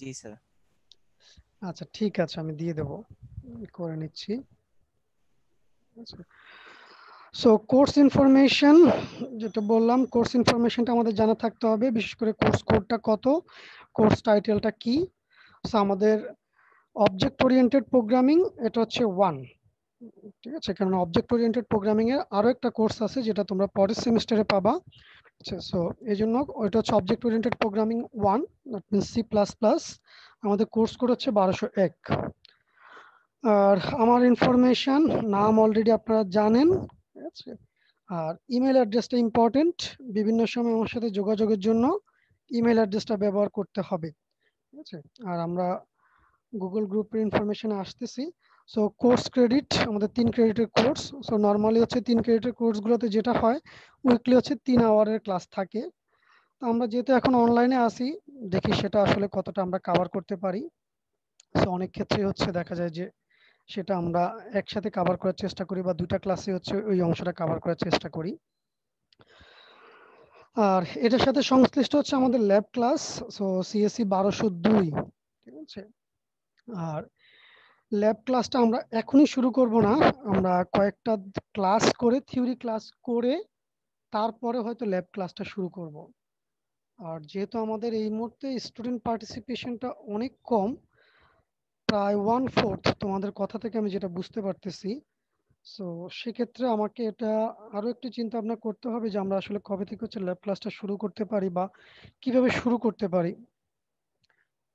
জি sir. আচ্ছা ঠিক আছে, আমি দিয়ে দেব, করে নিচ্ছি। আচ্ছা, সো কোর্স ইনফরমেশন, যেটা বললাম, কোর্স ইনফরমেশনটা আমাদের জানা থাকতে হবে, বিশেষ করে কোর্স কোডটা কত, কোর্স টাইটেলটা কি। সো আমাদের অবজেক্ট ওরিয়েন্টেড প্রোগ্রামিং এটা হচ্ছে 1, ঠিক আছে, কারণ অবজেক্ট ওরিয়েন্টেড প্রোগ্রামিং এর আরো একটা কোর্স আছে যেটা তোমরা পরের সেমিস্টারে পাবা। আচ্ছা, সো এই জন্য ওইটা হচ্ছে object oriented programming 1, that means C++। আমাদের কোর্স কোড হচ্ছে 1201। আর আমার ইনফরমেশন নাম অলরেডি আপনারা জানেন, ঠিক আছে। আর ইমেল অ্যাড্রেসটা ইম্পর্টেন্ট, বিভিন্ন সময় আমার সাথে যোগাযোগের জন্য ইমেল অ্যাড্রেসটা ব্যবহার করতে হবে, ঠিক আছে। আর আমরা গুগল গ্রুপের ইনফরমেশনে আসতেছি। সো কোর্স ক্রেডিট আমাদের 3 ক্রেডিটের কোর্স। সো নর্মালি হচ্ছে 3 ক্রেডিটের কোর্সগুলোতে যেটা হয়, উইকলি হচ্ছে 3 আওয়ারের ক্লাস থাকে। তো আমরা যেহেতু এখন অনলাইনে আসি, দেখি সেটা আসলে কতটা আমরা কভার করতে পারি। সো অনেক ক্ষেত্রে হচ্ছে দেখা যায় যে সেটা আমরা একসাথে কভার করার চেষ্টা করি, বা 2টা ক্লাসে হচ্ছে ওই অংশটা কভার করার চেষ্টা করি। আর এটার সাথে সংশ্লিষ্ট হচ্ছে আমাদের ল্যাব ক্লাস, সো CSE 1202, ঠিক আছে। আর ল্যাব ক্লাসটা আমরা এখনই শুরু করব না, আমরা কয়েকটা ক্লাস করে, থিওরি ক্লাস করে তারপরে হয়তো ল্যাব ক্লাসটা শুরু করব। আর যেহেতু আমাদের এই মুহূর্তে স্টুডেন্ট পার্টিসিপেশনটা অনেক কম, প্রায় 1/4 তোমাদের কথা থেকে আমি যেটা বুঝতে পারতেছি, সো সেক্ষেত্রে আমাকে এটা আরো একটু চিন্তা ভাবনা করতে হবে যে আমরা আসলে কবে থেকে হচ্ছে ল্যাব ক্লাসটা শুরু করতে পারি, বা কিভাবে শুরু করতে পারি।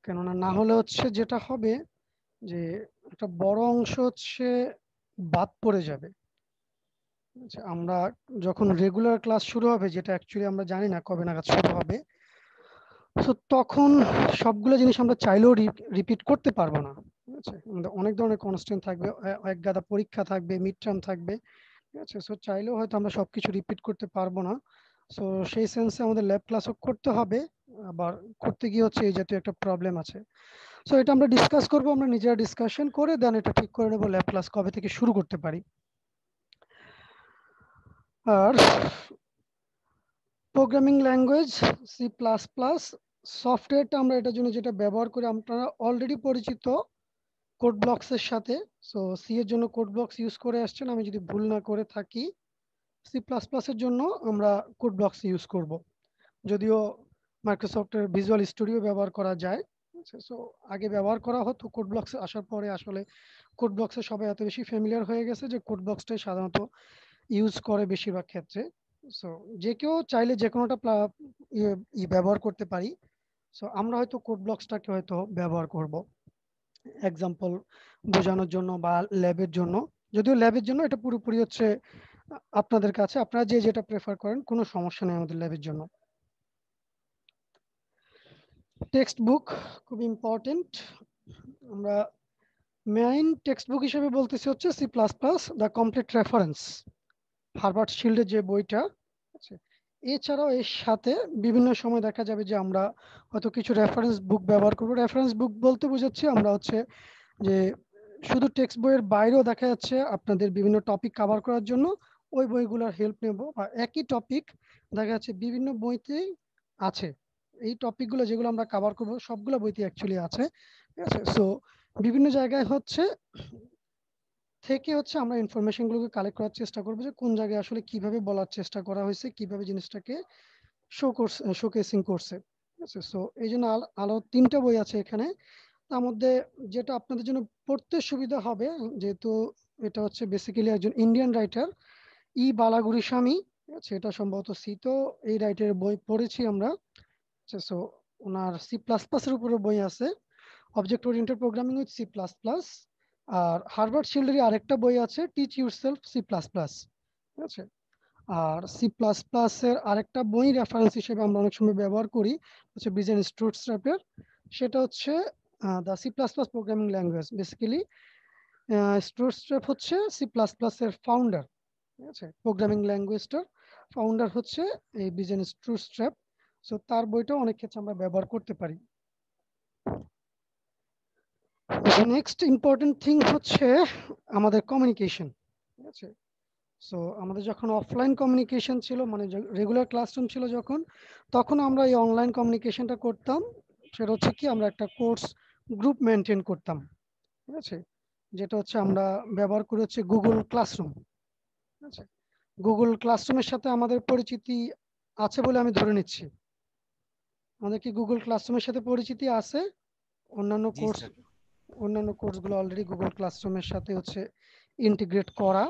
কেননা না হলে হচ্ছে যেটা হবে যে একটা বড় অংশ হচ্ছে বাদ পড়ে যাবে। আচ্ছা, আমরা যখন রেগুলার ক্লাস শুরু হবে, যেটা অ্যাকচুয়ালি আমরা জানি না কবে নাগাদ শুরু হবে, তো তখন সবগুলো জিনিস আমরা চাইলেও রিপিট করতে পারবো না, ঠিক আছে। আমাদের অনেক ধরনের কনস্ট্যান্ট থাকবে, এক গাদা পরীক্ষা থাকবে, মিড টার্ম থাকবে, ঠিক আছে। সো চাইলেও হয়তো আমরা সবকিছু রিপিট করতে পারবো না। সো সেই সেন্সে আমাদের ল্যাব ক্লাসও করতে হবে, আবার করতে গিয়ে হচ্ছে এই জাতীয় একটা প্রবলেম আছে। সো এটা আমরা ডিসকাস করবো, আমরা নিজেরা ডিসকাশন করে দেন এটা ঠিক করে নেবো ল্যাব ক্লাস কবে থেকে শুরু করতে পারি। আর প্রোগ্রামিং ল্যাঙ্গুয়েজ C++, সফটওয়্যারটা আমরা এটার জন্য যেটা ব্যবহার করি, আপনারা অলরেডি পরিচিত কোড ব্লকসের সাথে। সো সি এর জন্য কোড ব্লকস ইউজ করে আসছেন, আমি যদি ভুল না করে থাকি। C++-এর জন্য আমরা কোড ব্লকস ইউজ করব, যদিও মাইক্রোসফটের ভিজুয়াল স্টুডিও ব্যবহার করা যায়। সো আগে ব্যবহার করা হতো, কোড ব্লকস আসার পরে আসলে কোড ব্লকসে সবাই এত বেশি ফ্যামিলিয়ার হয়ে গেছে যে কোড ব্লকসটাই সাধারণত ইউজ করে বেশিরভাগ ক্ষেত্রে। সো যে কেউ চাইলে যে কোনোটা ব্যবহার করতে পারি। সো আমরা হয়তো কোড ব্লকসটাকে হয়তো ব্যবহার করব এক্সাম্পল বোঝানোর জন্য বা ল্যাবের জন্য। যদিও ল্যাবের জন্য এটা পুরোপুরি হচ্ছে আপনাদের কাছে, আপনারা যে যেটা প্রেফার করেন, কোনো সমস্যা নেই আমাদের ল্যাবের জন্য। টেক্সট বুক খুব ইম্পর্টেন্ট। আমরা মেইন টেক্সট বুক হিসেবে বলতেছি হচ্ছে C++, the complete reference, Herbert শিল্ডের যে বইটা আছে। এছাড়াও এর সাথে বিভিন্ন সময় দেখা যাবে যে আমরা হয়তো কিছু রেফারেন্স বুক ব্যবহার করবো। রেফারেন্স বুক বলতে বোঝাচ্ছি আমরা হচ্ছে যে শুধু টেক্সট বইয়ের বাইরেও দেখা যাচ্ছে আপনাদের বিভিন্ন টপিক কভার করার জন্য ওই বইগুলোর হেল্প নেব, বা একই টপিক দেখা যাচ্ছে বিভিন্ন বইতেই আছে। এই টপিকগুলো যেগুলো আমরা কভার করবো সবগুলো বইতে অ্যাকচুয়ালি আছে, ঠিক আছে। সো বিভিন্ন জায়গায় হচ্ছে থেকে হচ্ছে আমরা ইনফরমেশনগুলোকে কালেক্ট করার চেষ্টা করবো যে কোন জায়গায় আসলে কিভাবে বলার চেষ্টা করা হয়েছে, কিভাবে জিনিসটাকে শোকেসিং করছে, ঠিক আছে। সো এই জন্য আলো 3টা বই আছে এখানে। তার মধ্যে যেটা আপনাদের জন্য পড়তে সুবিধা হবে, যেহেতু এটা হচ্ছে বেসিক্যালি একজন ইন্ডিয়ান রাইটার, বালাগুরি স্বামী, ঠিক আছে। এটা সম্ভবত তো এই রাইটারের বই পড়েছি আমরা। সো ওনার C++ এর উপরে বই আছে, object oriented programming with C++। আর হার্ভার্ড শিল্ডেরই আরেকটা বই আছে, টিচ ইউরসেলফ C++, ঠিক আছে। আর C++ এর আরেকটা বই রেফারেন্স হিসেবে আমরা অনেক সময় ব্যবহার করি, হচ্ছে বিজনেস স্টুডস্ট্র্যাপের। সেটা হচ্ছে the C++ programming language. Basically Stroustrup হচ্ছে C++ এর ফাউন্ডার, ঠিক আছে। প্রোগ্রামিং ল্যাঙ্গুয়েজটার ফাউন্ডার হচ্ছে এই বিজনেস স্টুডস্ট্র্যাপ। সো তার বইটাও অনেক ক্ষেত্রে আমরা ব্যবহার করতে পারি। নেক্সট ইম্পর্টেন্ট থিং হচ্ছে আমাদের কমিউনিকেশন, ঠিক আছে। সো আমাদের যখন অফলাইন কমিউনিকেশন ছিল, মানে রেগুলার ক্লাসরুম ছিল যখন, তখন আমরা এই অনলাইন কমিউনিকেশনটা করতাম সেটা হচ্ছে কি আমরা একটা কোর্স গ্রুপ মেনটেন করতাম, ঠিক আছে, যেটা হচ্ছে আমরা ব্যবহার করে হচ্ছে গুগল ক্লাসরুম। ঠিক আছে, গুগল ক্লাসরুমের সাথে আমাদের পরিচিতি আছে বলে আমি ধরে নিচ্ছি। আমাদের কি গুগল ক্লাসরুমের সাথে পরিচিতি আছে? অন্যান্য জি কোর্স স্যার। কোর্সগুলো অলরেডি গুগল ক্লাসরুমের সাথে হচ্ছে ইন্টিগ্রেট করা।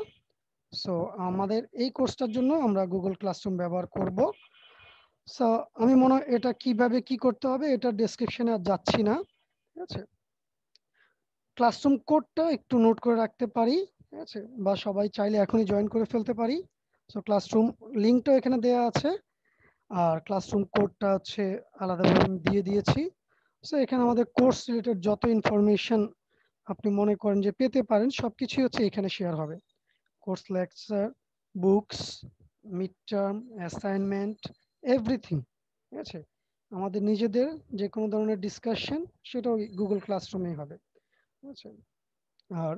সো আমাদের এই কোর্সটার জন্য আমরা গুগল ক্লাসরুম ব্যবহার করব। সো আমি মনে হয় এটা কিভাবে কি করতে হবে এটা ডেসক্রিপশনে আর যাচ্ছি না, ঠিক আছে। ক্লাসরুম কোডটা একটু নোট করে রাখতে পারি, ঠিক আছে, বা সবাই চাইলে এখনই জয়েন করে ফেলতে পারি। সো ক্লাসরুম লিঙ্কটাও এখানে দেওয়া আছে, আর ক্লাসরুম কোডটা হচ্ছে আলাদাভাবে আমি দিয়ে দিয়েছি। সো এখানে আমাদের কোর্স রিলেটেড যত ইনফরমেশন আপনি মনে করেন যে পেতে পারেন সবকিছুই হচ্ছে এখানে শেয়ার হবে। Course lecture, books, mid term, assignment, everything, ঠিক আছে। আমাদের নিজেদের যে কোনো ধরনের ডিসকাশন সেটাও গুগল ক্লাসরুমেই হবে, ঠিক আছে। আর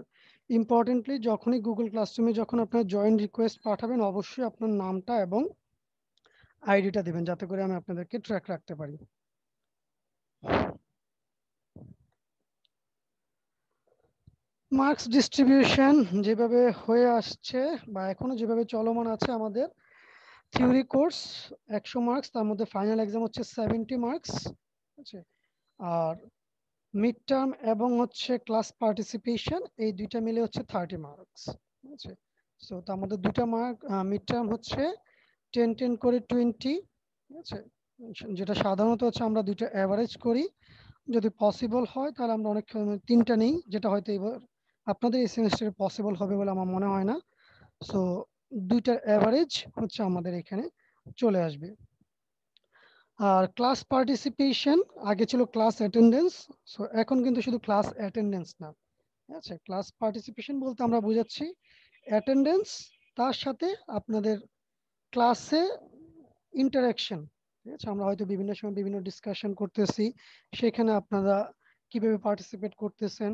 ইম্পর্টেন্টলি যখনই গুগল ক্লাসরুমে যখন আপনার জয়েন রিকোয়েস্ট পাঠাবেন অবশ্যই আপনার নামটা এবং আইডিটা দেবেন যাতে করে আমি আপনাদেরকে ট্র্যাক রাখতে পারি। মার্কস ডিস্ট্রিবিউশন যেভাবে হয়ে আসছে বা এখনো যেভাবে চলমান আছে, আমাদের থিওরি কোর্স 100 মার্কস, তার মধ্যে ফাইনাল এক্সাম হচ্ছে 70 মার্কস, ঠিক আছে। আর মিড টার্ম এবং হচ্ছে ক্লাস পার্টিসিপেশন এই দুইটা মিলে হচ্ছে 30 মার্কস, ঠিক আছে। সো তার মধ্যে দুইটা মার্ক মিড টার্ম হচ্ছে 10 10 করে 20, ঠিক আছে, যেটা সাধারণত হচ্ছে আমরা দুইটা অ্যাভারেজ করি। যদি পসিবল হয় তাহলে আমরা অনেক তিনটা নেই, যেটা হয়তো এবার আপনাদের এই সেমিস্টারে পসিবল হবে বলে আমার মনে হয় না। সো দুইটার অ্যাভারেজ হচ্ছে আমাদের এখানে চলে আসবে। আর ক্লাস পার্টিসিপেশন আগে ছিল ক্লাস অ্যাটেন্ডেন্স, সো এখন কিন্তু শুধু ক্লাস অ্যাটেন্ডেন্স না, ঠিক আছে। ক্লাস পার্টিসিপেশন বলতে আমরা বুঝাচ্ছি অ্যাটেন্ডেন্স, তার সাথে আপনাদের ক্লাসে ইন্টারাকশন, ঠিক আছে। আমরা হয়তো বিভিন্ন সময় বিভিন্ন ডিসকাশন করতেছি, সেখানে আপনারা কিভাবে পার্টিসিপেট করতেছেন,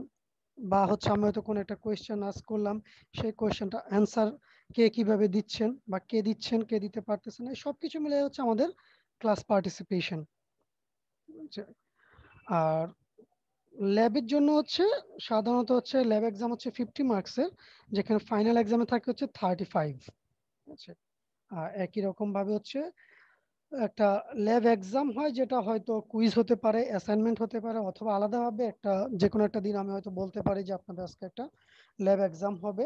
বা হচ্ছে আমি হয়তো কোনো একটা কোয়েশ্চেন আস্ক করলাম, সেই কোয়েশ্চেনটা অ্যান্সার কে কিভাবে দিচ্ছেন বা কে দিচ্ছেন কে দিতে পারতেছেন, এই সব কিছু মিলে হচ্ছে আমাদের ক্লাস পার্টিসিপেশন। আর ল্যাবের জন্য হচ্ছে সাধারণত হচ্ছে ল্যাব এক্সাম হচ্ছে 50 মার্কসের, যেখানে ফাইনাল এক্সামে থাকে হচ্ছে 35, ঠিক আছে। আর একই রকম ভাবে হচ্ছে একটা ল্যাব এক্সাম হয়, যেটা হয়তো কুইজ হতে পারে, অ্যাসাইনমেন্ট হতে পারে, অথবা আলাদাভাবে একটা যে কোনো একটা দিন আমি হয়তো বলতে পারি যে আপনাদের আজকে একটা ল্যাব এক্সাম হবে।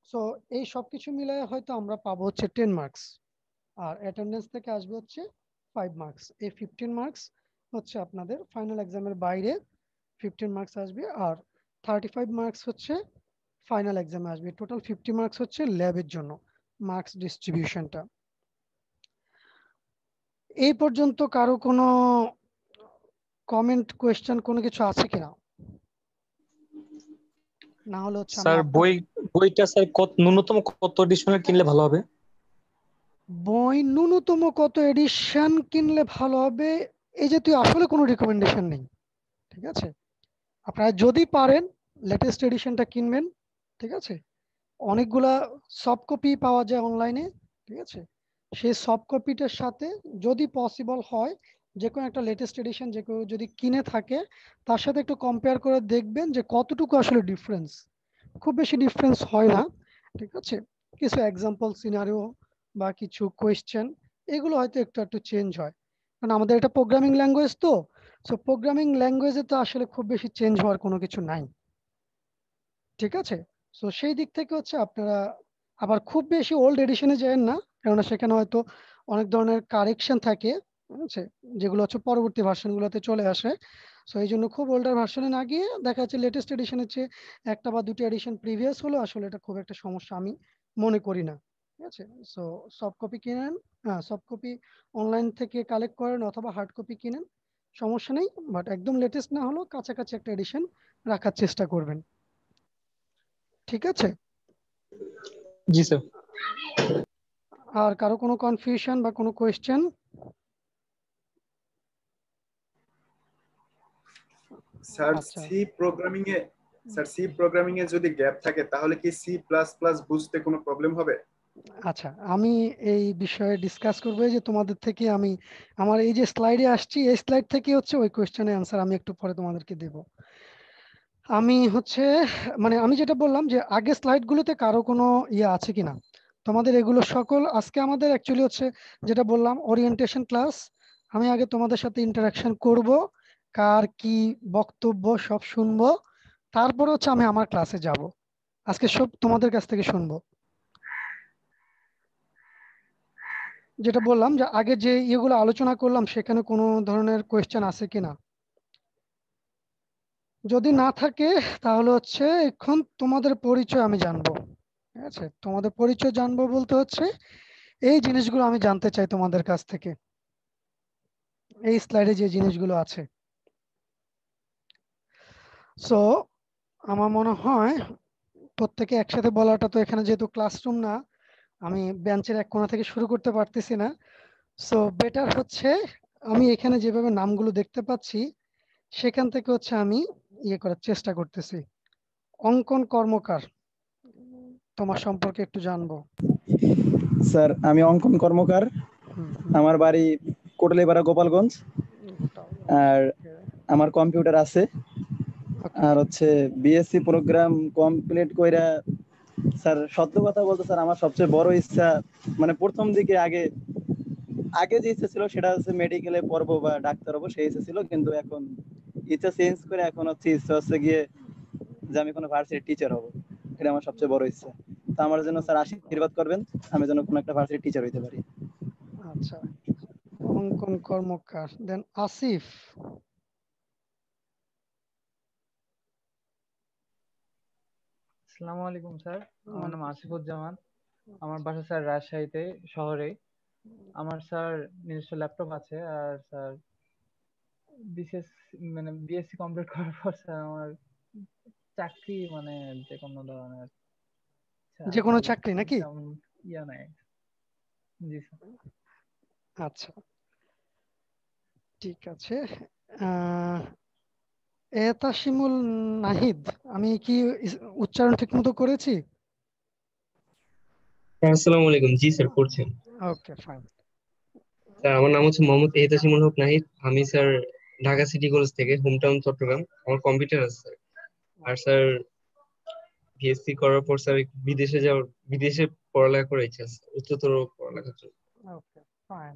সো এই সব কিছু মিলায় হয়তো আমরা পাবো হচ্ছে 10 মার্কস, আর অ্যাটেন্ডেন্স থেকে আসবে হচ্ছে 5 মার্কস। এই 15 মার্কস হচ্ছে আপনাদের ফাইনাল এক্সামের বাইরে 15 মার্কস আসবে, আর 35 মার্কস হচ্ছে ফাইনাল এক্সামে আসবে। টোটাল 50 মার্কস হচ্ছে ল্যাবের জন্য মার্কস ডিস্ট্রিবিউশনটা। এই পর্যন্ত কারো কোনো কমেন্ট, কোয়েশ্চেন কোনো কিছু আছে কিনা? না হলে হচ্ছে আমি স্যার আপনাদের বইটা স্যার কত ন্যূনতম কত এডিশনের কিনলে ভালো হবে? বই ন্যূনতম কত এডিশন কিনলে ভালো হবে এই জাতীয় আসলে কোনো রিকমেন্ডেশন নেই, ঠিক আছে। আপনারা যদি পারেন লেটেস্ট এডিশনটা কিনবেন, ঠিক আছে। অনেকগুলা সফট কপি পাওয়া যায় অনলাইনে, ঠিক আছে। সেই সফট কপিটার সাথে যদি পসিবল হয় যে কোনো একটা লেটেস্ট এডিশন যে কেউ যদি কিনে থাকে, তার সাথে একটু কম্পেয়ার করে দেখবেন যে কতটুকু আসলে ডিফারেন্স। খুব বেশি ডিফারেন্স হয় না, ঠিক আছে। কিছু এক্সাম্পল সিনারিও বা কিছু কোয়েশ্চেন এগুলো হয়তো একটু একটু চেঞ্জ হয়, কারণ আমাদের এটা প্রোগ্রামিং ল্যাঙ্গুয়েজ তো। সো প্রোগ্রামিং ল্যাঙ্গুয়েজে তো আসলে খুব বেশি চেঞ্জ হওয়ার কোনো কিছু নাই, ঠিক আছে। সো সেই দিক থেকে হচ্ছে আপনারা আবার খুব বেশি ওল্ড এডিশনে যাবেন না, কেননা সেখানে হয়তো অনেক ধরনের কারেকশন থাকে, ঠিক আছে, যেগুলো হচ্ছে পরবর্তী ভার্সনগুলোতে চলে আসে। সো এই জন্য খুব ওল্ডার ভার্সনে না গিয়ে দেখা যাচ্ছে লেটেস্ট এডিশনের চেয়ে একটা বা দুটো এডিশন প্রিভিয়াস হলো আসলে এটা খুব একটা সমস্যা আমি মনে করি না, ঠিক আছে। সো সফট কপি কিনেন, হ্যাঁ সফট কপি অনলাইন থেকে কালেক্ট করেন অথবা হার্ড কপি কিনেন, সমস্যা নেই, বাট একদম লেটেস্ট না হলেও কাছাকাছি একটা এডিশন রাখার চেষ্টা করবেন, ঠিক আছে। জি স্যার। আর কারো কোনো কনফিউশন বা কোনো কোয়েশ্চেন? স্যার আচ্ছা, সি প্রোগ্রামিং এ যদি গ্যাপ থাকে তাহলে কি সি প্লাস প্লাস বুঝতে কোনো প্রবলেম হবে? আচ্ছা, আমি এই বিষয়ে ডিসকাস করবো। এই যে তোমাদের থেকে আমি আমার এই যে স্লাইডে আসছি, এই স্লাইড থেকে হচ্ছে ওই কোয়েশ্চেনের অ্যান্সার আমি একটু পরে তোমাদেরকে দেব। আমি হচ্ছে মানে আমি যেটা বললাম যে আগে স্লাইড গুলোতে কারো কোনো ইয়ে আছে কিনা, তোমাদের এগুলো সকল আজকে আমাদের অ্যাকচুয়ালি হচ্ছে যেটা বললাম ওরিয়েন্টেশন ক্লাস। আমি আগে তোমাদের সাথে ইন্টারাকশন করব, কার কি বক্তব্য সব শুনবো, তারপর হচ্ছে আমি আমার ক্লাসে যাব। আজকে সব তোমাদের কাছ থেকে শুনবো। যেটা বললাম যে আগে যে ইয়েগুলো আলোচনা করলাম সেখানে কোনো ধরনের কোয়েশ্চেন আছে কিনা, যদি না থাকে তাহলে হচ্ছে এখন তোমাদের পরিচয় আমি জানবো। ঠিক আছে, তোমাদের পরিচয় জানবো বলতে হচ্ছে এই জিনিসগুলো আমি জানতে চাই তোমাদের কাছ থেকে, এই স্লাইডে যে জিনিসগুলো আছে। সো আমার মনে হয় প্রত্যেকে একসাথে বলাটা, তো এখানে যেহেতু ক্লাসরুম না, আমি বেঞ্চের এক কোণা থেকে শুরু করতে পারতেছি না। সো বেটার হচ্ছে আমি এখানে যেভাবে নামগুলো দেখতে পাচ্ছি সেখান থেকে হচ্ছে আমি ইয়ে করার চেষ্টা করতেছি। অঙ্কন কর্মকার, তোমার সম্পর্কে একটু জানবো। স্যার আমি অঙ্কন কর্মকার, হুম হুম। আমার বাড়ি কোটলীপাড়া গোপালগঞ্জ, আর আমার কম্পিউটার আছে। ওকে। আর হচ্ছে বিএসসি প্রোগ্রাম কমপ্লিট কইরা স্যার সত্য কথা বলতে স্যার আমার সবচেয়ে বড় ইচ্ছা মানে প্রথম দিকে আগে আগে যে ইচ্ছা ছিল সেটা হচ্ছে মেডিকেলে পড়বো বা ডাক্তার হবো, সেই ইচ্ছা ছিল। কিন্তু এখন ইচ্ছা চেঞ্জ করে এখন হচ্ছে ইচ্ছা হচ্ছে গিয়ে যে আমি কোনো ভার্সিটির টিচার হবো, এটা আমার সবচেয়ে বড় ইচ্ছা। তো আমার জন্য স্যার আশীর্বাদ করবেন, আমি যেন কোনো একটা ভার্সিটির টিচার হইতে পারি। আচ্ছা, অঙ্কন কর্মকার। দেন আসিফ। আসসালামু আলাইকুম স্যার, আমার নাম আসিফুজ্জামান। আমার বাসা স্যার রাজশাহীতে শহরে। আমার স্যার নিজস্ব ল্যাপটপ আছে। আর স্যার বিশেষ মানে বিএসসি কমপ্লিট করার পর স্যার আমার চাকরি মানে যে কোনো ধরনের যে কোনো আসলে চাকরি নাকি? তেমন ইয়া নাই। জি স্যার। আচ্ছা, ঠিক আছে। আহ এতাশিমুল নাহিদ, আমি কি উচ্চারণ ঠিক মতো করেছি? আসসালামু আলাইকুম। জি স্যার, করছেন। Okay fine. স্যার আমার নাম হচ্ছে মোহাম্মদ এহতাসিমুল হক নাহিদ। আমি স্যার ঢাকা সিটি কলেজ থেকে, হোম টাউন চট্টগ্রাম। আমার কম্পিউটার আছে স্যার। আর স্যার বিএসসি করার পর স্যার বিদেশে পড়ালেখা করার ইচ্ছা আছে, উচ্চতর পড়ালেখার জন্য। Okay fine.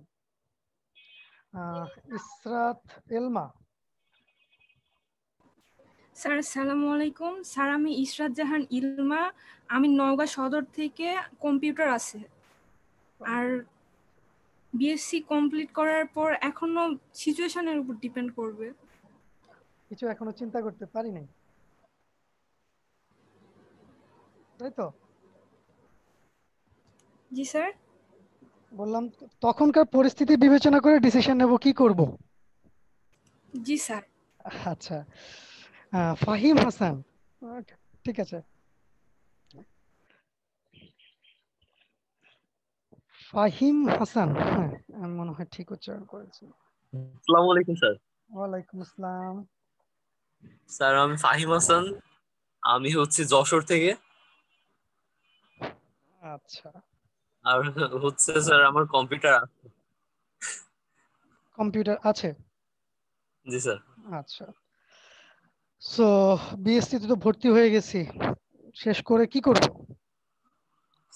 Israt Elma. Sir আসসালামু আলাইকুম। স্যার আমি ইশরাত জাহান ইলমা, আমি নওগাঁ সদর থেকে, কম্পিউটার আছে। আর বিএসসি কমপ্লিট করার পর এখনো সিচুয়েশনের উপর ডিপেন্ড করবে। কিছু এখনো চিন্তা করতে পারি নাই, তাই তো? জি স্যার। বললাম তখনকার পরিস্থিতি বিবেচনা করে ডিসিশন নেব কি করব। জি স্যার। আচ্ছা, ফাহিম হাসান। Okay, ঠিক আছে। ফাহিম হাসান, হ্যাঁ আমি মনে হয় ঠিক উচ্চারণ করেছি। আসসালামু আলাইকুম স্যার। ওয়ালাইকুম আসসালাম। স্যার আমি ফাহিম হাসান, আমি হচ্ছে যশোর থেকে। আচ্ছা, আর হচ্ছে স্যার আমার কম্পিউটার। কম্পিউটার আছে। জি স্যার। আচ্ছা, সো বিএসসি তে তো ভর্তি হয়ে গেছি, শেষ করে কি করব?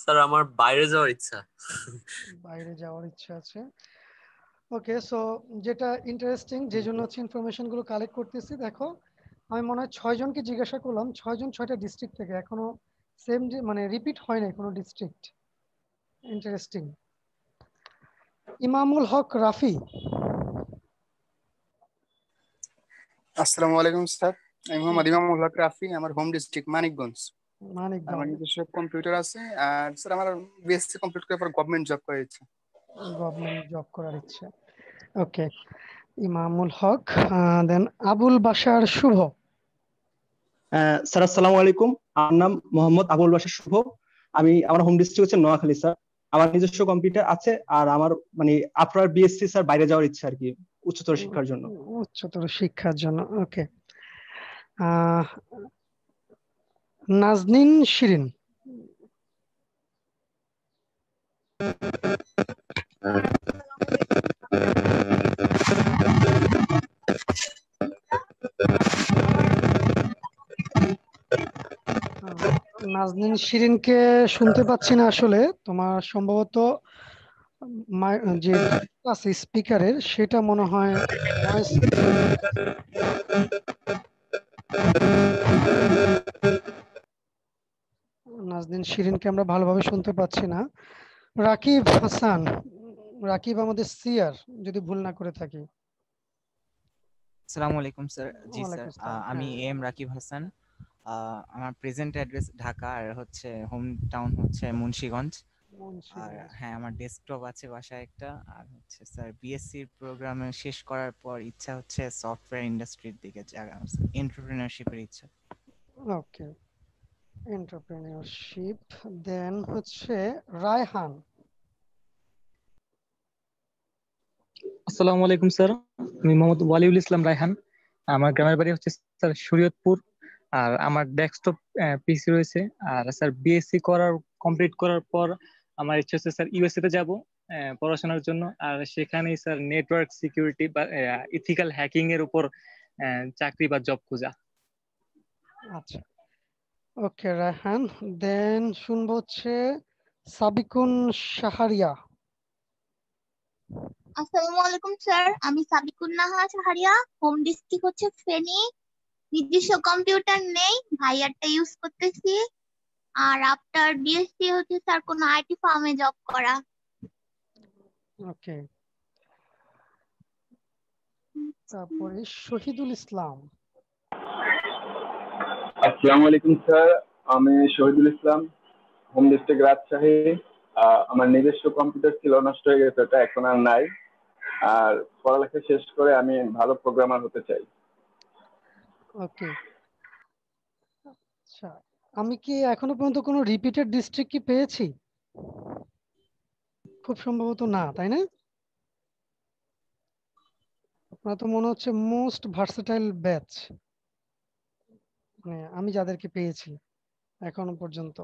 স্যার আমার বাইরে যাওয়ার ইচ্ছা। বাইরে যাওয়ার ইচ্ছা আছে। ওকে, সো যেটা ইন্টারেস্টিং, যে জন্য হচ্ছে ইনফরমেশন গুলো কালেক্ট করতেছি, দেখো আমি মনে হয় 6 জনকে জিজ্ঞাসা করলাম, 6 জন 6টা ডিস্ট্রিক্ট থেকে, এখনো সেম মানে রিপিট হয় নাই কোনো ডিস্ট্রিক্ট। ইন্টারেস্টিং। ইমামুল হক রাফি। আসসালামু আলাইকুম স্যার, আমি মোহাম্মদ ইমামুল হক রাফি, আমার হোম ডিস্ট্রিক্ট মানিকগঞ্জ। আমার মানিকগঞ্জ। নিজস্ব কম্পিউটার আছে। আর স্যার আমার বিএসসি কমপ্লিট করার পর গভর্নমেন্ট জব করার ইচ্ছা। গভর্নমেন্ট জব করার ইচ্ছা। ওকে, ইমামুল হক। দেন আবুল বাশার শুভ। স্যার আসসালামু আলাইকুম, আমার নাম মোহাম্মদ আবুল বাশার শুভ। আমার হোম ডিস্ট্রিক্ট হচ্ছে নোয়াখালী স্যার। আমার নিজস্ব কম্পিউটার আছে। আর আমার মানে আফটার বিএসসি স্যার বাইরে যাওয়ার ইচ্ছা আর কি, উচ্চতর শিক্ষার জন্য। উচ্চতর শিক্ষার জন্য। ওকে, নাজনীন শিরিন। নাজনীন শিরিনকে শুনতে পাচ্ছি না আসলে, তোমার সম্ভবত যে আছে স্পিকারের সেটা মনে হয় নয়েজ। নাজনীন শিরিনকে আমরা ভালোভাবে শুনতে পাচ্ছি না। রাকিব হাসান, রাকিব আমাদের সিআর যদি ভুল না করে থাকি। আসসালামু আলাইকুম স্যার। জি স্যার, ওয়ালাইকুম আসসালাম। আমি এম রাকিব হাসান। আমার প্রেজেন্ট অ্যাড্রেস ঢাকা আর হচ্ছে হোম টাউন হচ্ছে মুন্সিগঞ্জ। আর হ্যাঁ, আমার ডেস্কটপ আছে বাসায় একটা। আর হচ্ছে স্যার বিএসসি প্রোগ্রামে শেষ করার পর ইচ্ছা হচ্ছে সফটওয়্যার ইন্ডাস্ট্রির দিকে যাওয়ার, এন্টারপ্রেনারশিপের ইচ্ছা। ওকে, এন্টারপ্রেনিয়রশিপ। দেন হচ্ছে রায়হান। আসসালামু আলাইকুম স্যার, আমি মোহাম্মদ ওয়ালিউল ইসলাম রায়হান। আমার গ্রামের বাড়ি হচ্ছে স্যার শরীয়তপুর। আর আমার ডেস্কটপ পিসি রয়েছে। আর স্যার বিএসসি কমপ্লিট করার পর আমার ইচ্ছা হচ্ছে স্যার ইউএসএ তে যাব পড়াশোনার জন্য। আর সেখানেই স্যার নেটওয়ার্ক সিকিউরিটি বা ইথিক্যাল হ্যাকিং এর উপর চাকরি বা জব খোঁজা। আচ্ছা, ওকে রায়হান। দেন শুনবো হচ্ছে সাবিকুন শাহরিয়া। আসসালামু আলাইকুম স্যার, আমি সাবিকুন নাহা শাহরিয়া। হোম ডিস্ট্রিক্ট হচ্ছে ফেনী। নিজস্ব কম্পিউটার নেই, ভাইয়ারটা ইউজ করতেছি। আর আফটার বিএসসি হচ্ছে স্যার কোনো আইটি ফার্মে জব করা। ওকে, তারপরে শহীদুল ইসলাম। আসসালামু আলাইকুম স্যার, আমি শহীদুল ইসলাম, হোম ডিস্ট্রিক্ট রাজশাহী। আমার নিজস্ব কম্পিউটার ছিল, নষ্ট হয়ে গেছে, ওটা এখন আর নাই। আর পড়ালেখা শেষ করে আমি ভালো প্রোগ্রামার হতে চাই। ওকে, আচ্ছা, আমি কি এখনো পর্যন্ত কোনো রিপিটেড ডিস্ট্রিক্ট কি পেয়েছি? খুব সম্ভবত না, তাই না? আপনার তো মনে হচ্ছে মোস্ট ভার্সেটাইল ব্যাচ, মানে আমি যাদেরকে পেয়েছি এখনো পর্যন্ত।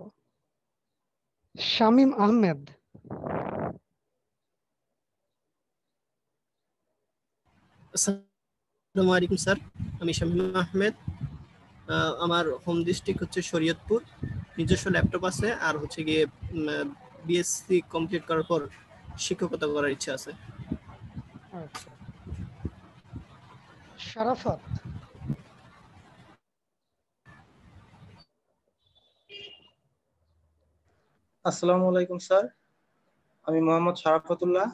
শামীম আহমেদ। আসসালামু আলাইকুম স্যার, আমি শামীম আহমেদ। আমার হোম ডিস্ট্রিক্ট হচ্ছে শরীয়তপুর। নিজস্ব ল্যাপটপ আছে আর হচ্ছে গিয়ে বিএসসি কমপ্লিট করার পর শিক্ষকতা করার ইচ্ছা আছে। আচ্ছা, শারাফাত। আসসালামু আলাইকুম স্যার, আমি মোহাম্মদ শারাফাতুল্লাহ।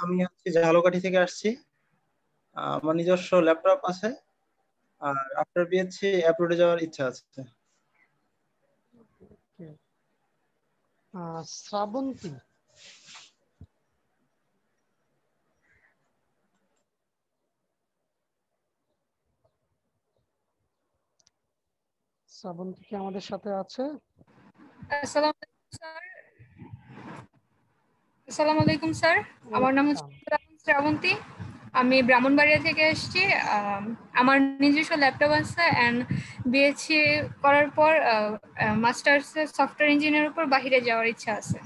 আমি হচ্ছে ঝালকাঠি থেকে আসছি। আমার নিজস্ব ল্যাপটপ আছে। আর আফটার বিএসসি অ্যাব্রোডে যাওয়ার ইচ্ছা আছে। শ্রাবন্তী। শ্রাবন্তী কি আমাদের সাথে আছে? আসসালামু আলাইকুম স্যার, আমার নাম হচ্ছে শ্রাবন্তী। আমি ব্রাহ্মণবাড়িয়া থেকে এসেছি। আমার নিজস্ব ল্যাপটপ আছে এন্ড বিএসসি করার পর মাস্টার্স সফটওয়্যার ইঞ্জিনিয়ারের উপর বাইরে যাওয়ার ইচ্ছা আছে।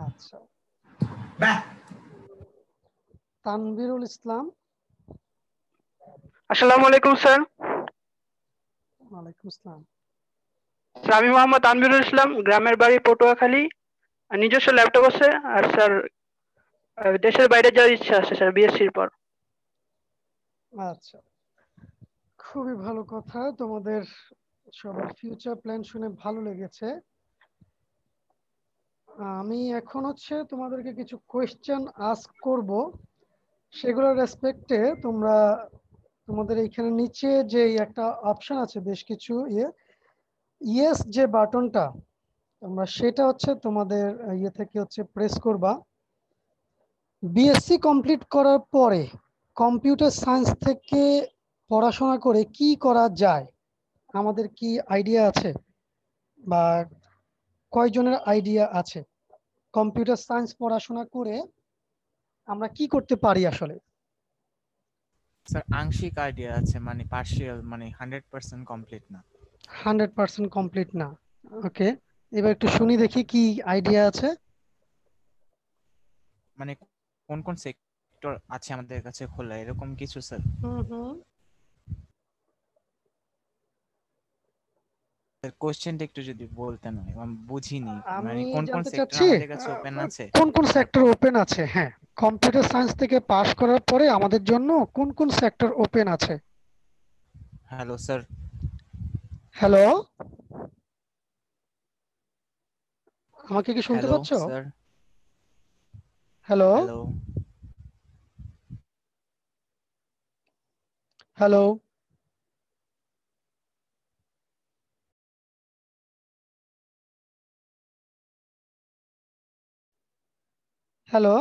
আচ্ছা, তানভীরুল ইসলাম। আসসালামু আলাইকুম স্যার। ওয়ালাইকুম আসসালাম। স্যার আমি মোহাম্মদ তানভীরুল ইসলাম, গ্রামের বাড়ি পটুয়াখালী। আর নিজস্ব ল্যাপটপ আছে। আর স্যার দেশের বাইরে যাওয়ার ইচ্ছা আছে স্যার বিএসসির পর। আচ্ছা, খুবই ভালো কথা। তোমাদের সবার ফিউচার প্ল্যান শুনে ভালো লেগেছে। আমি এখন হচ্ছে তোমাদেরকে কিছু কোয়েশ্চেন আস্ক করব, সেগুলোর রেসপেক্টে তোমরা তোমাদের এইখানে নিচে যে একটা অপশন আছে বেশ কিছু ইয়েস যে বাটনটা, তোমরা সেটা হচ্ছে তোমাদের ইয়ে থেকে হচ্ছে প্রেস করবা। বিএসসি কমপ্লিট করার পরে কম্পিউটার সায়েন্স থেকে পড়াশোনা করে কি করা যায়, আমাদের কি আইডিয়া আছে বা কয়জনের আইডিয়া আছে কম্পিউটার সায়েন্স পড়াশোনা করে আমরা কি করতে পারি আসলে? স্যার আংশিক আইডিয়া আছে, মানে পার্শিয়াল, মানে 100% কমপ্লিট না। 100% কমপ্লিট না। ওকে, এবার একটু শুনি দেখি কি আইডিয়া আছে। মানে কোন কোন সেক্টর আছে আমাদের কাছে খোলা, এরকম কিছু স্যার? কোশ্চেনটা একটু যদি বলতেন, আমি বুঝিনি। আমি মানে কোন কোন জানতে সেক্টর চাচ্ছি আমাদের কাছে ওপেন আছে, কোন কোন সেক্টর ওপেন আছে। হ্যাঁ, কম্পিউটার সায়েন্স থেকে পাশ করার পরে আমাদের জন্য কোন কোন সেক্টর ওপেন আছে। Hello sir. হ্যালো, আমাকে কি শুনতে হ্যালো পাচ্ছো? Sir. Hello hello hello hello,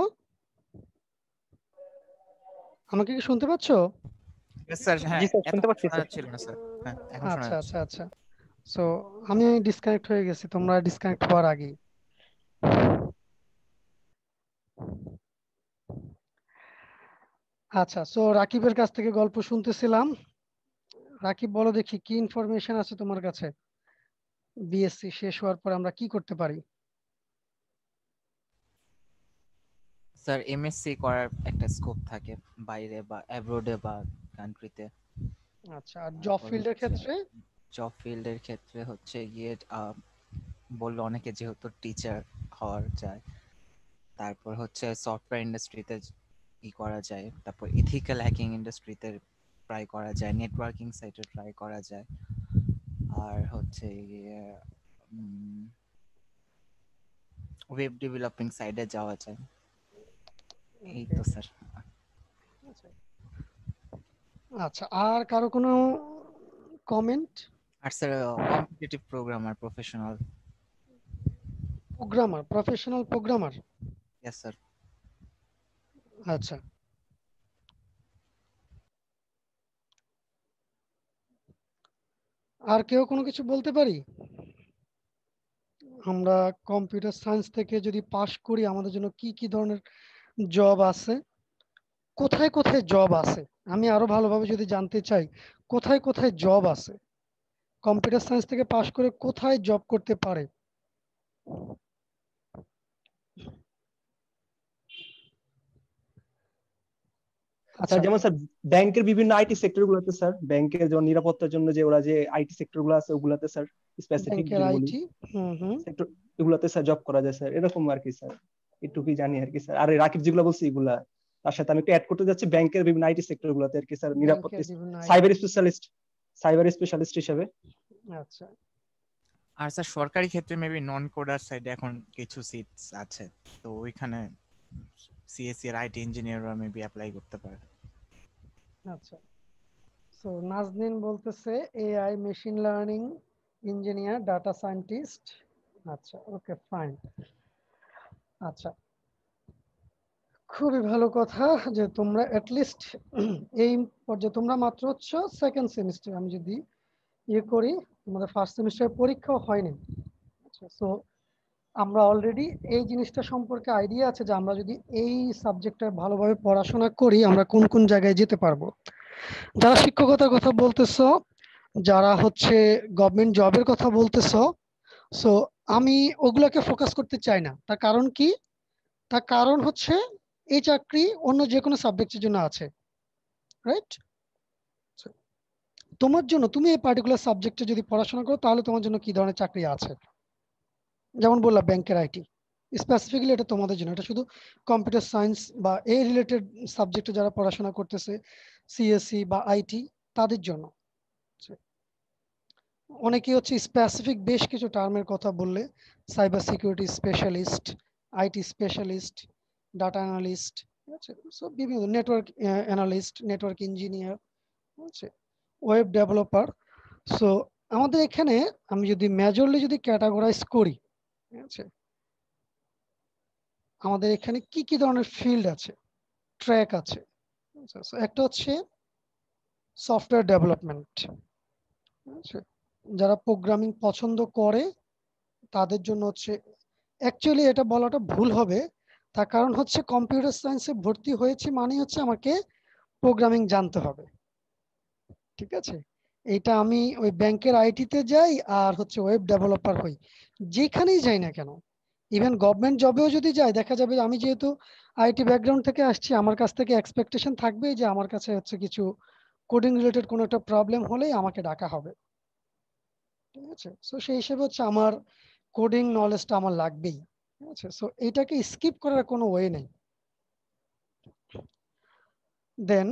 আমাকে কি শুনতে পাচ্ছো? স্যার। হ্যাঁ, জি স্যার, শুনতে এতক্ষণ পাচ্ছি শোনা স্যার। যাচ্ছিল না স্যার। হ্যাঁ, এখন শোনা আচ্ছা যাচ্ছে। আচ্ছা আচ্ছা। সো আমি ডিসকানেক্ট হয়ে গেছি, তোমরা ডিসকানেক্ট হওয়ার আগেই। আচ্ছা, সো রাকিবের কাছ থেকে গল্প শুনতেছিলাম। রাকিব, বলো দেখি কি ইনফরমেশন আছে তোমার কাছে, বিএসসি শেষ হওয়ার পর আমরা কি করতে পারি? স্যার, এমএসসি করার একটা স্কোপ থাকে বাইরে বা অ্যাব্রোডে বা কান্ট্রিতে। আচ্ছা, আর জব ফিল্ডের ক্ষেত্রে? জব ফিল্ডের ক্ষেত্রে হচ্ছে গিয়ে বললো অনেকে যেহেতু টিচার হওয়া যায়, তারপর হচ্ছে সফটওয়্যার ইন্ডাস্ট্রিতে করা যায়, তারপর ইথিক্যাল হ্যাকিং ইন্ডাস্ট্রিতে ট্রাই করা যায়, নেটওয়ার্কিং সাইটে ট্রাই করা যায়, আর হচ্ছে গিয়ে ওয়েব ডেভেলপিং সাইডে যাওয়া যায়। এই তো স্যার। আচ্ছা, আর কারো কোনো কমেন্ট? আর sir competitive programmer, professional programmer. Yes sir. আচ্ছা, আর কেউ কোনো কিছু বলতে পারি? আমরা কম্পিউটার সায়েন্স থেকে যদি পাশ করি আমাদের জন্য কি কি ধরনের জব আছে, কোথায় কোথায় জব আছে, আমি আরো ভালোভাবে যদি জানতে চাই কোথায় কোথায় জব আছে, কম্পিউটার সায়েন্স থেকে পাশ করে কোথায় জব করতে পারে? স্যার যেমন স্যার ব্যাংকের বিভিন্ন আইটি সেক্টর গুলোতে, স্যার ব্যাংকের যেমন নিরাপত্তার জন্য যে ওরা যে আইটি সেক্টর গুলো আছে ওগুলাতে স্যার, স্পেসিফিক ব্যাংকের যদি বলি আইটি সেক্টর, এগুলাতে স্যার জব করা যায় স্যার, এরকম আর কি স্যার, একটুকুই জানি আর কি স্যার। আর এই রাকিব যেগুলো বলছি এগুলা, তার সাথে আমি একটু অ্যাড করতে যাচ্ছি ব্যাংকের বিভিন্ন আইটি সেক্টর গুলোতে আর কি স্যার, নিরাপত্তা, সাইবার স্পেশালিস্ট হিসেবে। আচ্ছা, আর স্যার সরকারি ক্ষেত্রে মেবি নন কোডার সাইডে এখন কিছু সিটস আছে, তো ওইখানে সিএসসি এর আইটি ইঞ্জিনিয়াররা মেবি অ্যাপ্লাই করতে পারে। আচ্ছা, সো নাজনীন বলতেছে AI, machine learning engineer, data scientist. আচ্ছা, ওকে, ফাইন। আচ্ছা, খুবই ভালো কথা যে তোমরা অ্যাটলিস্ট এই পর্যায়ে, তোমরা মাত্র হচ্ছে সেকেন্ড সেমিস্টার, আমি যদি করি তোমাদের ফার্স্ট সেমিস্টারের পরীক্ষাও হয়নি। আচ্ছা, সো আমরা অলরেডি এই জিনিসটা সম্পর্কে আইডিয়া আছে যে আমরা যদি এই সাবজেক্টটা ভালোভাবে পড়াশোনা করি আমরা কোন কোন জায়গায় যেতে পারবো। যারা শিক্ষকতার কথা বলতেছো, যারা হচ্ছে গভর্নমেন্ট জবের কথা বলতেছো, সো আমি ওগুলোকে ফোকাস করতে চাই না। তার কারণ কি? তার কারণ হচ্ছে এই চাকরি অন্য যে কোনো সাবজেক্টের জন্য আছে, রাইট? তোমার জন্য, তুমি এই পার্টিকুলার সাবজেক্টে যদি পড়াশোনা করো তাহলে তোমার জন্য কি ধরনের চাকরি আছে, যেমন বললাম ব্যাংকের আইটি, স্পেসিফিক্যালি এটা তোমাদের জন্য, এটা শুধু কম্পিউটার সায়েন্স বা এই রিলেটেড সাবজেক্টে যারা পড়াশোনা করতেছে সিএসসি বা আইটি তাদের জন্য। অনেকেই হচ্ছে স্পেসিফিক বেশ কিছু টার্মের কথা বললে, cyber security specialist, IT specialist, data analyst, ঠিক আছে, সব বিভিন্ন, নেটওয়ার্ক অ্যানালিস্ট, নেটওয়ার্ক ইঞ্জিনিয়ার, ঠিক আছে, ওয়েব ডেভেলপার। সো আমাদের এখানে আমি যদি মেজরলি যদি ক্যাটাগরাইজ করি, ঠিক আছে, আমাদের এখানে কি কি ধরনের ফিল্ড আছে, ট্র্যাক আছে। একটা হচ্ছে সফটওয়্যার ডেভেলপমেন্ট, যারা প্রোগ্রামিং পছন্দ করে তাদের জন্য হচ্ছে, অ্যাকচুয়ালি এটা বলাটা ভুল হবে, তার কারণ হচ্ছে কম্পিউটার সায়েন্সে ভর্তি হয়েছি মানে হচ্ছে আমাকে প্রোগ্রামিং জানতে হবে, ঠিক আছে, এটা আমি ওই ব্যাংকের আইটিতে যাই আর হচ্ছে ওয়েব ডেভেলপার হই, যেখানেই যাই না কেন, ইভেন গভর্নমেন্ট জবেও যদি যাই, দেখা যাবে আমি যেহেতু আইটি ব্যাকগ্রাউন্ড থেকে আসছি, আমার কাছ থেকে এক্সপেকটেশন থাকবে যে আমার কাছে হচ্ছে কিছু কোডিং রিলেটেড কোনো একটা প্রবলেম হলেই আমাকে ডাকা হবে। ঠিক আছে, সো সেই হিসেবে হচ্ছে আমার কোডিং নলেজটা আমার লাগবেই। ঠিক আছে, সো এটাকে স্কিপ করার কোনো ওয়ে নেই। দেন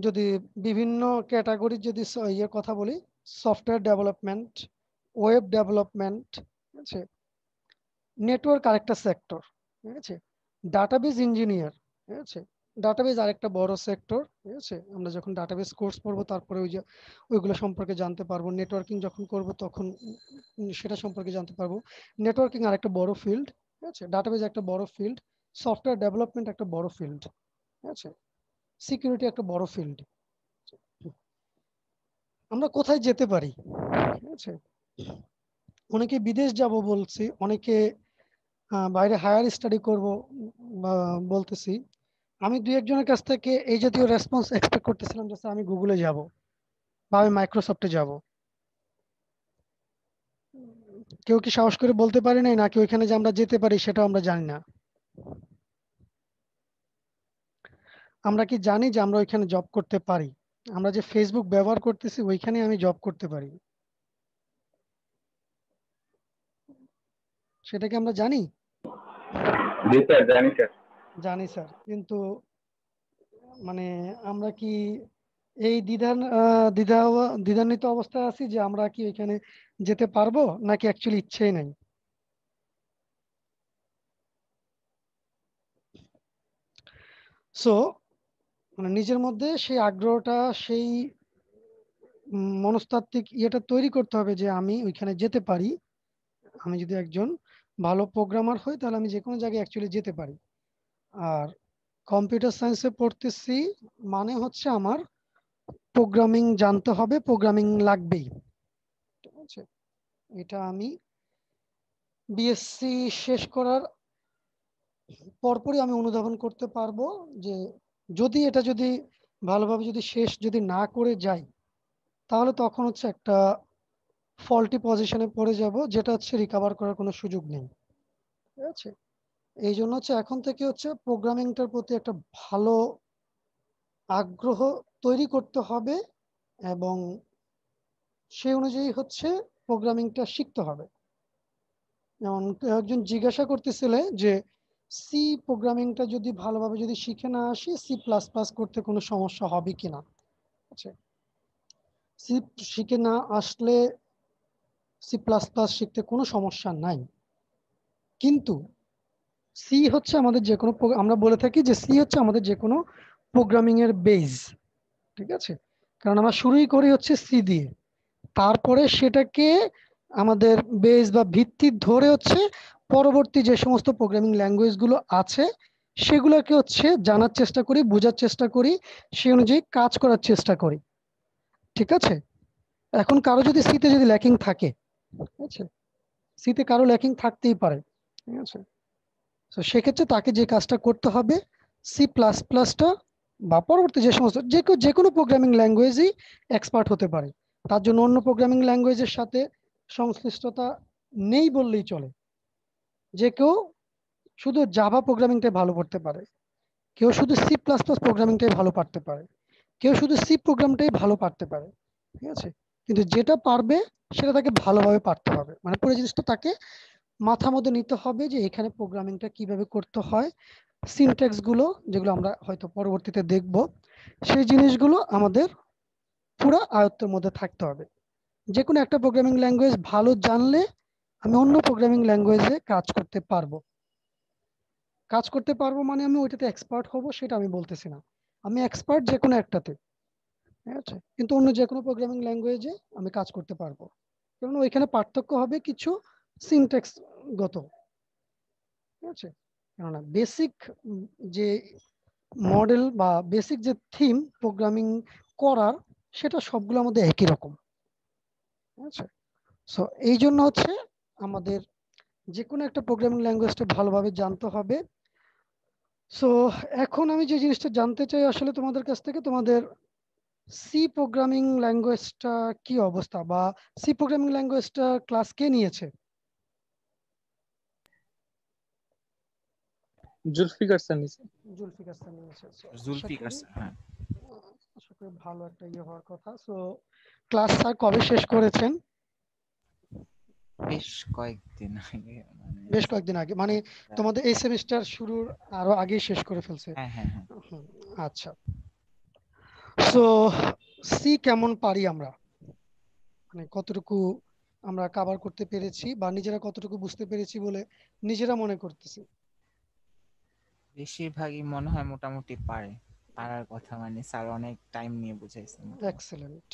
যদি বিভিন্ন ক্যাটাগরির যদি ইয়ের কথা বলি, সফটওয়্যার ডেভেলপমেন্ট, ওয়েব ডেভেলপমেন্ট, ঠিক আছে, নেটওয়ার্ক আরেকটা সেক্টর, ঠিক আছে, ডাটাবেজ ইঞ্জিনিয়ার, ঠিক আছে, ডাটাবেজ আরেকটা বড় সেক্টর। ঠিক আছে, আমরা যখন ডাটাবেজ কোর্স পড়বো তারপরে ওই যে ওইগুলো সম্পর্কে জানতে পারবো, নেটওয়ার্কিং যখন করব তখন সেটা সম্পর্কে জানতে পারবো। নেটওয়ার্কিং আরেকটা বড় ফিল্ড, ঠিক আছে, ডাটাবেজ একটা বড় ফিল্ড, সফটওয়্যার ডেভেলপমেন্ট একটা বড় ফিল্ড, ঠিক আছে, সিকিউরিটি একটা বড় ফিল্ড। আমরা কোথায় যেতে পারি? ঠিক আছে, অনেকে বিদেশ যাব বলছি, অনেকে বাইরে হায়ার স্টাডি করব বলতেছি। আমি দুই একজনের কাছ থেকে এই জাতীয় রেসপন্স এক্সপেক্ট করতেছিলাম যে আমি গুগলে যাব বা আমি মাইক্রোসফটে যাব। কেউ কি সাহস করে বলতে পারে নাই নাকি ওইখানে যে আমরা যেতে পারি সেটাও আমরা জানি না? আমরা কি জানি যে আমরা ওইখানে জব করতে পারি? আমরা যে ফেসবুক ব্যবহার করতেছি ওইখানে আমি জব করতে পারি, সেটা কি আমরা জানি? জি স্যার, জানি স্যার। জানি স্যার, কিন্তু মানে আমরা কি এই দ্বিধান্বিত অবস্থায় আছি যে আমরা কি এখানে যেতে পারবো নাকি অ্যাকচুয়ালি ইচ্ছেই নাই? সো মানে নিজের মধ্যে সেই আগ্রহটা, সেই মনস্তাত্ত্বিক ইয়েটা তৈরি করতে হবে যে আমি ওইখানে যেতে পারি। আমি যদি একজন ভালো প্রোগ্রামার হই তাহলে আমি যে কোনো জায়গায় অ্যাকচুয়ালি যেতে পারি। আর কম্পিউটার সায়েন্সে পড়তেছি মানে হচ্ছে আমার প্রোগ্রামিং জানতে হবে, প্রোগ্রামিং লাগবেই। ঠিক আছে, এটা আমি বিএসসি শেষ করার পরপরই আমি অনুধাবন করতে পারবো যে যদি ভালোভাবে যদি না করে যাই তাহলে তখন হচ্ছে একটা ফল্টি পজিশনে পড়ে যাব, যেটা হচ্ছে রিকভার করার কোনো সুযোগ নেই। ঠিক আছে, এই জন্য হচ্ছে এখন থেকে হচ্ছে প্রোগ্রামিংটার প্রতি একটা ভালো আগ্রহ তৈরি করতে হবে এবং সেই অনুযায়ী হচ্ছে প্রোগ্রামিংটা শিখতে হবে। যেমন একজন জিজ্ঞাসা করতেছিলে যে সি প্রোগ্রামিংটা যদি ভালোভাবে যদি শিখে না আসি সি প্লাস প্লাস করতে কোনো সমস্যা হবে কিনা। আচ্ছা, সি শিখে না আসলে সি প্লাস প্লাস শিখতে কোনো সমস্যা নাই, কিন্তু সি হচ্ছে আমাদের যে কোনো, আমরা বলে থাকি যে সি হচ্ছে আমাদের যে কোনো প্রোগ্রামিং এর বেজ। ঠিক আছে, কারণ আমরা শুরুই করি হচ্ছে সি দিয়ে, তারপরে সেটাকে আমাদের বেস বা ভিত্তি ধরে হচ্ছে পরবর্তী যে সমস্ত প্রোগ্রামিং ল্যাঙ্গুয়েজ গুলো আছে সেগুলোকে হচ্ছে জানার চেষ্টা করি, বোঝার চেষ্টা করি, সেই অনুযায়ী কাজ করার চেষ্টা করি। ঠিক আছে, এখন কারো যদি সিতে যদি ল্যাকিং থাকে, ঠিক আছে, সিতে কারো ল্যাকিং থাকতেই পারে, ঠিক আছে, তো সেক্ষেত্রে তাকে যে কাজটা করতে হবে সি প্লাস প্লাসটা বা পরবর্তী যে সমস্ত যে কোনো প্রোগ্রামিং ল্যাঙ্গুয়েজই এক্সপার্ট হতে পারে, তার জন্য অন্য প্রোগ্রামিং ল্যাঙ্গুয়েজের সাথে সংশ্লিষ্টতা নেই বললেই চলে। যে কেউ শুধু জাভা প্রোগ্রামিংটাই ভালো করতে পারে, কেউ শুধু সি প্লাস প্লাস প্রোগ্রামিংটাই ভালো পারতে পারে, কেউ শুধু সি প্রোগ্রামটাই ভালো পারতে পারে। ঠিক আছে, কিন্তু যেটা পারবে সেটা তাকে ভালোভাবে পারতে হবে, মানে পুরো জিনিসটা তাকে মাথা মধ্যে নিতে হবে যে এখানে প্রোগ্রামিংটা কিভাবে করতে হয়, সিনট্যাক্স গুলো যেগুলো আমরা হয়তো পরবর্তীতে দেখব, সেই জিনিসগুলো আমাদের পুরো আয়ত্তের মধ্যে থাকতে হবে। যে কোনো একটা প্রোগ্রামিং ল্যাঙ্গুয়েজ ভালো জানলে আমি অন্য প্রোগ্রামিং ল্যাঙ্গুয়েজে কাজ করতে পারবো। কাজ করতে পারবো মানে আমি ওইটাতে এক্সপার্ট হব সেটা আমি বলতেছি না, আমি এক্সপার্ট যে কোনো একটাতে, ঠিক আছে, কিন্তু অন্য যে কোনো প্রোগ্রামিং ল্যাঙ্গুয়েজে আমি কাজ করতে পারবো, কারণ ওইখানে পার্থক্য হবে কিছু সিনট্যাক্স গত। ঠিক আছে, কেননা বেসিক যে মডেল বা বেসিক যে থিম প্রোগ্রামিং করার সেটা সবগুলো আমাদের একই রকম। ঠিক আছে, সো এই জন্য হচ্ছে আমাদের যে কোনো একটা প্রোগ্রামিং ল্যাঙ্গুয়েজটা ভালোভাবে জানতে হবে। সো এখন আমি যে জিনিসটা জানতে চাই আসলে তোমাদের কাছ থেকে, তোমাদের সি প্রোগ্রামিং ল্যাঙ্গুয়েজটা কি অবস্থা, বা সি প্রোগ্রামিং ল্যাঙ্গুয়েজটা ক্লাস কে নিয়েছে? জুলফিকার স্যার নিছে। জুলফিকার স্যার নিয়েছে। জুলফিকার স্যার, হ্যাঁ। আশা করি ভালো একটা ইয়ে হওয়ার কথা। সো ক্লাস স্যার কবে শেষ করেছেন? বেশ কয়েকদিন আগে, বেশ কয়েকদিন আগে, মানে তোমাদের এই সেমিস্টার শুরুর আরো আগেই শেষ করে ফেলছে। হ্যাঁ হ্যাঁ হ্যাঁ। আচ্ছা, সো সি কেমন পারি আমরা, মানে কতটুকু আমরা কভার করতে পেরেছি বা নিজেরা কতটুকু বুঝতে পেরেছি বলে নিজেরা মনে করতেছি? বেশিরভাগই মনে হয় মোটামুটি পারার কথা, মানে স্যার অনেক টাইম নিয়ে বুঝাইছেন। Excellent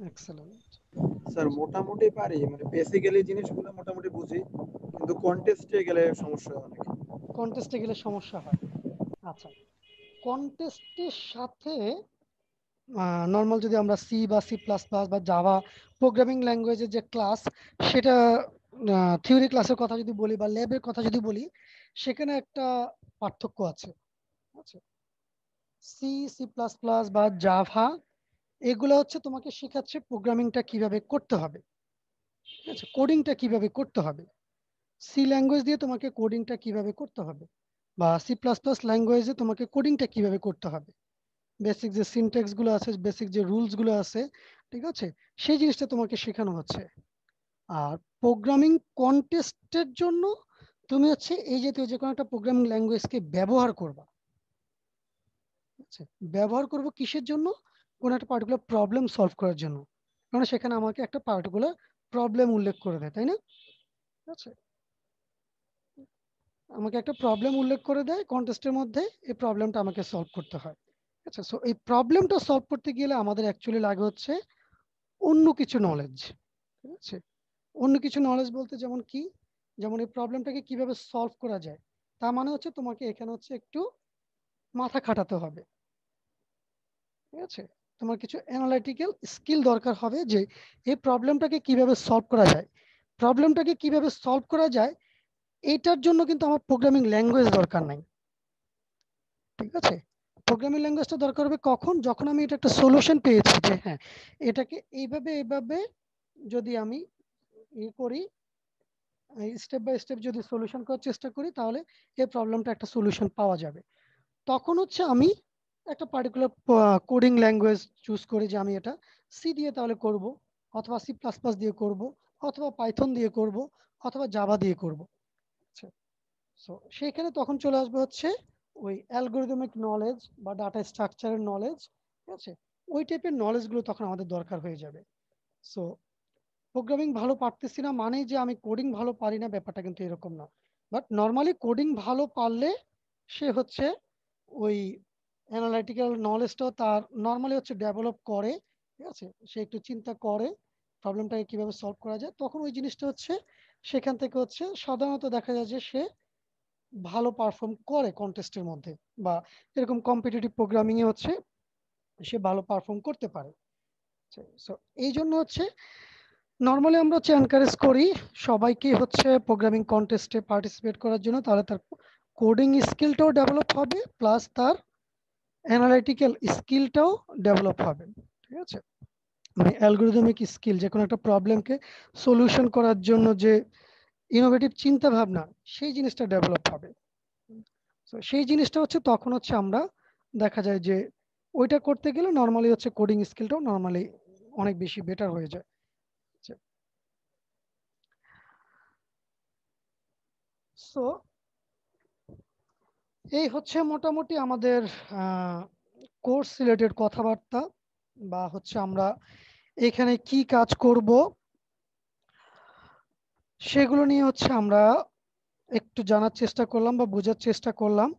excellent. স্যার মোটামুটি পারি, মানে বেসিক্যালি জিনিসগুলো মোটামুটি বুঝি, কিন্তু কন্টেস্টে গেলে সমস্যা হয় অনেক। কন্টেস্টে গেলে সমস্যা হয়। আচ্ছা, কন্টেস্টের সাথে নর্মাল যদি আমরা সি বা সি প্লাস প্লাস বা জাভা প্রোগ্রামিং ল্যাঙ্গুয়েজের যে ক্লাস, সেটা থিওরি ক্লাসের কথা যদি বলি বা ল্যাবের কথা যদি বলি, সেখানে একটা পার্থক্য আছে। আচ্ছা, সি সি প্লাস প্লাস বা জাভা এগুলো হচ্ছে তোমাকে শেখাচ্ছে প্রোগ্রামিংটা কিভাবে করতে হবে, আচ্ছা, কোডিংটা কিভাবে করতে হবে। সি ল্যাঙ্গুয়েজ দিয়ে তোমাকে কোডিংটা কিভাবে করতে হবে, বা সি প্লাস প্লাস ল্যাঙ্গুয়েজে তোমাকে কোডিংটা কিভাবে করতে হবে, বেসিক যে সিনট্যাক্স গুলো আছে, বেসিক যে রুলস গুলো আছে, ঠিক আছে, সেই জিনিসটা তোমাকে শেখানো হচ্ছে। আর প্রোগ্রামিং কন্টেস্টের জন্য তুমি হচ্ছে এই জাতীয় যে কোনো একটা প্রোগ্রামিং ল্যাঙ্গুয়েজকে ব্যবহার করবা। আচ্ছা, ব্যবহার করব কিসের জন্য? কোনো একটা পার্টিকুলার প্রবলেম সলভ করার জন্য, কারণ সেখানে আমাকে একটা পার্টিকুলার প্রবলেম উল্লেখ করে দেয়, তাই না? আচ্ছা, আমাকে একটা প্রবলেম উল্লেখ করে দেয় কন্টেস্টের মধ্যে, এই প্রবলেমটা আমাকে সলভ করতে হয়। আচ্ছা, সো এই প্রবলেমটা সলভ করতে গেলে আমাদের অ্যাকচুয়ালি লাগে হচ্ছে অন্য কিছু নলেজ, ঠিক আছে? অন্য কিছু নলেজ বলতে যেমন কি, যেমন এই প্রবলেমটাকে কিভাবে সলভ করা যায়, তার মানে হচ্ছে তোমাকে এখানে হচ্ছে একটু মাথা খাটাতে হবে, ঠিক আছে? তোমার কিছু অ্যানালাইটিক্যাল স্কিল দরকার হবে যে এই প্রবলেমটাকে কিভাবে সলভ করা যায়। প্রবলেমটাকে কিভাবে সলভ করা যায় এইটার জন্য কিন্তু আমার প্রোগ্রামিং ল্যাঙ্গুয়েজ দরকার নাই, ঠিক আছে? প্রোগ্রামিং ল্যাঙ্গুয়েজটা দরকার হবে কখন? যখন আমি এটা একটা সলিউশন পেয়েছি যে হ্যাঁ, এটাকে এইভাবে এইভাবে যদি আমি করি, স্টেপ বাই স্টেপ যদি সলিউশন করার চেষ্টা করি, তাহলে এই প্রবলেমটা একটা সলিউশন পাওয়া যাবে। তখন হচ্ছে আমি একটা পার্টিকুলার কোডিং ল্যাঙ্গুয়েজ চুজ করি যে আমি এটা সি দিয়ে তাহলে করব, অথবা সি প্লাস প্লাস দিয়ে করব, অথবা পাইথন দিয়ে করব, অথবা জাভা দিয়ে করব। আচ্ছা, সো সেইখানে তখন চলে আসবে হচ্ছে ওই অ্যালগরিদমিক নলেজ বা ডাটা স্ট্রাকচারের নলেজ, ঠিক আছে? ওই টাইপের নলেজগুলো তখন আমাদের দরকার হয়ে যাবে। সো প্রোগ্রামিং ভালো পারতেছি না মানে যে আমি কোডিং ভালো পারি না, ব্যাপারটা কিন্তু এরকম না। বাট নর্মালি কোডিং ভালো পারলে সে হচ্ছে ওই অ্যানালাইটিক্যাল নলেজটাও তার নর্মালি হচ্ছে ডেভেলপ করে, ঠিক আছে? সে একটু চিন্তা করে প্রবলেমটাকে কিভাবে সলভ করা যায়, তখন ওই জিনিসটা হচ্ছে সেখান থেকে হচ্ছে সাধারণত দেখা যায় যে সে ভালো পারফর্ম করে কন্টেস্টের মধ্যে, বা এরকম কম্পিটিটিভ প্রোগ্রামিং এ হচ্ছে সে ভালো পারফর্ম করতে পারে। সো এই জন্য হচ্ছে নর্মালি আমরা হচ্ছে এনকারেজ করি সবাইকে হচ্ছে প্রোগ্রামিং কন্টেস্টে পার্টিসিপেট করার জন্য, তাহলে তার কোডিং স্কিলটাও ডেভেলপ হবে, প্লাস তার অ্যানালাইটিক্যাল স্কিলটাও ডেভেলপ হবে, ঠিক আছে? মানে অ্যালগরিদমিক স্কিল, যে কোনো একটা প্রবলেমকে সলিউশন করার জন্য যে ইনোভেটিভ চিন্তা ভাবনা, সেই জিনিসটা ডেভেলপ হবে। তো সেই জিনিসটা হচ্ছে তখন হচ্ছে আমরা দেখা যায় যে ওইটা করতে গেলে নর্মালি হচ্ছে কোডিং স্কিলটাও নর্মালি অনেক বেশি বেটার হয়ে যায়। সো এই হচ্ছে মোটামুটি আমাদের কোর্স রিলেটেড কথাবার্তা, বা হচ্ছে আমরা এখানে কি কাজ করব সেগুলো নিয়ে হচ্ছে আমরা একটু জানার চেষ্টা করলাম বা বোঝার চেষ্টা করলাম।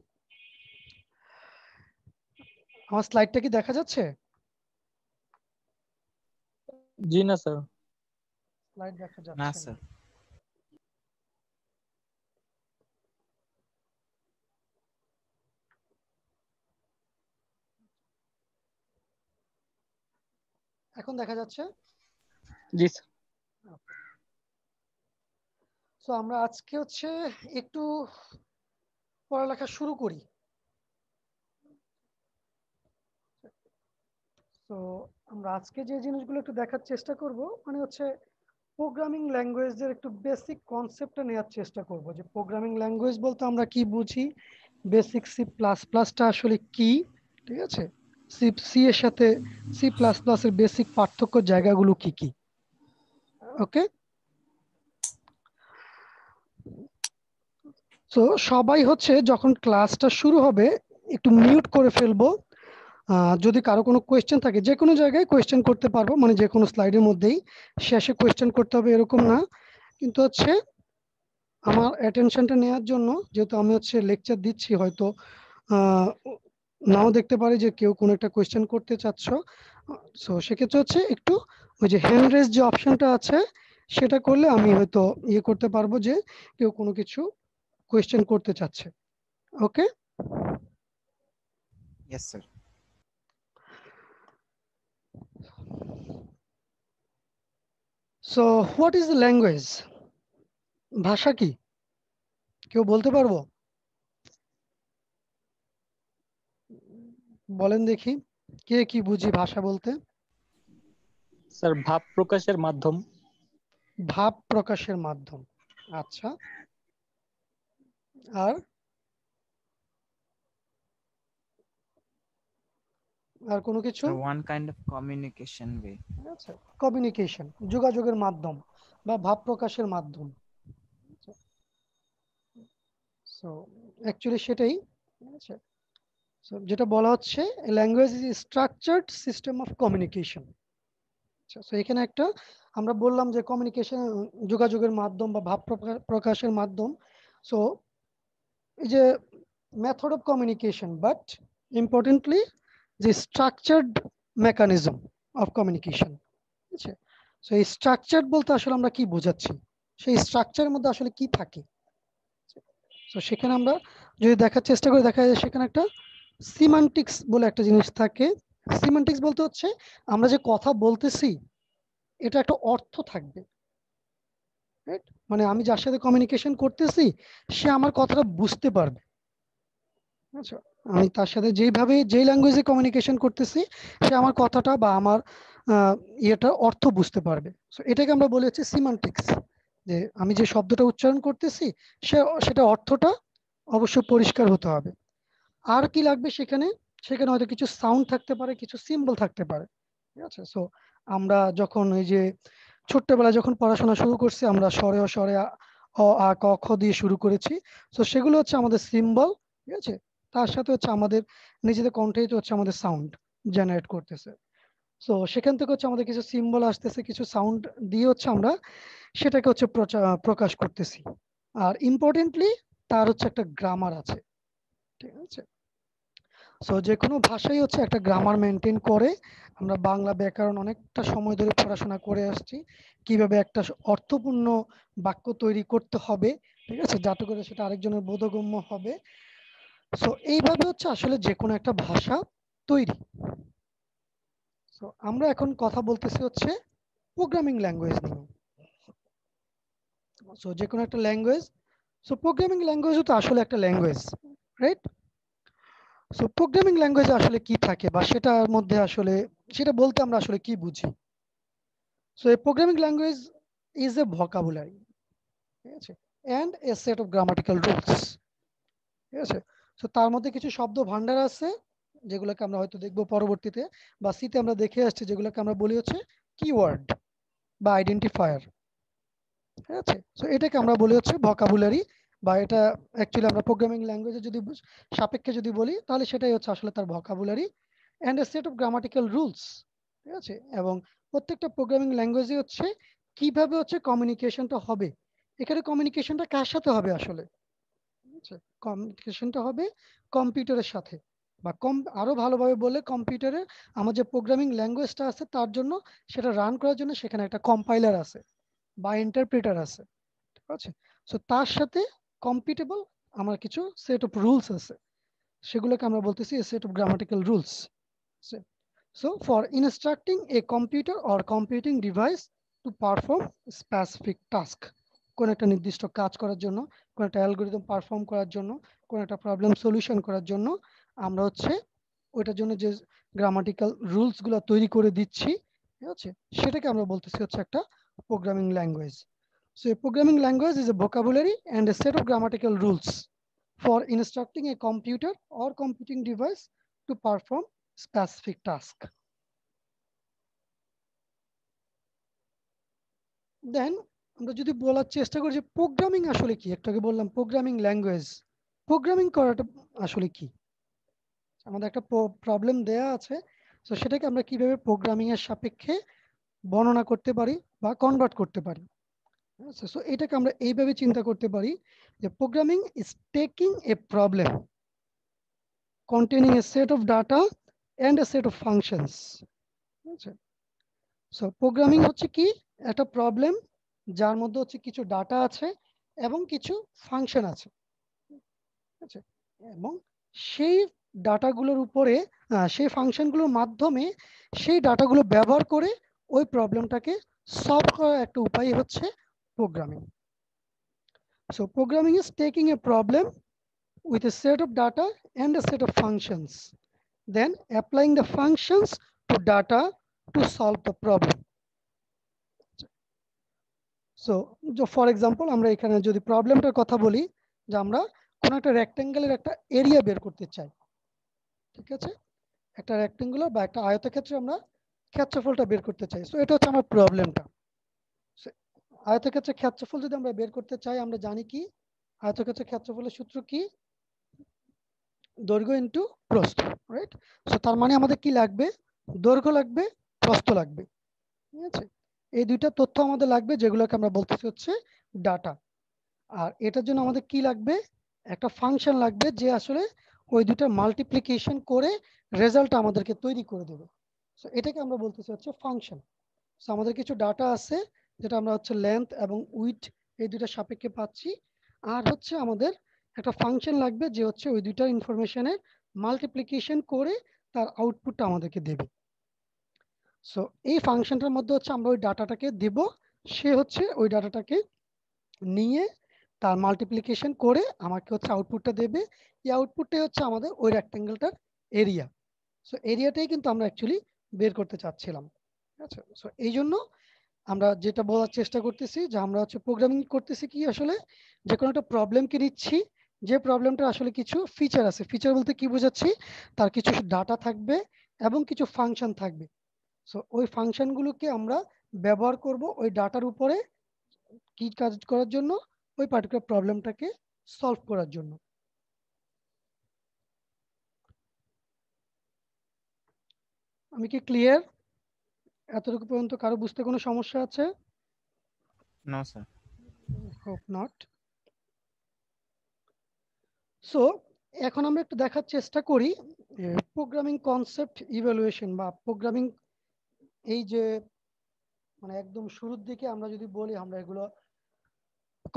আমার স্লাইডটা কি দেখা যাচ্ছে? জি না স্যার। স্লাইড দেখা না যাচ্ছে স্যার। না। এখন দেখা যাচ্ছে? জি স্যার। সো আমরা আজকে হচ্ছে একটু পড়ালেখা শুরু করি। সো আমরা আজকে যে জিনিসগুলো একটু দেখার চেষ্টা করব মানে হচ্ছে প্রোগ্রামিং ল্যাঙ্গুয়েজের একটু বেসিক কনসেপ্টটা নেওয়ার চেষ্টা করব যে প্রোগ্রামিং ল্যাঙ্গুয়েজ বলতে আমরা কি বুঝি, বেসিক সি প্লাস প্লাসটা আসলে কি, ঠিক আছে, সি সি এর সাথে সি প্লাস প্লাসের বেসিক পার্থক্য জায়গাগুলো কি কি। ওকে, তো সবাই হচ্ছে যখন ক্লাসটা শুরু হবে একটু মিউট করে ফেলবো। যদি কারো কোনো কোয়েশ্চেন থাকে যে কোনো জায়গায় কোয়েশ্চেন করতে পারবো, মানে যে কোনো স্লাইডের মধ্যেই শেষে কোয়েশ্চেন করতে হবে এরকম না, কিন্তু হচ্ছে আমার অ্যাটেনশনটা নেওয়ার জন্য, যেহেতু আমি হচ্ছে লেকচার দিচ্ছি, হয়তো নাও দেখতে পারি যে কেউ কোনো একটা কোয়েশ্চেন করতে চাচ্ছ, সো সেক্ষেত্রে হচ্ছে একটু ওই যে হ্যান্ড রেজ যে অপশনটা আছে সেটা করলে আমি হয়তো ইয়ে করতে পারবো যে কেউ কোনো কিছু কোয়েশ্চেন করতে চাচ্ছে। Okay, yes sir. So what is the language? ভাষা কি কেউ বলতে পারবো? বলেন দেখি কে কি বুঝি ভাষা বলতে। স্যার ভাব প্রকাশের মাধ্যম। ভাব প্রকাশের মাধ্যম, আচ্ছা। আর আর কোনো কিছু? One kind of communication way. আচ্ছা, কমিউনিকেশন, যোগাযোগের মাধ্যম বা ভাব প্রকাশের মাধ্যম। সো অ্যাকচুয়ালি সেটাই, আচ্ছা। সো যেটা বলা হচ্ছে language is structured system of communication. আচ্ছা, সো এখানে একটা আমরা বললাম যে কমিউনিকেশন যোগাযোগের মাধ্যম বা ভাব প্রকাশের মাধ্যম। সো এই যে method of communication, but importantly যে স্ট্রাকচার্ড মেকানিজম অফ কমিউনিকেশন। আচ্ছা, সো এই স্ট্রাকচার্ড বলতে আসলে আমরা কি বোঝাচ্ছি, সেই স্ট্রাকচারের মধ্যে আসলে কি থাকে। তো সেখানে আমরা যদি দেখার চেষ্টা করি দেখা যায় সেখানে একটা সিমান্টিক্স বলে একটা জিনিস থাকে। সিমান্টিক্স বলতে হচ্ছে আমরা যে কথা বলতেছি এটা একটা অর্থ থাকবে, রাইট? মানে আমি যার সাথে কমিউনিকেশন করতেছি সে আমার কথাটা বুঝতে পারবে। আচ্ছা, আমি তার সাথে যেইভাবে যেই ল্যাঙ্গুয়েজে কমিউনিকেশন করতেছি সে আমার কথাটা বা আমার ইয়েটা অর্থ বুঝতে পারবে। সো এটাকে আমরা বলি হচ্ছে সিমান্টিক্স, যে আমি যে শব্দটা উচ্চারণ করতেছি সেটা অর্থটা অবশ্যই পরিষ্কার হতে হবে। আর কি লাগবে সেখানে, সেখানে হয়তো কিছু সাউন্ড থাকতে পারে, কিছু সিম্বল থাকতে পারে, ঠিক আছে। সো আমরা যখন এই যে ছোট্টবেলায় যখন পড়াশোনা শুরু করছি আমরা স্বরে ও স্বরে অ আ ক খ দিয়ে শুরু করেছি। সো সেগুলো হচ্ছে আমাদের সিম্বল, ঠিক আছে। তার সাথে হচ্ছে আমাদের নিজেদের কণ্ঠেই তো হচ্ছে আমাদের সাউন্ড জেনারেট করতেছে। সো সেখান থেকে হচ্ছে আমাদের কিছু সিম্বল আসতেছে, কিছু সাউন্ড দিয়ে হচ্ছে আমরা সেটাকে হচ্ছে প্রকাশ করতেছি। আর ইম্পর্টেন্টলি তার হচ্ছে একটা গ্রামার আছে, ঠিক আছে। সো যে কোনো ভাষাই হচ্ছে একটা গ্রামার মেনটেন করে। আমরা বাংলা ব্যাকরণ অনেকটা সময় ধরে পড়াশোনা করে আসছি, কিভাবে একটা অর্থপূর্ণ বাক্য তৈরি করতে হবে, ঠিক আছে, যাতে করে সেটা আরেকজনের বোধগম্য হবে। সো এইভাবে হচ্ছে আসলে যে কোনো একটা ভাষা তৈরি। সো আমরা এখন কথা বলতেছি হচ্ছে প্রোগ্রামিং ল্যাঙ্গুয়েজ নিয়ে। সো যে কোনো একটা ল্যাঙ্গুয়েজ, সো প্রোগ্রামিং ল্যাঙ্গুয়েজও তো আসলে একটা ল্যাঙ্গুয়েজ, রাইট? সো প্রোগ্রামিং ল্যাঙ্গুয়েজে আসলে কি থাকে বা সেটার মধ্যে আসলে সেটা বলতে আমরা আসলে কি বুঝি। So a programming language is a vocabulary, ঠিক আছে, and a set of grammatical rules, ঠিক আছে। সো তার মধ্যে কিছু শব্দ ভান্ডার আছে যেগুলোকে আমরা হয়তো দেখবো পরবর্তীতে, বা সিতে আমরা দেখে আসছি, যেগুলোকে আমরা বলি হচ্ছে কিওয়ার্ড বা আইডেন্টিফায়ার, ঠিক আছে। সো এটাকে আমরা বলি হচ্ছে ভোকাবুলারি, বা এটা অ্যাকচুয়ালি আমরা প্রোগ্রামিং ল্যাঙ্গুয়েজে যদি সাপেক্ষে যদি বলি তাহলে সেটাই হচ্ছে আসলে তার vocabulary and a set of grammatical rules, ঠিক আছে। এবং প্রত্যেকটা প্রোগ্রামিং ল্যাঙ্গুয়েজে হচ্ছে কিভাবে হচ্ছে কমিউনিকেশনটা হবে, এখানে কমিউনিকেশনটা কার সাথে হবে আসলে, ঠিক আছে, কমিউনিকেশনটা হবে কম্পিউটারের সাথে, বা আরো ভালোভাবে বললে কম্পিউটারে আমার যে প্রোগ্রামিং ল্যাঙ্গুয়েজটা আছে তার জন্য সেটা রান করার জন্য সেখানে একটা কম্পাইলার আছে বা ইন্টারপ্রেটার আছে, ঠিক আছে। সো তার সাথে কম্পিটেবল আমার কিছু সেট অফ রুলস আছে, সেগুলোকে আমরা বলতেছি a set of grammatical rules. So for instructing a computer or computing device to perform specific task, কোন একটা নির্দিষ্ট কাজ করার জন্য, কোন একটা অ্যালগরিদম পারফর্ম করার জন্য, কোন একটা প্রবলেম সলিউশন করার জন্য আমরা হচ্ছে ওইটার জন্য যে গ্রামাটিক্যাল রুলস গুলো তৈরি করে দিচ্ছি, ঠিক আছে, সেটাকে আমরা বলতেছি হচ্ছে একটা programming language. So a programming language is a vocabulary and a set of grammatical rules for instructing a computer or computing device to perform specific task. Then আমরা যদি বলার চেষ্টা করি যে প্রোগ্রামিং আসলে কি, একটু আগে বললাম প্রোগ্রামিং ল্যাঙ্গুয়েজ, প্রোগ্রামিং করাটা আসলে কি। আমাদের একটা প্রবলেম দেয়া আছে, তো সেটাকে আমরা কিভাবে প্রোগ্রামিং এর সাপেক্ষে বর্ণনা করতে পারি বা কনভার্ট করতে পারি। সো এটাকে আমরা এইভাবে চিন্তা করতে পারি যে programming is taking a problem containing a set of data and a set of functions. So programming হচ্ছে কি একটা প্রবলেম যার মধ্যে হচ্ছে কিছু ডাটা আছে এবং কিছু ফাংশন আছে, এবং সেই ডাটাগুলোর উপরে সেই ফাংশনগুলোর মাধ্যমে সেই ডাটাগুলো ব্যবহার করে ওই প্রবলেমটাকে সলভ করার একটা উপায় হচ্ছে programming. So programming is taking a problem with a set of data and a set of functions, then applying the functions to data to solve the problem. So for example আমরা এখানে যদি প্রবলেমটার কথা বলি যে আমরা কোন একটা রেক্ট্যাঙ্গেলের একটা এরিয়া বের করতে চাই, ঠিক আছে, একটা রেক্ট্যাঙ্গুলার বা একটা আয়তক্ষেত্রে আমরা ক্ষেত্রফলটা বের করতে চাই। সো এটা হচ্ছে আমার প্রবলেমটা। আয়তক্ষেত্রের ক্ষেত্রফল যদি আমরা বের করতে চাই, আমরা জানি কি আয়তক্ষেত্রের ক্ষেত্রফলের সূত্র কি, দৈর্ঘ্য ইনটু প্রস্থ, রাইট। সো তার মানে আমাদের কি লাগবে, দৈর্ঘ্য লাগবে, প্রস্থ লাগবে, ঠিক আছে। এই দুইটা তথ্য আমাদের লাগবে যেগুলোকে আমরা বলতেছি হচ্ছে ডাটা। আর এটার জন্য আমাদের কি লাগবে, একটা ফাংশন লাগবে যে আসলে ওই দুইটা মাল্টিপ্লিকেশন করে রেজাল্ট আমাদেরকে তৈরি করে দেবে। সো এটাকে আমরা বলতেছি হচ্ছে ফাংশন। সো আমাদের কিছু ডাটা আছে যেটা আমরা হচ্ছে লেন্থ এবং উইথ এই দুইটা সাপেক্ষে পাচ্ছি, আর হচ্ছে আমাদের একটা ফাংশন লাগবে যে হচ্ছে ওই দুইটা ইনফরমেশনের মাল্টিপ্লিকেশন করে তার আউটপুটটা আমাদেরকে দেবে। সো এই ফাংশনটার মধ্যে হচ্ছে আমরা ওই ডাটাটাকে দেব, সে হচ্ছে ওই ডাটাটাকে নিয়ে তার মাল্টিপ্লিকেশন করে আমাকে হচ্ছে আউটপুটটা দেবে। এই আউটপুটটাই হচ্ছে আমাদের ওই রেক্ট্যাঙ্গেলটার এরিয়া। সো এরিয়াটাই কিন্তু আমরা অ্যাকচুয়ালি বের করতে চাচ্ছিলাম, ঠিক আছে। সো এই জন্য আমরা যেটা বলার চেষ্টা করতেছি যে আমরা হচ্ছে প্রোগ্রামিং করতেছি কি আসলে যে কোনো একটা প্রবলেমকে নিচ্ছি, যে প্রবলেমটা আসলে কিছু ফিচার আছে, ফিচার বলতে কি বোঝাচ্ছি, তার কিছু ডাটা থাকবে এবং কিছু ফাংশন থাকবে। সো ওই ফাংশনগুলোকে আমরা ব্যবহার করব ওই ডাটার উপরে কি কাজ করার জন্য, ওই পার্টিকুলার প্রবলেমটাকে সলভ করার জন্য। আমি কি ক্লিয়ার? এতটুকু পর্যন্ত কারো বুঝতে কোনো সমস্যা আছে? No sir. Hope not. So এখন আমরা একটু দেখার চেষ্টা করি প্রোগ্রামিং কনসেপ্ট ইভ্যালুয়েশন বা প্রোগ্রামিং, এই যে মানে একদম শুরুর দিকে আমরা যদি বলি, আমরা এগুলো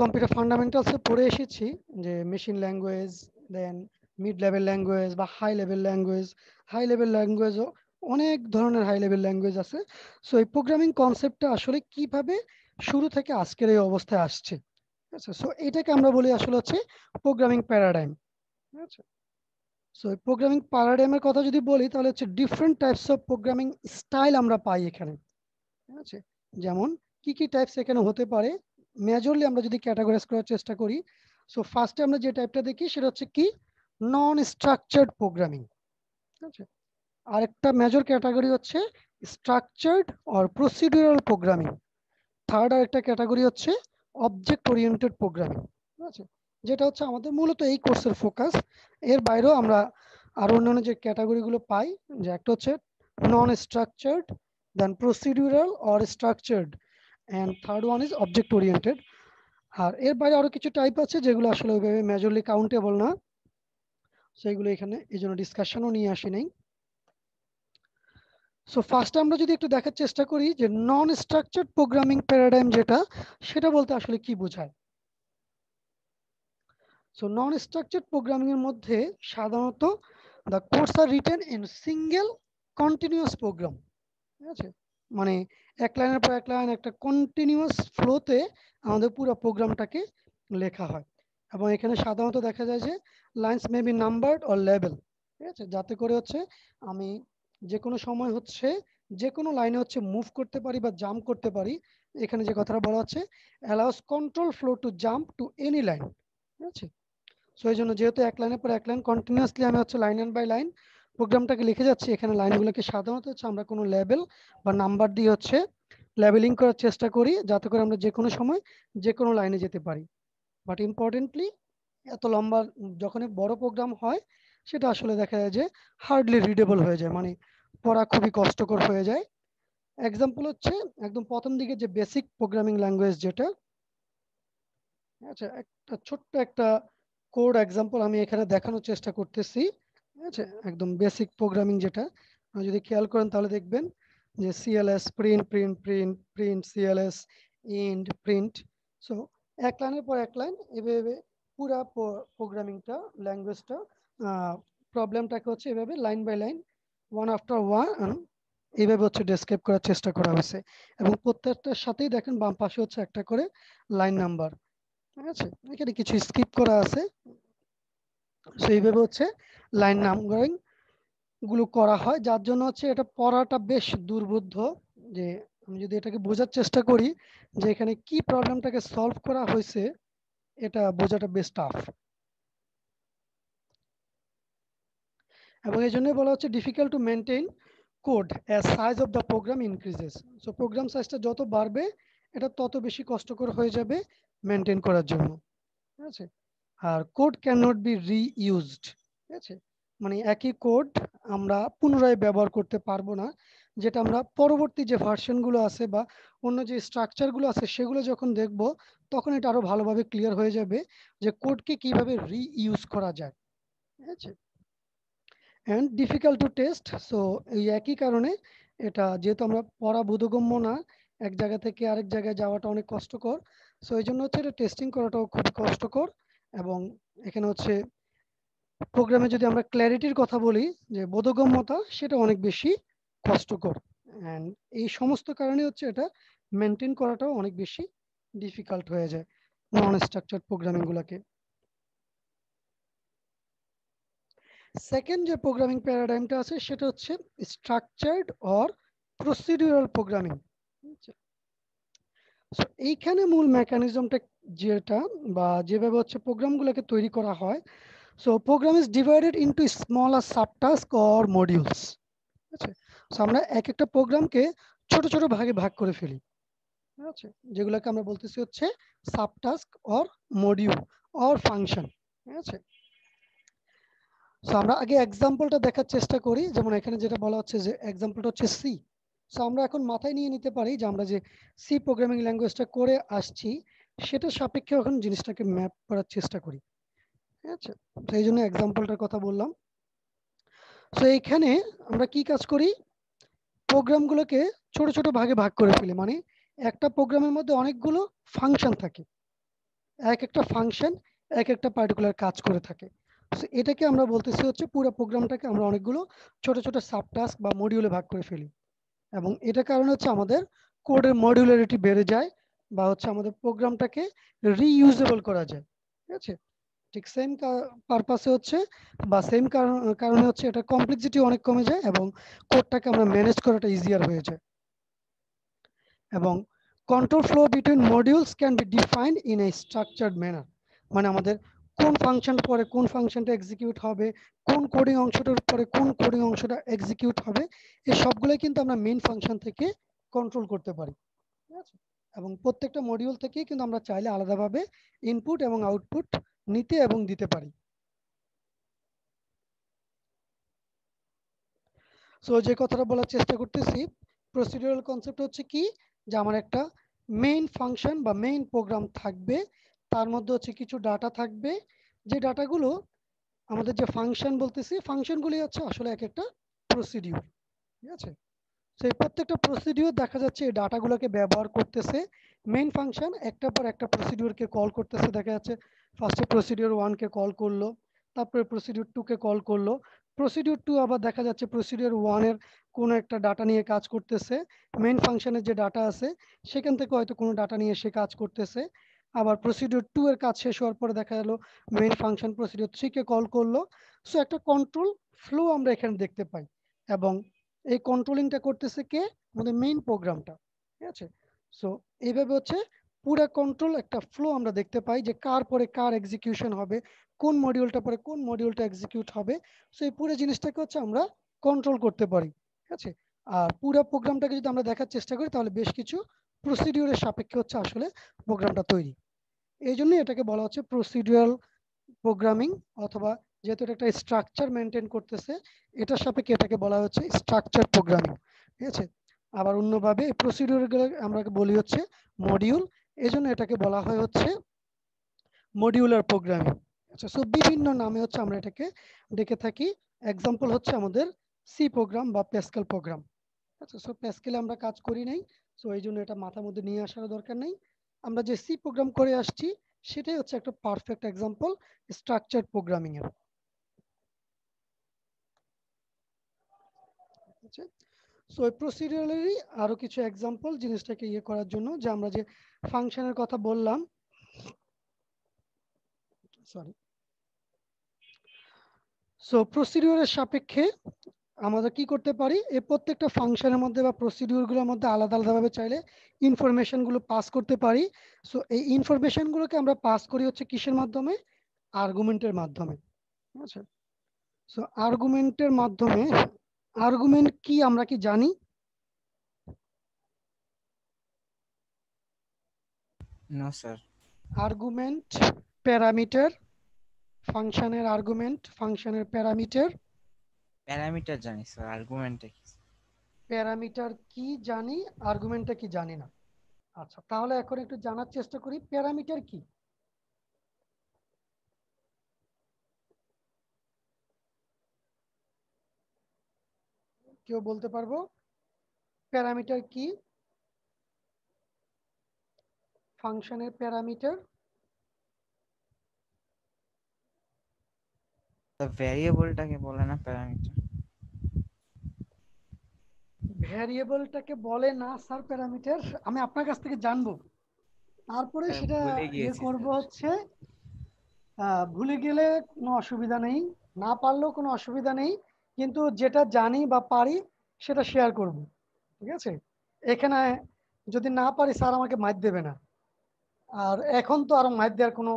কম্পিউটার ফান্ডামেন্টালসে পড়ে এসেছি যে machine language, then mid level language বা high level language. High level ল্যাঙ্গুয়েজও অনেক ধরনের হাই লেভেল ল্যাঙ্গুয়েজ আছে। সো এই প্রোগ্রামিং কনসেপ্টটা আসলে কিভাবে শুরু থেকে আজকের এই অবস্থায় আসছে, ঠিক আছে। সো এটাকে আমরা বলি আসলে হচ্ছে প্রোগ্রামিং প্যারাডাইম, ঠিক আছে। সো এই প্রোগ্রামিং প্যারাডাইমের কথা যদি বলি তাহলে হচ্ছে different types of programming style আমরা পাই এখানে, ঠিক আছে। যেমন কি কি টাইপস এখানে হতে পারে, মেজরলি আমরা যদি ক্যাটাগরাইজ করার চেষ্টা করি। সো ফার্স্টে আমরা যে টাইপটা দেখি সেটা হচ্ছে কি নন স্ট্রাকচার্ড প্রোগ্রামিং, ঠিক আছে। আরেকটা মেজর ক্যাটাগরি হচ্ছে structured or procedural programming. Third আরেকটা ক্যাটাগরি হচ্ছে অবজেক্ট ওরিয়েন্টেড প্রোগ্রামিং, ঠিক আছে, যেটা হচ্ছে আমাদের মূলত এই কোর্সের ফোকাস। এর বাইরেও আমরা আরো অন্যান্য যে ক্যাটাগরিগুলো পাই, যে একটা হচ্ছে non structured, then procedural or structured, and third one is object oriented. আর এর বাইরে আরো কিছু টাইপ আছে যেগুলো আসলে ওইভাবে মেজরলি কাউন্টেবল না, সেইগুলো এখানে এই জন্য ডিসকাশনও নিয়ে আসি নাই। সো ফার্স্ট আমরা যদি একটু দেখার চেষ্টা করি যে নন স্ট্রাকচার্ড প্রোগ্রামিং প্যারাডাইম যেটা, সেটা বলতে আসলে কি বোঝায়। সো নন স্ট্রাকচার্ড প্রোগ্রামিং এর মধ্যে সাধারণত the codes are written in single continuous program, ঠিক আছে, মানে এক লাইনের পর এক লাইন একটা কন্টিনিউয়াস ফ্লোতে আমাদের পুরো প্রোগ্রামটাকে লেখা হয়। এবং এখানে সাধারণত দেখা যায় যে lines may be numbered or label, ঠিক আছে, যাতে করে হচ্ছে আমি যে কোনো সময় হচ্ছে যে কোনো লাইনে হচ্ছে মুভ করতে পারি বা জাম্প করতে পারি। এখানে যে কথাটা বলা হচ্ছে allows control flow to jump to any line, ঠিক আছে। সো এই জন্য যেহেতু এক লাইনের পর এক লাইন কন্টিনিউয়াসলি আমি হচ্ছে লাইন বাই লাইন প্রোগ্রামটাকে লিখে যাচ্ছি, এখানে লাইনগুলোকে সাধারণত হচ্ছে আমরা কোনো লেভেল বা নাম্বার দিয়ে হচ্ছে লেভেলিং করার চেষ্টা করি যাতে করে আমরা যে কোনো সময় যে কোনো লাইনে যেতে পারি। বাট ইম্পর্টেন্টলি এত লম্বা যখন বড় প্রোগ্রাম হয় সেটা আসলে দেখা যায় যে হার্ডলি রিডেবল হয়ে যায়, মানে পড়া খুবই কষ্টকর হয়ে যায়। এক্সাম্পল হচ্ছে একদম প্রথম দিকে যে বেসিক প্রোগ্রামিং ল্যাঙ্গুয়েজ যেটা, আচ্ছা একটা ছোট্ট একটা কোড এক্সাম্পল আমি এখানে দেখানোর চেষ্টা করতেছি, ঠিক আছে। একদম বেসিক প্রোগ্রামিং যেটা যদি খেয়াল করেন তাহলে দেখবেন যে CLS print print print print CLS ইন্ড print. So এক লাইনের পর এক লাইন এভাবে পুরা প্রোগ্রামিংটা ল্যাঙ্গুয়েজটা প্রবলেমটাকে হচ্ছে এভাবে line by line one after one এইভাবে হচ্ছে ডেসক্রাইব করার চেষ্টা করা হয়েছে এবং প্রত্যেকটার সাথেই দেখেন বাম পাশে হচ্ছে একটা করে লাইন নাম্বার, ঠিক আছে। এখানে কিছু স্কিপ করা আছে, সেইভাবে হচ্ছে লাইন নাম্বারিং গুলো করা হয়, যার জন্য হচ্ছে এটা পড়াটা বেশ দুর্বোধ্য। যে আমি যদি এটাকে বোঝার চেষ্টা করি যে এখানে কি প্রবলেমটাকে সলভ করা হয়েছে, এটা বোঝাটা বেশ টাফ। এবং এই জন্যই বলা হচ্ছে difficult to maintain code as size of the program increases. So program সাইজটা যত বাড়বে এটা তত বেশি কষ্টকর হয়ে যাবে মেনটেন করার জন্য, ঠিক আছে। আর code can not be reused, ঠিক আছে, মানে একই কোড আমরা পুনরায় ব্যবহার করতে পারবো না, যেটা আমরা পরবর্তী যে ভার্সনগুলো আছে বা অন্য যে স্ট্রাকচারগুলো আছে সেগুলো যখন দেখব তখন এটা আরো ভালোভাবে ক্লিয়ার হয়ে যাবে যে কোডকে কিভাবে রিইউজ করা যায়, ঠিক আছে। And difficult to test, so এই একই কারণে এটা যেহেতু আমরা পড়া বোধগম্য না, এক জায়গা থেকে আরেক জায়গায় যাওয়াটা অনেক কষ্টকর, সো এই জন্য হচ্ছে এটা টেস্টিং করাটাও খুব কষ্টকর। এবং এখানে হচ্ছে প্রোগ্রামে যদি আমরা ক্ল্যারিটির কথা বলি যে বোধগম্যতা, সেটা অনেক বেশি কষ্টকর। অ্যান্ড এই সমস্ত কারণে হচ্ছে এটা মেনটেন করাটাও অনেক বেশি ডিফিকাল্ট হয়ে যায় নন স্ট্রাকচার্ড প্রোগ্রামিং গুলাকে। সেকেন্ড যে প্রোগ্রামিং প্যারাডাইমটা আছে সেটা হচ্ছে structured or procedural programming. So এইখানে মূল মেকানিজমটা যেটা বা যেভাবে হচ্ছে প্রোগ্রামগুলোকে তৈরি করা হয়, so program is divided into smaller subtask or modules, ঠিক আছে। সো আমরা এক একটা প্রোগ্রামকে ছোট ছোট ভাগে ভাগ করে ফেলি, ঠিক আছে, যেগুলোকে আমরা বলতেছি হচ্ছে সাবটাস্ক অর মডিউল অর ফাংশন, ঠিক আছে। সো আমরা আগে এক্সাম্পলটা দেখার চেষ্টা করি, যেমন এখানে যেটা বলা হচ্ছে যে এক্সাম্পলটা হচ্ছে সি। সো আমরা এখন মাথায় নিয়ে নিতে পারি যে আমরা যে সি প্রোগ্রামিং ল্যাঙ্গুয়েজটা করে আসছি সেটার সাপেক্ষে এখন জিনিসটাকে ম্যাপ করার চেষ্টা করি, ঠিক আছে। তো এই জন্য এক্সাম্পলটার কথা বললাম। সো এইখানে আমরা কি কাজ করি, প্রোগ্রামগুলোকে ছোট ছোট ভাগে ভাগ করে ফেলি, মানে একটা প্রোগ্রামের মধ্যে অনেকগুলো ফাংশন থাকে, এক একটা ফাংশন এক একটা পার্টিকুলার কাজ করে থাকে। এটাকে আমরা বলতেছি হচ্ছে পুরো প্রোগ্রামটাকে আমরা অনেকগুলো ছোট ছোট সাবটাস্ক বা মডিউলে ভাগ করে ফেলি, এবং এটা কারণে হচ্ছে আমাদের কোডের মডিউলারিটি বেড়ে যায় বা হচ্ছে আমাদের প্রোগ্রামটাকে রিইউজেবল করা যায়, ঠিক আছে। ঠিক সেম পারপাসে হচ্ছে বা সেম কারণে হচ্ছে এটা কমপ্লেক্সিটি অনেক কমে যায় এবং কোডটাকে আমরা ম্যানেজ করাটা ইজিয়ার হয়ে যায়। এবং control flow between modules can be defined in a structured manner, মানে আমাদের কোন ফাংশন পরে কোন ফাংশনটা এক্সিকিউট হবে, কোন কোডিং অংশটার পরে কোন কোডিং অংশটা এক্সিকিউট হবে, এই সবগুলোই কিন্তু আমরা মেইন ফাংশন থেকে কন্ট্রোল করতে পারি, ঠিক আছে। এবং প্রত্যেকটা মডিউল থেকেই কিন্তু আমরা চাইলে আলাদাভাবে ইনপুট এবং আউটপুট নিতে এবং দিতে পারি। সো যে কথাটা বলার চেষ্টা করতেছি, প্রসিডিউরাল কনসেপ্ট হচ্ছে কি, যে আমার একটা মেইন ফাংশন বা মেইন প্রোগ্রাম থাকবে, তার মধ্যে হচ্ছে কিছু ডাটা থাকবে, যে ডাটাগুলো আমাদের যে ফাংশন বলতেছি ফাংশনগুলি হচ্ছে আসলে এক একটা প্রসিডিউর, ঠিক আছে। সেই প্রত্যেকটা প্রসিডিউর দেখা যাচ্ছে এই ডাটাগুলোকে ব্যবহার করতেছে, মেইন ফাংশন একটা পর একটা প্রসিডিউরকে কল করতেছে, দেখা যাচ্ছে ফার্স্টে প্রসিডিউর 1 কে কল করলো, তারপরে প্রসিডিউর 2 কে কল করলো, প্রসিডিউর 2 আবার দেখা যাচ্ছে প্রসিডিউর 1 এর কোনো একটা ডাটা নিয়ে কাজ করতেছে, মেইন ফাংশনের যে ডাটা আছে সেখান থেকে হয়তো কোনো ডাটা নিয়ে সে কাজ করতেছে, আবার প্রসিডিউর 2 এর কাজ শেষ হওয়ার পরে দেখা গেল মেইন ফাংশন প্রসিডিউর 3 কে কল করলো। সো একটা কন্ট্রোল ফ্লো আমরা এখানে দেখতে পাই, এবং এই কন্ট্রোলিংটা করতেছে কে? আমাদের মেইন প্রোগ্রামটা, ঠিক আছে। সো এইভাবে হচ্ছে পুরো কন্ট্রোল একটা ফ্লো আমরা দেখতে পাই যে কার পরে কার এক্সিকিউশন হবে, কোন মডিউলটা পরে কোন মডিউলটা এক্সিকিউট হবে। সো এই পুরো জিনিসটাকে হচ্ছে আমরা কন্ট্রোল করতে পারি, ঠিক আছে। আর পুরো প্রোগ্রামটাকে যদি আমরা দেখার চেষ্টা করি তাহলে বেশ কিছু প্রসিডিউরের সাপেক্ষে হচ্ছে আসলে প্রোগ্রামটা তৈরি। এই জন্যই এটাকে বলা হচ্ছে প্রসিডিউরাল প্রোগ্রামিং, অথবা যেহেতু এটা একটা স্ট্রাকচার মেনটেন করতেছে এটার সাপেক্ষে এটাকে বলা হচ্ছে স্ট্রাকচার প্রোগ্রামিং, ঠিক আছে। আবার অন্যভাবে এই প্রসিডিউরগুলো আমরা বলি হচ্ছে মডিউল, এই জন্য এটাকে বলা হয় হচ্ছে মডিউলার প্রোগ্রামিং। আচ্ছা, সো বিভিন্ন নামে হচ্ছে আমরা এটাকে ডেকে থাকি। এক্সাম্পল হচ্ছে আমাদের সি প্রোগ্রাম বা প্যাসকেল প্রোগ্রাম। আচ্ছা, সো প্যাসকেলে আমরা কাজ করি নাই, সো এই জন্য এটা মাথার মধ্যে নিয়ে আসার দরকার নেই। আমরা যে সি প্রোগ্রাম করে আসছি সেটাই হচ্ছে একটা পারফেক্ট এক্সাম্পল স্ট্রাকচার প্রোগ্রামিং এর। সো এই প্রসিডিউরালি আরো কিছু এক্সাম্পল জিনিসটাকে ইয়ে করার জন্য, যে আমরা যে ফাংশনের কথা বললাম, সরি। সো প্রসিডিউরের সাপেক্ষে আমরা কি করতে পারি, এই প্রত্যেকটা ফাংশনের মধ্যে বা প্রসিডিউরগুলোর মধ্যে আলাদা আলাদাভাবে চাইলে ইনফরমেশনগুলো পাস করতে পারি। সো এই ইনফরমেশনগুলোকে আমরা পাস করি হচ্ছে কিসের মাধ্যমে? আর্গুমেন্টের মাধ্যমে, ঠিক আছে। সো আর্গুমেন্টের মাধ্যমে, আর্গুমেন্ট কি আমরা কি জানি? No sir. আর্গুমেন্ট, প্যারামিটার, ফাংশনের আর্গুমেন্ট, ফাংশনের প্যারামিটার। প্যারামিটার জানি স্যার, আর্গুমেন্টটা কি? প্যারামিটার কি জানি, আর্গুমেন্টটা কি জানি না। আচ্ছা, তাহলে এখন একটু জানার চেষ্টা করি প্যারামিটার কি। কেউ বলতে পারবো প্যারামিটার কি? ফাংশনের প্যারামিটার। ভ্যারিয়েবলটাকে বলে না প্যারামিটার? ভ্যারিয়েবলটাকে বলে না স্যার প্যারামিটার, আমি আপনার কাছ থেকে জানবো, তারপরে সেটা ভুলে ইয়ে গিয়েছি করব স্যার। হচ্ছে। ভুলে গেলে কোনো অসুবিধা নেই, না পারলেও কোনো অসুবিধা নেই, কিন্তু যেটা জানি বা পারি সেটা শেয়ার করব, ঠিক আছে। এখানে যদি না পারি স্যার আমাকে মাইর দেবে না, আর এখন তো আর মাইর দেওয়ার কোনো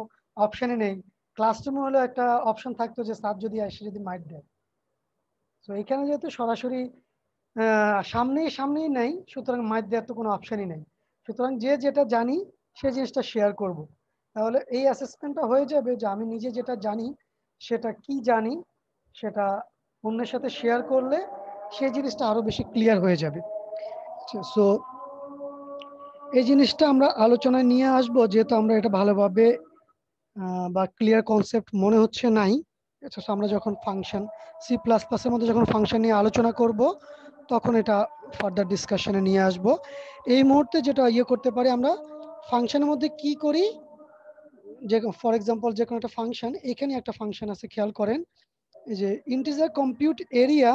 অপশনই নেই। ক্লাসরুমে হলে একটা অপশন থাকতো যে স্যার যদি এসে যদি মাইর দেয়। তো এখানে যেহেতু সরাসরি সামনেই সামনেই নেই, সুতরাং মাইর দেওয়ার তো কোনো অপশনই নেই। সুতরাং যে যেটা জানি সে জিনিসটা শেয়ার করব, তাহলে এই অ্যাসেসমেন্টটা হয়ে যাবে যে আমি নিজে যেটা জানি সেটা কি জানি সেটা অন্যের সাথে শেয়ার করলে সেই জিনিসটা আরো বেশি ক্লিয়ার হয়ে যাবে। সো এই জিনিসটা আমরা আলোচনায় নিয়ে আসব, যেহেতু আমরা এটা ভালোভাবে বা ক্লিয়ার কনসেপ্ট মনে হচ্ছে নাই। আচ্ছা, আমরা যখন ফাংশন সি প্লাস প্লাসের মধ্যে যখন ফাংশন নিয়ে আলোচনা করব তখন এটা ফার্দার ডিসকাশনে নিয়ে আসব। এই মুহূর্তে যেটা ইয়ে করতে পারি আমরা, ফাংশনের মধ্যে কি করি, যে ফর এক্সাম্পল যে কোনো একটা ফাংশন, এখানে একটা ফাংশন আছে খেয়াল করেন, এই যে ইন্টিজার কম্পিউট এরিয়া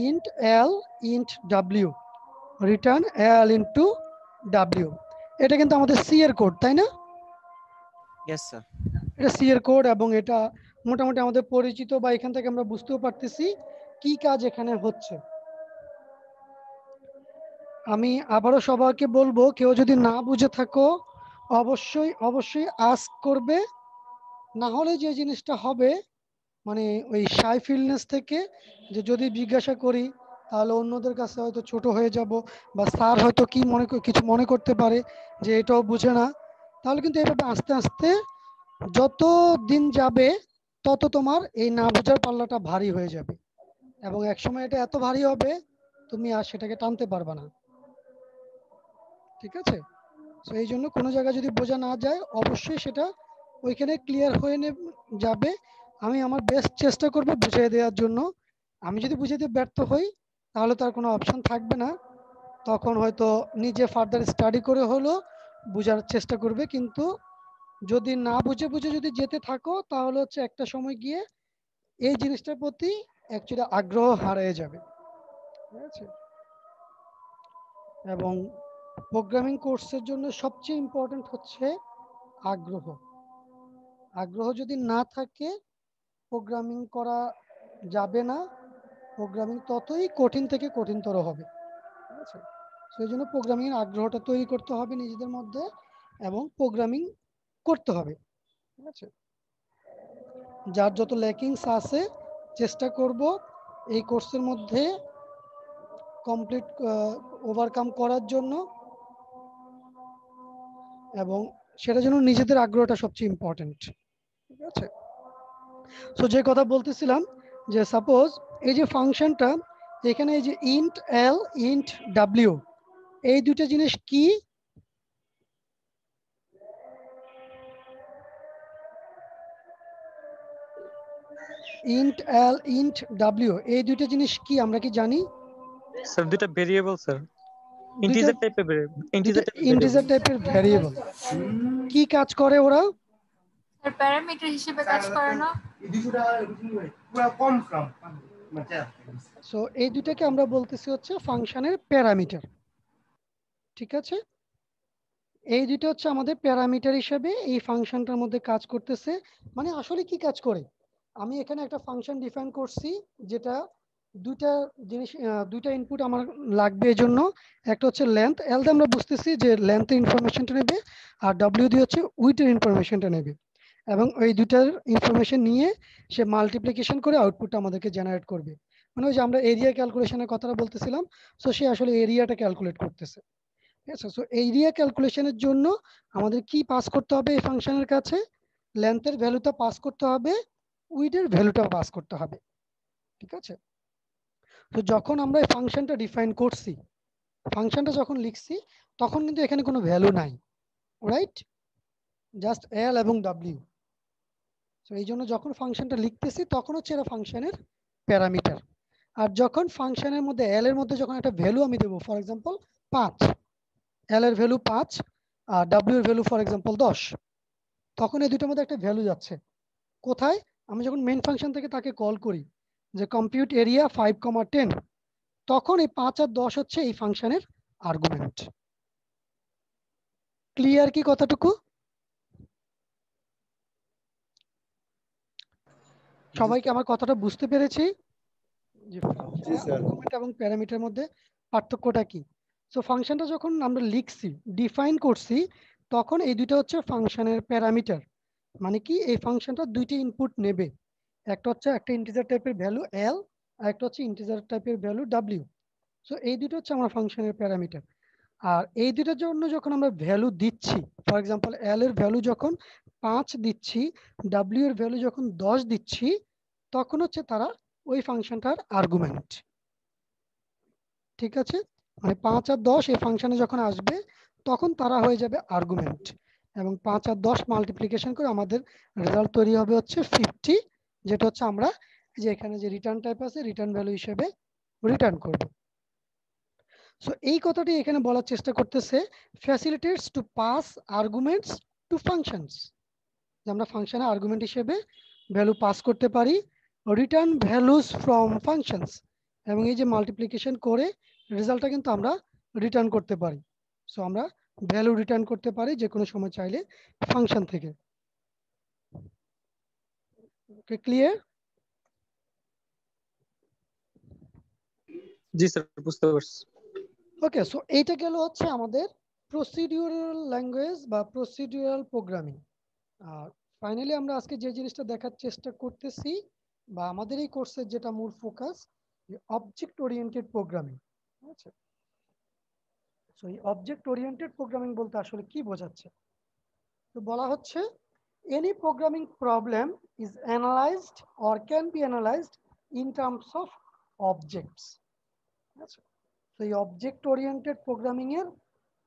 ইন্ট এল int W return L into W. এটা কিন্তু আমাদের সি এর কোড, তাই না? Yes sir. এটা সি এর কোড, এবং এটা মোটামুটি আমাদের পরিচিত, বা এখান থেকে আমরা বুঝতেও পারতেছি কি কাজ এখানে হচ্ছে। আমি আবারও সবাইকে বলবো, কেউ যদি না বুঝে থাকো অবশ্যই অবশ্যই আস্ক করবে, না হলে যে জিনিসটা হবে মানে ওই শাই ফিলনেস থেকে, যে যদি জিজ্ঞাসা করি তাহলে অন্যদের কাছে হয়তো ছোট হয়ে যাব, বা স্যার হয়তো কি কিছু মনে করতে পারে যে এটাও বুঝে না। তাহলে কিন্তু এইভাবে আস্তে আস্তে যত দিন যাবে তত তোমার এই না বোঝার পাল্লাটা ভারী হয়ে যাবে, এবং একসময় এটা এত ভারী হবে তুমি আর সেটাকে টানতে পারবে না, ঠিক আছে। তো এই জন্য কোনো জায়গায় যদি বোঝা না যায় অবশ্যই সেটা ওইখানে ক্লিয়ার হয়ে যাবে। আমি আমার বেস্ট চেষ্টা করব বুঝিয়ে দেওয়ার জন্য। আমি যদি বুঝিয়ে দিতে ব্যর্থ হই তাহলে তার কোনো অপশন থাকবে না, তখন হয়তো নিজে ফার্দার স্টাডি করে হলো বোঝার চেষ্টা করবে। কিন্তু যদি না বুঝে বুঝে যদি যেতে থাকো তাহলে হচ্ছে একটা সময় গিয়ে এই জিনিসটার প্রতি অ্যাকচুয়ালি আগ্রহ হারিয়ে যাবে, ঠিক আছে। এবং প্রোগ্রামিং কোর্সের জন্য সবচেয়ে ইম্পর্টেন্ট হচ্ছে আগ্রহ। আগ্রহ যদি না থাকে প্রোগ্রামিং করা যাবে না, প্রোগ্রামিং ততই কঠিন থেকে কঠিনতর হবে, ঠিক আছে? সেই জন্য প্রোগ্রামিং এর আগ্রহটা তৈরি করতে হবে নিজেদের মধ্যে এবং প্রোগ্রামিং করতে হবে, ঠিক আছে? যার যত ল্যাকিংস আছে চেষ্টা করব এই কোর্সের মধ্যে কমপ্লিট ওভারকাম করার জন্য, এবং সেটার জন্য নিজেদের আগ্রহটা সবচেয়ে ইম্পর্টেন্ট, ঠিক আছে? সো যে কথা বলতেছিলাম যে সাপোজ এই যে ফাংশনটা এখানে এই যে ইন্ট এল ইন্ট ডাব্লিউ এই দুটো জিনিস কি? ইন্ট এল ইন্ট ডাব্লিউ এই দুটো জিনিস কি আমরা কি জানি? স্যার দুটো ভেরিয়েবল স্যার, ইন্টিজার টাইপের ভেরিয়েবল, ইন্টিজার টাইপের ভেরিয়েবল। কি কাজ করে ওরা? স্যার প্যারামিটার হিসেবে কাজ করে না? সো এই দুটাকে আমরা বলতেছি হচ্ছে ফাংশনের প্যারামিটার, ঠিক আছে? এই দুটো হচ্ছে আমাদের প্যারামিটার হিসেবে এই ফাংশনটার মধ্যে কাজ করতেছে। মানে আসলে কি কাজ করে, আমি এখানে একটা ফাংশন ডিফাইন করছি যেটা দুইটা জিনিস দুইটা ইনপুট আমার লাগবে, এই জন্য একটা হচ্ছে লেন্থ, এল দিয়ে আমরা বুঝতেছি যে লেন্থের ইনফরমেশনটা নেবে, আর ডব্লিউ দিয়ে হচ্ছে উইথের ইনফরমেশনটা নেবে, এবং এই দুইটার ইনফরমেশন নিয়ে সে মাল্টিপ্লিকেশন করে আউটপুটটা আমাদেরকে জেনারেট করবে। মানে ওই যে আমরা এরিয়া ক্যালকুলেশনের কথাটা বলতেছিলাম, সো সে আসলে এরিয়াটা ক্যালকুলেট করতেছে, ঠিক আছে? সো এরিয়া ক্যালকুলেশনের জন্য আমাদের কি পাস করতে হবে এই ফাংশনের কাছে? লেন্থের ভ্যালুটা পাস করতে হবে, উইথের ভ্যালুটা পাস করতে হবে, ঠিক আছে? তো যখন আমরা এই ফাংশনটা ডিফাইন করছি, ফাংশনটা যখন লিখছি তখন কিন্তু এখানে কোনো ভ্যালু নাই, রাইট? জাস্ট এল এবং ডাব্লিউ। তো এই জন্য যখন ফাংশনটা লিখতেছি তখন হচ্ছে এটা ফাংশনের প্যারামিটার। আর যখন ফাংশনের মধ্যে এল এর মধ্যে যখন একটা ভ্যালু আমি দেবো, ফর এক্সাম্পল 5, এল এর ভ্যালু 5 আর ডাব্লিউ এর ভ্যালু ফর এক্সাম্পল 10, তখন এই দুটোর মধ্যে একটা ভ্যালু যাচ্ছে কোথায়? আমি যখন মেইন ফাংশন থেকে তাকে কল করি যে কম্পিউট এরিয়া 5,10, তখন এই 5 আর 10 হচ্ছে এই ফাংশনের আর্গুমেন্ট। ক্লিয়ার কি কথাটুকু? সবাইকে আমার কথাটা বুঝতে পেরেছি? আর্গুমেন্ট এবং প্যারামিটারের মধ্যে পার্থক্যটা কি? সো ফাংশনটা যখন আমরা লিখছি, ডিফাইন করছি, তখন এই দুটো হচ্ছে ফাংশনের প্যারামিটার। মানে কি, এই ফাংশনটা দুইটি ইনপুট নেবে, একটা হচ্ছে একটা ইন্টিজার টাইপের ভ্যালু এল, আর একটা হচ্ছে ইন্টিজার টাইপের ভ্যালু ডাব্লিউ। সো এই দুটো হচ্ছে আমার ফাংশনের প্যারামিটার। আর এই দুটোর জন্য যখন আমরা ভ্যালু দিচ্ছি, ফর এক্সাম্পল এল এর ভ্যালু যখন 5 দিচ্ছি, ডাব্লিউ এর ভ্যালু যখন 10 দিচ্ছি, তখন হচ্ছে তারা ওই ফাংশনটার আর্গুমেন্ট, ঠিক আছে? মানে 5 আর 10 এই ফাংশনে যখন আসবে তখন তারা হয়ে যাবে আর্গুমেন্ট, এবং 5 আর 10 মাল্টিপ্লিকেশন করে আমাদের রেজাল্ট তৈরি হবে হচ্ছে 50, যেটা হচ্ছে আমরা যে এখানে যে রিটার্ন টাইপ আছে রিটার্ন ভ্যালু হিসেবে রিটার্ন করব। সো এই কথাটি এখানে বলার চেষ্টা করতেছে, facilitates to pass arguments to functions, যে আমরা ফাংশনে আর্গুমেন্ট হিসেবে ভ্যালু পাস করতে পারি, রিটার্ন ভ্যালুস ফ্রম ফাংশনস, এবং এই যে মাল্টিপ্লিকেশন করে রেজাল্টটা কিন্তু আমরা রিটার্ন করতে পারি। সো আমরা ভ্যালু রিটার্ন করতে পারি যে কোনো সময় চাইলে ফাংশন থেকে। ওকে, ক্লিয়ার? জি স্যার, বুঝতে পারছি। ওকে, সো এইটা গেল হচ্ছে আমাদের প্রসিডিউরাল ল্যাঙ্গুয়েজ বা প্রসিডিউরাল প্রোগ্রামিং। আর ফাইনালি আমরা আজকে যে জিনিসটা দেখার চেষ্টা করতেছি বা আমাদের এই কোর্সের যেটা মূল ফোকাস, অবজেক্ট ওরিয়েন্টেড প্রোগ্রামিং, ঠিক আছে? সো এই অবজেক্ট ওরিয়েন্টেড প্রোগ্রামিং বলতে আসলে কি বোঝাচ্ছে? তো বলা হচ্ছে any programming problem is analyzed or can be analyzed in terms of objects. তো এই অবজেক্ট ওরিয়েন্টেড প্রোগ্রামিং এর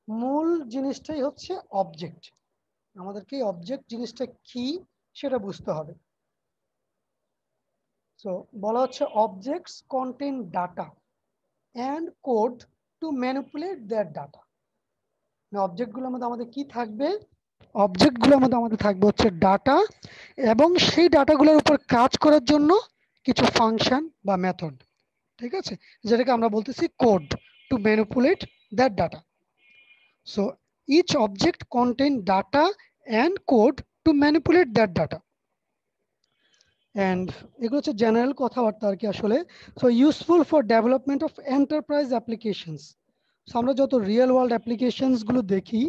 মূল জিনিসটাই হচ্ছে অবজেক্ট। আমাদেরকে অবজেক্ট জিনিসটা কি সেটা বুঝতে হবে। সো বলা হচ্ছে objects contain data and code to manipulate that data. অবজেক্টগুলোর মধ্যে আমাদের কি থাকবে? অবজেক্টগুলোর মধ্যে আমাদের থাকবে হচ্ছে ডাটা, এবং সেই ডাটাগুলোর উপর কাজ করার জন্য কিছু ফাংশন বা মেথড, ঠিক আছে, যেটাকে আমরা বলতেছি code to manipulate that data. So each object contain data and code to manipulate that data. And এগুলো হচ্ছে জেনারেল কথাবার্তা আর কি আসলে। So useful for development of enterprise applications. So আমরা যত রিয়েল ওয়ার্ল্ড অ্যাপ্লিকেশনস গুলো দেখি,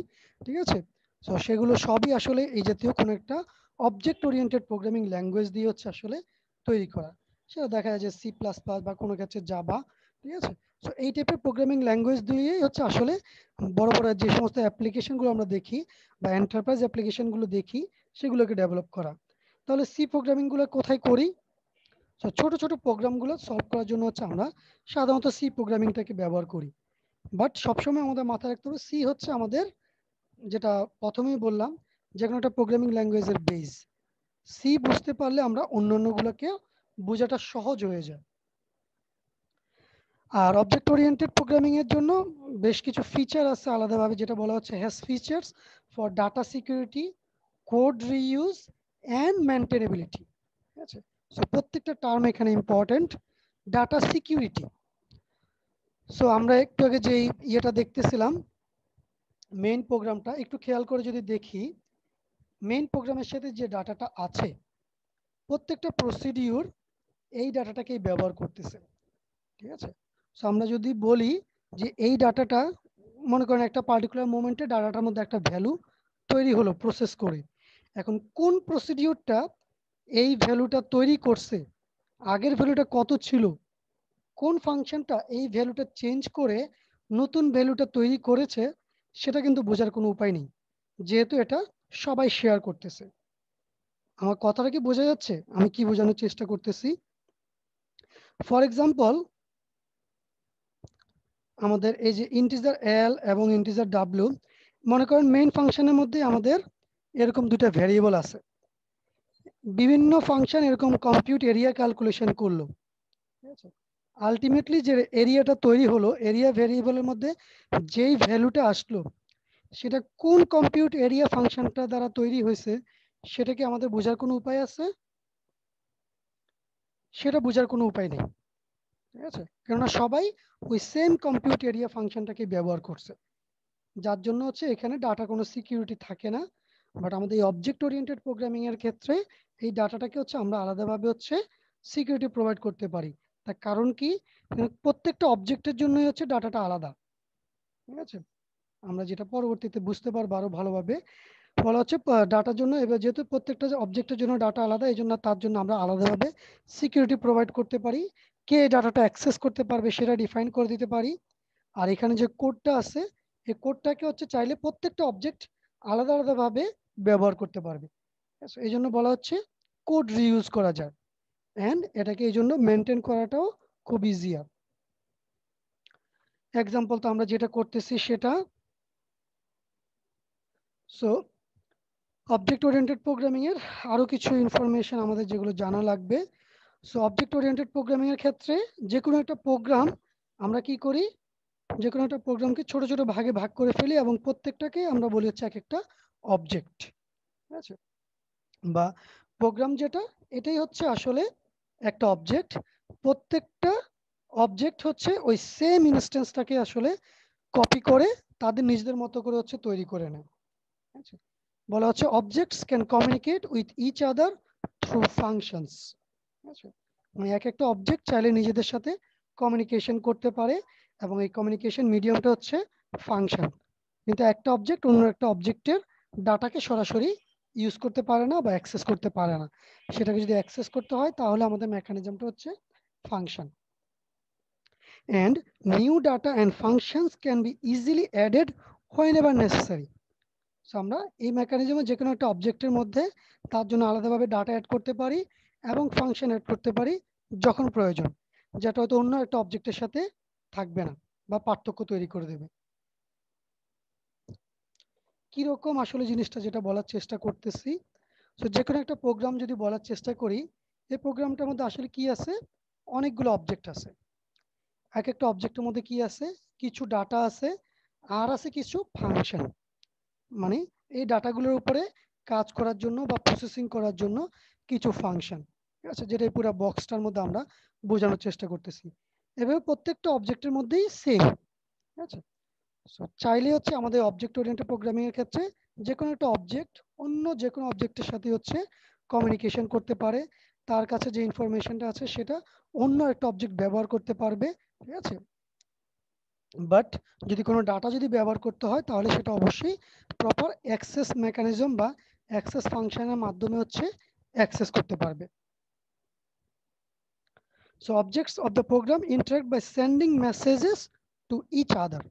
ঠিক আছে, সো সেগুলো সবই আসলে এই জাতীয় কোনো একটা অবজেক্ট ওরিয়েন্টেড প্রোগ্রামিং ল্যাঙ্গুয়েজ দিয়ে হচ্ছে আসলে তৈরি করা। সেটা দেখা যায় যে সি প্লাস প্লাস বা কোনো ক্ষেত্রে জাভা, ঠিক আছে। সো এই টাইপের প্রোগ্রামিং ল্যাঙ্গুয়েজ দিয়েই হচ্ছে আসলে বড় বড় যে সমস্ত অ্যাপ্লিকেশনগুলো আমরা দেখি বা এন্টারপ্রাইজ অ্যাপ্লিকেশনগুলো দেখি সেগুলোকে ডেভেলপ করা। তাহলে সি প্রোগ্রামিংগুলো কোথায় করি? সো ছোট ছোট প্রোগ্রামগুলো সলভ করার জন্য হচ্ছে আমরা সাধারণত সি প্রোগ্রামিংটাকে ব্যবহার করি। বাট সবসময় আমাদের মাথায় রাখতে হবে সি হচ্ছে আমাদের, যেটা প্রথমেই বললাম, যে কোনো একটা প্রোগ্রামিং ল্যাঙ্গুয়েজের বেস। সি বুঝতে পারলে আমরা অন্যান্যগুলোকে বোঝাটা সহজ হয়ে যায়। আর অবজেক্ট ওরিয়েন্টেড প্রোগ্রামিং এর জন্য বেশ কিছু ফিচার আছে আলাদাভাবে, যেটা বলা হচ্ছে has features for data security, code reuse and maintainability. ঠিক আছে, সো প্রত্যেকটা টার্ম এখানে ইম্পর্টেন্ট। ডাটা সিকিউরিটি, সো আমরা একটু আগে যে ইয়েটা দেখতেছিলাম মেইন প্রোগ্রামটা, একটু খেয়াল করে যদি দেখি মেইন প্রোগ্রামের সাথে যে ডাটাটা আছে প্রত্যেকটা প্রসিডিউর এই ডাটাটাকেই ব্যবহার করতেছে। ঠিক আছে, সো আমরা যদি বলি যে এই ডাটাটা, মনে করেন একটা পার্টিকুলার মোমেন্টে ডাটাটার মধ্যে একটা ভ্যালু তৈরি হলো প্রসেস করে, এখন কোন প্রসিডিউরটা এই ভ্যালুটা তৈরি করছে, আগের ভ্যালুটা কত ছিল, কোন ফাংশনটা এই ভ্যালুটা চেঞ্জ করে নতুন ভ্যালুটা তৈরি করেছে, সেটা কিন্তু বোঝার কোনো উপায় নেই, যেহেতু এটা সবাই শেয়ার করতেছে। আমার কথাটা কি বোঝা যাচ্ছে আমি কি বোঝানোর চেষ্টা করতেছি? ফর এক্সাম্পল, আমাদের এই যে ইন্টিজার এল এবং ইন্টিজার ডাব্লিউ, মনে করেন মেইন ফাংশনের মধ্যে আমাদের এরকম দুটো ভ্যারিয়েবল আছে, বিভিন্ন ফাংশন এরকম কম্পিউট এরিয়া ক্যালকুলেশন করলো, ঠিক আছে, আলটিমেটলি যে এরিয়াটা তৈরি হলো, এরিয়া ভ্যারিয়েবলের মধ্যে যেই ভ্যালুটা আসলো সেটা কোন কম্পিউট এরিয়া ফাংশনটা দ্বারা তৈরি হয়েছে, সেটা কি আমাদের বোঝার কোনো উপায় আছে? সেটা বোঝার কোনো উপায় নেই। ঠিক আছে, কেননা সবাই ওই সেম কম্পিউট এরিয়া ফাংশনটাকে ব্যবহার করছে, যার জন্য হচ্ছে এখানে ডাটা কোনো সিকিউরিটি থাকে না। বাট আমাদের এই অবজেক্ট ওরিয়েন্টেড প্রোগ্রামিং এর ক্ষেত্রে এই ডাটাটাকে হচ্ছে আমরা আলাদাভাবে হচ্ছে সিকিউরিটি প্রোভাইড করতে পারি। তার কারণ কি, প্রত্যেকটা অবজেক্টের জন্যই হচ্ছে ডাটাটা আলাদা। ঠিক আছে, আমরা যেটা পরবর্তীতে বুঝতে পারবো আরো ভালোভাবে, বলা হচ্ছে ডাটার জন্য, এবার যেহেতু প্রত্যেকটা অবজেক্টের জন্য ডাটা আলাদা, এই জন্য তার জন্য আমরা আলাদাভাবে সিকিউরিটি প্রোভাইড করতে পারি। কে ডাটাটা অ্যাক্সেস করতে পারবে সেটা ডিফাইন করে দিতে পারি। আর এখানে যে কোডটা আছে এই কোডটাকে হচ্ছে চাইলে প্রত্যেকটা অবজেক্ট আলাদা আলাদাভাবে ব্যবহার করতে পারবে। এই জন্য বলা হচ্ছে কোড রিইউজ করা যায়, অ্যান্ড এটাকে এই জন্য মেনটেন করাটাও খুব ইজিয়ার। এক্সাম্পল তো আমরা যেটা করতেছি সেটা, সো অবজেক্ট ওরিয়েন্টেড প্রোগ্রামিং এর আরো কিছু ইনফরমেশন আমাদের যেগুলো জানা লাগবে। সো অবজেক্ট ওরিয়েন্টেড প্রোগ্রামিং এর ক্ষেত্রে যে কোনো একটা প্রোগ্রাম আমরা কি করি, যে কোনো একটা প্রোগ্রামকে ছোট ছোট ভাগে ভাগ করে ফেলি এবং প্রত্যেকটাকে আমরা বলি হচ্ছে এক একটা অবজেক্ট। ঠিক আছে, বা প্রোগ্রাম যেটা, এটাই হচ্ছে আসলে একটা অবজেক্ট। প্রত্যেকটা অবজেক্ট হচ্ছে ওই সেম ইনস্ট্যান্সটাকে আসলে কপি করে তাদের নিজেদের মতো করে হচ্ছে তৈরি করে নেয়। আচ্ছা, বলা হচ্ছে objects can communicate with each other through functions. আচ্ছা, মানে এক একটা অবজেক্ট চাইলে নিজেদের সাথে কমিউনিকেশন করতে পারে এবং এই কমিউনিকেশন মিডিয়ামটা হচ্ছে ফাংশন। কিন্তু একটা অবজেক্ট অন্য একটা অবজেক্টের ডাটাকে সরাসরি ইউজ করতে পারে না বা অ্যাক্সেস করতে পারে না। সেটাকে যদি অ্যাক্সেস করতে হয় তাহলে আমাদের মেকানিজমটা হচ্ছে function. And new data and functions can be easily added whenever necessary. So আমরা এই মেকানিজমে যে কোনো একটা অবজেক্টের মধ্যে তার জন্য আলাদাভাবে ডাটা অ্যাড করতে পারি এবং ফাংশন অ্যাড করতে পারি যখন প্রয়োজন, যেটা হয়তো অন্য একটা অবজেক্টের সাথে থাকবে না বা পার্থক্য তৈরি করে দেবে। কিরকম আসলে জিনিসটা যেটা বলার চেষ্টা করতেছি, সো যে কোনো একটা প্রোগ্রাম যদি বলার চেষ্টা করি, এই প্রোগ্রামটার মধ্যে আসলে কি আছে, অনেকগুলো অবজেক্ট আছে। এক একটা অবজেক্টের মধ্যে কি আছে, কিছু ডাটা আছে আর আছে কিছু ফাংশন, মানে এই ডাটাগুলোর উপরে কাজ করার জন্য বা প্রসেসিং করার জন্য কিছু ফাংশন। ঠিক আছে, যেটা এই পুরো বক্সটার মধ্যে আমরা বোঝানোর চেষ্টা করতেছি। এভাবে প্রত্যেকটা অবজেক্টের মধ্যেই সেম। ঠিক আছে, সো চাইলে হচ্ছে আমাদের অবজেক্ট ওরিয়েন্টেড প্রোগ্রামিং এর ক্ষেত্রে যে কোনো একটা অবজেক্ট অন্য যে কোনো অবজেক্টের সাথে হচ্ছে কমিউনিকেশন করতে পারে তার কাছে যে ইনফরমেশনটা আছে সেটা অন্য একটা অবজেক্ট ব্যবহার করতে পারবে, ঠিক আছে। বাট যদি কোনো ডাটা যদি ব্যবহার করতে হয় তাহলে সেটা অবশ্যই প্রপার অ্যাক্সেস মেকানিজম বা অ্যাক্সেস ফাংশনের মাধ্যমে হচ্ছে অ্যাক্সেস করতে পারবে। So objects of the program interact by sending messages to each other.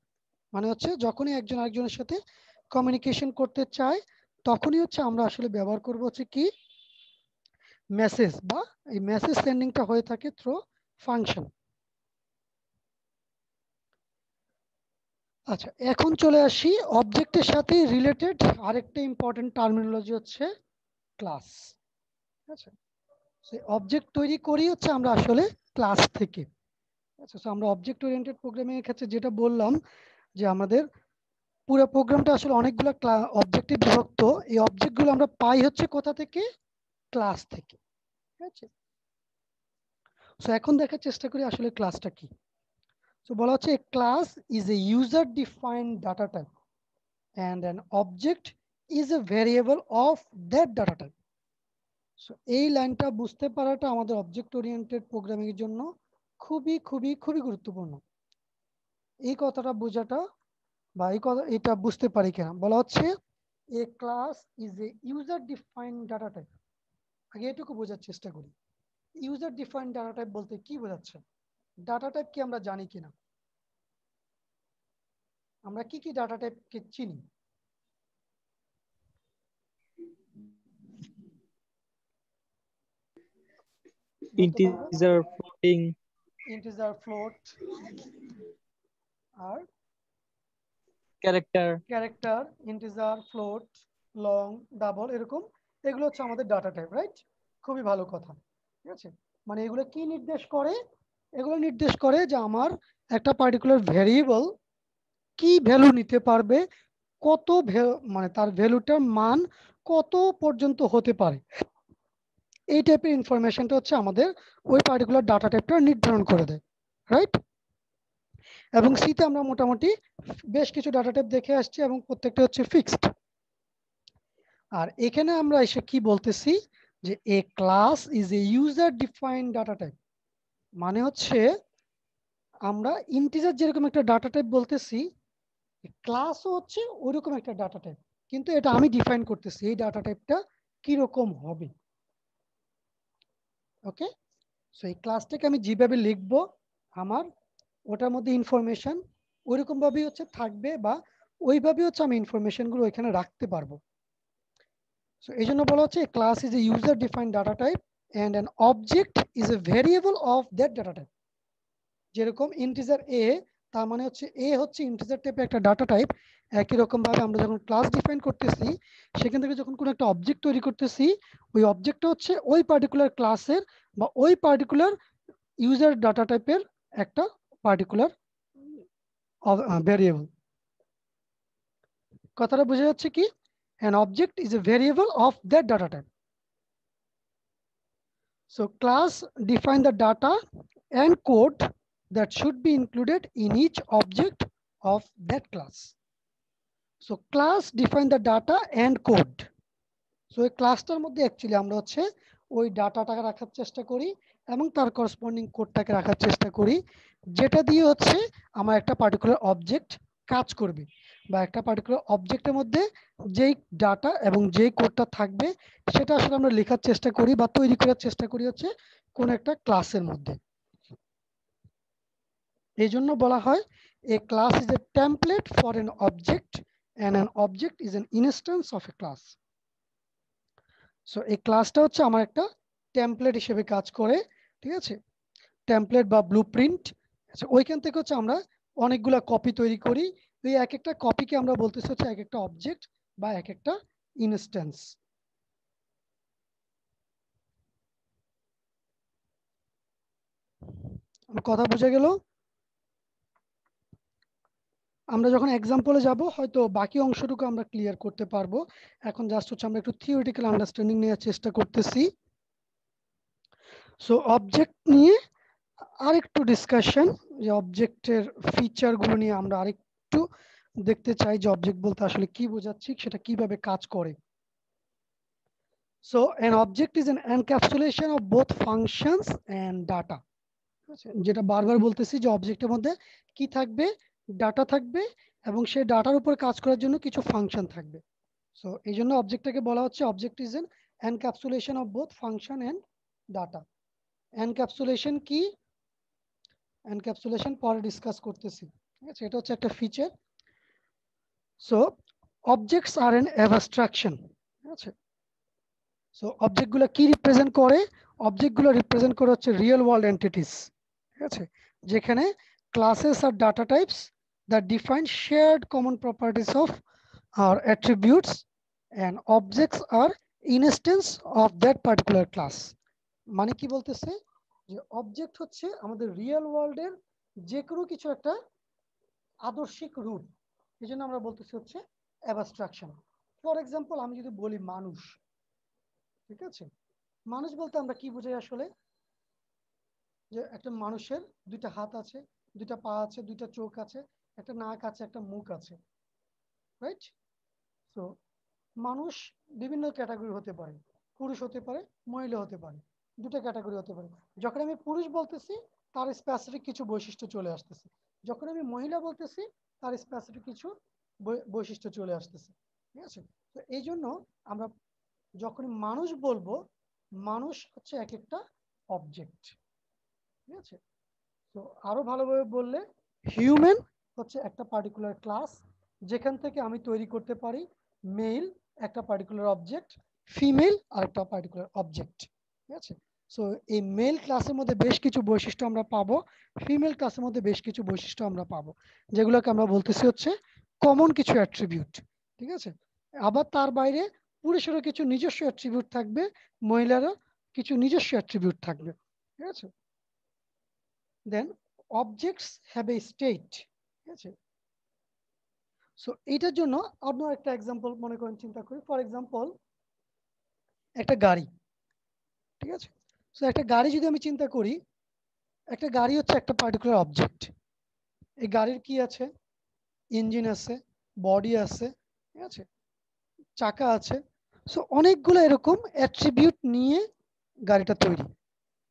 মানে হচ্ছে যখনই একজন আরেকজনের সাথে কমিউনিকেশন করতে চায় তখনই হচ্ছে আমরা আসলে ব্যবহার করব হচ্ছে কি মেসেজ, বা এই মেসেজ সেন্ডিংটা হয়ে থাকে থ্রু ফাংশন। আচ্ছা, এখন চলে আসি অবজেক্টের সাথে রিলেটেড আরেকটা ইম্পর্টেন্ট টার্মিনোলজি হচ্ছে ক্লাস। ঠিক আছে, সেই অবজেক্ট তৈরি করি হচ্ছে আমরা আসলে ক্লাস থেকে। আচ্ছা, সো আমরা অবজেক্ট ওরিয়েন্টেড প্রোগ্রামিং এর ক্ষেত্রে যেটা বললাম যে আমাদের পুরো প্রোগ্রামটা আসলে অনেকগুলো অবজেক্টে বিভক্ত। এই অবজেক্টগুলো আমরা পাই হচ্ছে কোথা থেকে? ক্লাস থেকে। ঠিক আছে, সো এখন দেখার চেষ্টা করি আসলে ক্লাসটা কি। সো বলা হচ্ছে a class is a user defined data type and an object is a variable of that data type. So এই লাইনটা বুঝতে পারাটা আমাদের অবজেক্ট ওরিয়েন্টেড প্রোগ্রামিং এর জন্য খুবই খুবই খুবই গুরুত্বপূর্ণ। এই কথাটা বোঝাটা বা এটা বুঝতে পারি কিনা, বলা হচ্ছে a class is a user defined data type. আগে এটুকু বোঝার চেষ্টা করি, ইউজার ডিফাইন্ড ডাটা টাইপ বলতে কি বোঝাচ্ছে, ডাটা টাইপ কি আমরা জানি কিনা, আমরা কি কি ডাটা টাইপকে চিনি। ইন্টিজার, ফ্লোটিং, ইন্টিজার, ফ্লোট আর character, integer, float, long, double, এরকম এগুলো হচ্ছে আমাদের ডাটা টাইপ, রাইট? খুবই ভালো কথা। ঠিক আছে, মানে এগুলো কি নির্দেশ করে? এগুলো নির্দেশ করে যে আমার একটা পার্টিকুলার ভ্যারিয়েবল কি ভ্যালু নিতে পারবে, কত মানে তার ভ্যালুটার মান কত পর্যন্ত হতে পারে, এই টাইপের ইনফরমেশনটা হচ্ছে আমাদের ওই পার্টিকুলার ডাটা টাইপটা নির্ধারণ করে দেয়, রাইট? এবং সিতে আমরা মোটামুটি বেশ কিছু ডাটা টাইপ দেখে আসছি এবং প্রত্যেকটা হচ্ছে ফিক্সড। আর এখানে আমরা এসে কি বলতেছি যে a class is a user defined data type, মানে হচ্ছে আমরা ইন্টিজার যেরকম একটা ডাটা টাইপ বলতেছি, ক্লাসও হচ্ছে ওইরকম একটা ডাটা টাইপ, কিন্তু এটা আমি ডিফাইন করতেছি এই ডাটা টাইপটা কিরকম হবে। ওকে, সো এই ক্লাসটাকে আমি যেভাবে লিখবো আমার ওটার মধ্যে ইনফরমেশন ওইরকম ভাবেই হচ্ছে থাকবে, বা ওইভাবে হচ্ছে আমি ইনফরমেশন গুলো ওইখানে রাখতে পারবো। সো এই জন্য বলা হচ্ছে class is a user defined data type and an object is a variable of that data type. যেরকম ইন্টিজার এ, তার মানে হচ্ছে এ হচ্ছে ইন্টিজার টাইপের একটা ডাটা টাইপ। একই রকম ভাবে আমরা যখন ক্লাস ডিফাইন করতেছি সেখান থেকে যখন কোনো একটা অবজেক্ট তৈরি করতেছি, ওই অবজেক্টটা হচ্ছে ওই পার্টিকুলার ক্লাসের বা ওই পার্টিকুলার ইউজার ডাটা টাইপের একটা পার্টিকুলার ভ্যারিয়েবল। কথাটা বোঝা যাচ্ছে কি? an object is a variable of that data type. So class define the data and code that should be included in each object of that class. So class define the data and code. So এই ক্লাসটার মধ্যে actually আমরা হচ্ছে ওই ডাটাটাকে রাখার চেষ্টা করি এবং তার করসপন্ডিং কোডটাকে রাখার চেষ্টা করি, যেটা দিয়ে হচ্ছে আমার একটা পার্টিকুলার অবজেক্ট কাজ করবে, বা একটা পার্টিকুলার অবজেক্টের মধ্যে যেই ডাটা এবং যেই কোডটা থাকবে সেটা আসলে আমরা লেখার চেষ্টা করি বা তৈরি করার চেষ্টা করি হচ্ছে কোন একটা ক্লাসের মধ্যে। এই জন্য বলা হয় a class is a template for an object and an object is an instance of a class. So এই ক্লাসটা হচ্ছে আমার একটা টেমপ্লেট হিসেবে কাজ করে, ঠিক আছে? টেমপ্লেট বা ব্লুপ্রিন্ট। আচ্ছা, ওইখান থেকে হচ্ছে আমরা অনেকগুলা কপি তৈরি করি, এই এক একটা কপিকে আমরা বলতেছি হচ্ছে এক একটা অবজেক্ট বা এক একটা ইনস্ট্যান্স। কথা বোঝা গেল? আমরা যখন এক্সাম্পলে যাব হয়তো বাকি অংশটুকু আমরা ক্লিয়ার করতে পারবো। এখন জাস্ট হচ্ছে আমরা একটু থিওরিটিক্যাল আন্ডারস্ট্যান্ডিং নেওয়ার চেষ্টা করতেছি। সো অবজেক্ট নিয়ে আরেকটু ডিসকাশন, যে অবজেক্টের ফিচারগুলো নিয়ে আমরা আরেকটু দেখতে চাই যে অবজেক্ট বলতে আসলে কি বোঝাচ্ছি, সেটা কিভাবে কাজ করে। So an object is an encapsulation of both functions and data. যেটা বারবার বলতেছি যে অবজেক্টের মধ্যে কি থাকবে, ডাটা থাকবে এবং সেই ডাটার উপর কাজ করার জন্য কিছু ফাংশন থাকবে। সো এই জন্য অবজেক্টটাকে বলা হচ্ছে object is an encapsulation of both function and data. Encapsulation কি, এনক্যাপসুলেশন পরে ডিসকাস করতেছি, ঠিক আছে? এটা হচ্ছে একটা feature. So objects are an abstraction, ঠিক আছে? সো অবজেক্টগুলো কি রিপ্রেজেন্ট করে? অবজেক্টগুলো রিপ্রেজেন্ট করে হচ্ছে রিয়েল ওয়ার্ল্ড এন্টিটিস, ঠিক আছে? যেখানে classes are data types that define shared common properties of or attributes and objects are instance of that particular class. মানে কি বলতেছে যে অবজেক্ট হচ্ছে আমাদের রিয়েল ওয়ার্ল্ডের যে কোনো কিছু একটা আদর্শিক রূপ, এই জন্য আমরা বলতেছি হচ্ছে অ্যাবস্ট্রাকশন। ফর এক্সাম্পল আমি যদি বলি মানুষ, ঠিক আছে? মানুষ বলতে আমরা কি বুঝাই আসলে? যে একটা মানুষের দুইটা হাত আছে, দুইটা পা আছে, দুইটা চোখ আছে, একটা নাক আছে, একটা মুখ আছে, রাইট? সো মানুষ বিভিন্ন ক্যাটাগরি হতে পারে, পুরুষ হতে পারে, মহিলা হতে পারে, দুটো ক্যাটাগরি হতে পারে। যখন আমি পুরুষ বলতেছি তার স্পেসিফিক কিছু বৈশিষ্ট্য চলে আসতেছে, যখন আমি মহিলা বলতেছি তার স্পেসিফিক কিছু বৈশিষ্ট্য চলে আসতেছে, ঠিক আছে? তো এই জন্য আমরা যখন মানুষ বলবো, মানুষ হচ্ছে এক একটা অবজেক্ট, ঠিক আছে? তো আরো ভালোভাবে বললে হিউম্যান হচ্ছে একটা পার্টিকুলার ক্লাস, যেখান থেকে আমি তৈরি করতে পারি মেল একটা পার্টিকুলার অবজেক্ট, ফিমেল আর একটা পার্টিকুলার অবজেক্ট, ঠিক আছে? সো এই মেল ক্লাসের মধ্যে বেশ কিছু বৈশিষ্ট্য আমরা পাবো, ফিমেল ক্লাসের মধ্যে বেশ কিছু বৈশিষ্ট্য আমরা পাবো, যেগুলোকে আমরা বলতেছি হচ্ছে কমন কিছু অ্যাট্রিবিউট, ঠিক আছে? আবার তার বাইরে পুরুষেরও কিছু নিজস্ব অ্যাট্রিবিউট থাকবে, মহিলারও কিছু নিজস্ব অ্যাট্রিবিউট থাকবে, ঠিক আছে? দেন অবজেক্টস হ্যাভ এ স্টেট, ঠিক আছে? সো এইটার জন্য অন্য একটা এক্সাম্পল মনে করেন, চিন্তা করি। ফর এক্সাম্পল একটা গাড়ি, ঠিক আছে? সো একটা গাড়ি যদি আমি চিন্তা করি, একটা গাড়ি হচ্ছে একটা পার্টিকুলার অবজেক্ট। এই গাড়ির কি আছে? ইঞ্জিন আছে, বডি আছে, ঠিক আছে, চাকা আছে। সো অনেকগুলো এরকম অ্যাট্রিবিউট নিয়ে গাড়িটা তৈরি।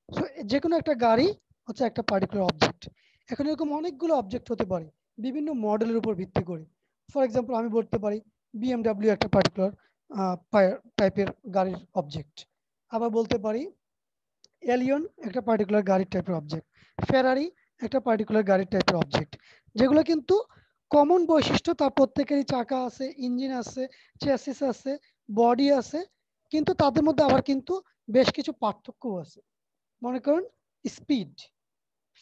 সো যে কোনো একটা গাড়ি হচ্ছে একটা পার্টিকুলার অবজেক্ট। এখন এরকম অনেকগুলো অবজেক্ট হতে পারে বিভিন্ন মডেলের উপর ভিত্তি করে। ফর এক্সাম্পল আমি বলতে পারি BMW একটা পার্টিকুলার টাইপের গাড়ির অবজেক্ট, আবার বলতে পারি এলিয়ন একটা পার্টিকুলার গাড়ির টাইপের অবজেক্ট, ফেরারি একটা পার্টিকুলার গাড়ির টাইপের অবজেক্ট, যেগুলো কিন্তু কমন বৈশিষ্ট্য, তার প্রত্যেকেরই চাকা আছে, ইঞ্জিন আছে, চ্যাসিস আছে, বডি আছে, কিন্তু তাদের মধ্যে আবার কিন্তু বেশ কিছু পার্থক্যও আছে। মনে করুন স্পিড,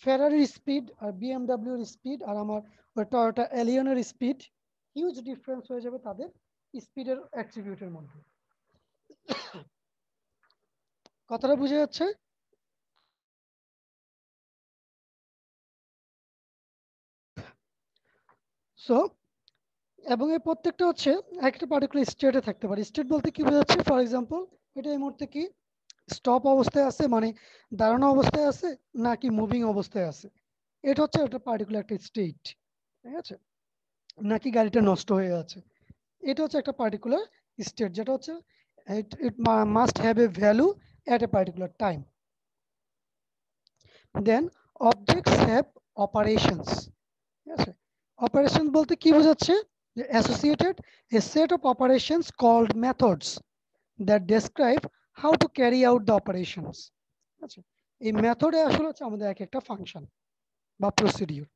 ফেরারির স্পিড আর বিএমডাব্লিউর স্পিড আর আমার ওই টয়োটা এলিয়নের স্পিড, হিউজ ডিফারেন্স হয়ে যাবে তাদের স্পিডের অ্যাট্রিবিউটের মধ্যে। কথাটা বুঝে যাচ্ছে? সো এবং এই প্রত্যেকটা হচ্ছে একটা পার্টিকুলার স্টেটে থাকতে পারে। স্টেট বলতে কি বোঝাচ্ছে? ফর এক্সাম্পল এটা এই মুহূর্তে কি স্টপ অবস্থায় আছে, মানে দাঁড়ানো অবস্থায় আছে, নাকি মুভিং অবস্থায় আছে, এটা হচ্ছে একটা পার্টিকুলার একটা স্টেট, ঠিক আছে? নাকি গাড়িটা নষ্ট হয়ে আছে, এটা হচ্ছে একটা পার্টিকুলার স্টেট, যেটা হচ্ছে it must have a value at a particular time. Then objects have operations, ঠিক আছে? অপারেশন বলতে কি বোঝাচ্ছে? যে associated a set of operations called methods that describe how to carry out the operations, ঠিক আছে? এই মেথডে আসলে হচ্ছে আমাদের এক একটা ফাংশন বা প্রসিডিউর,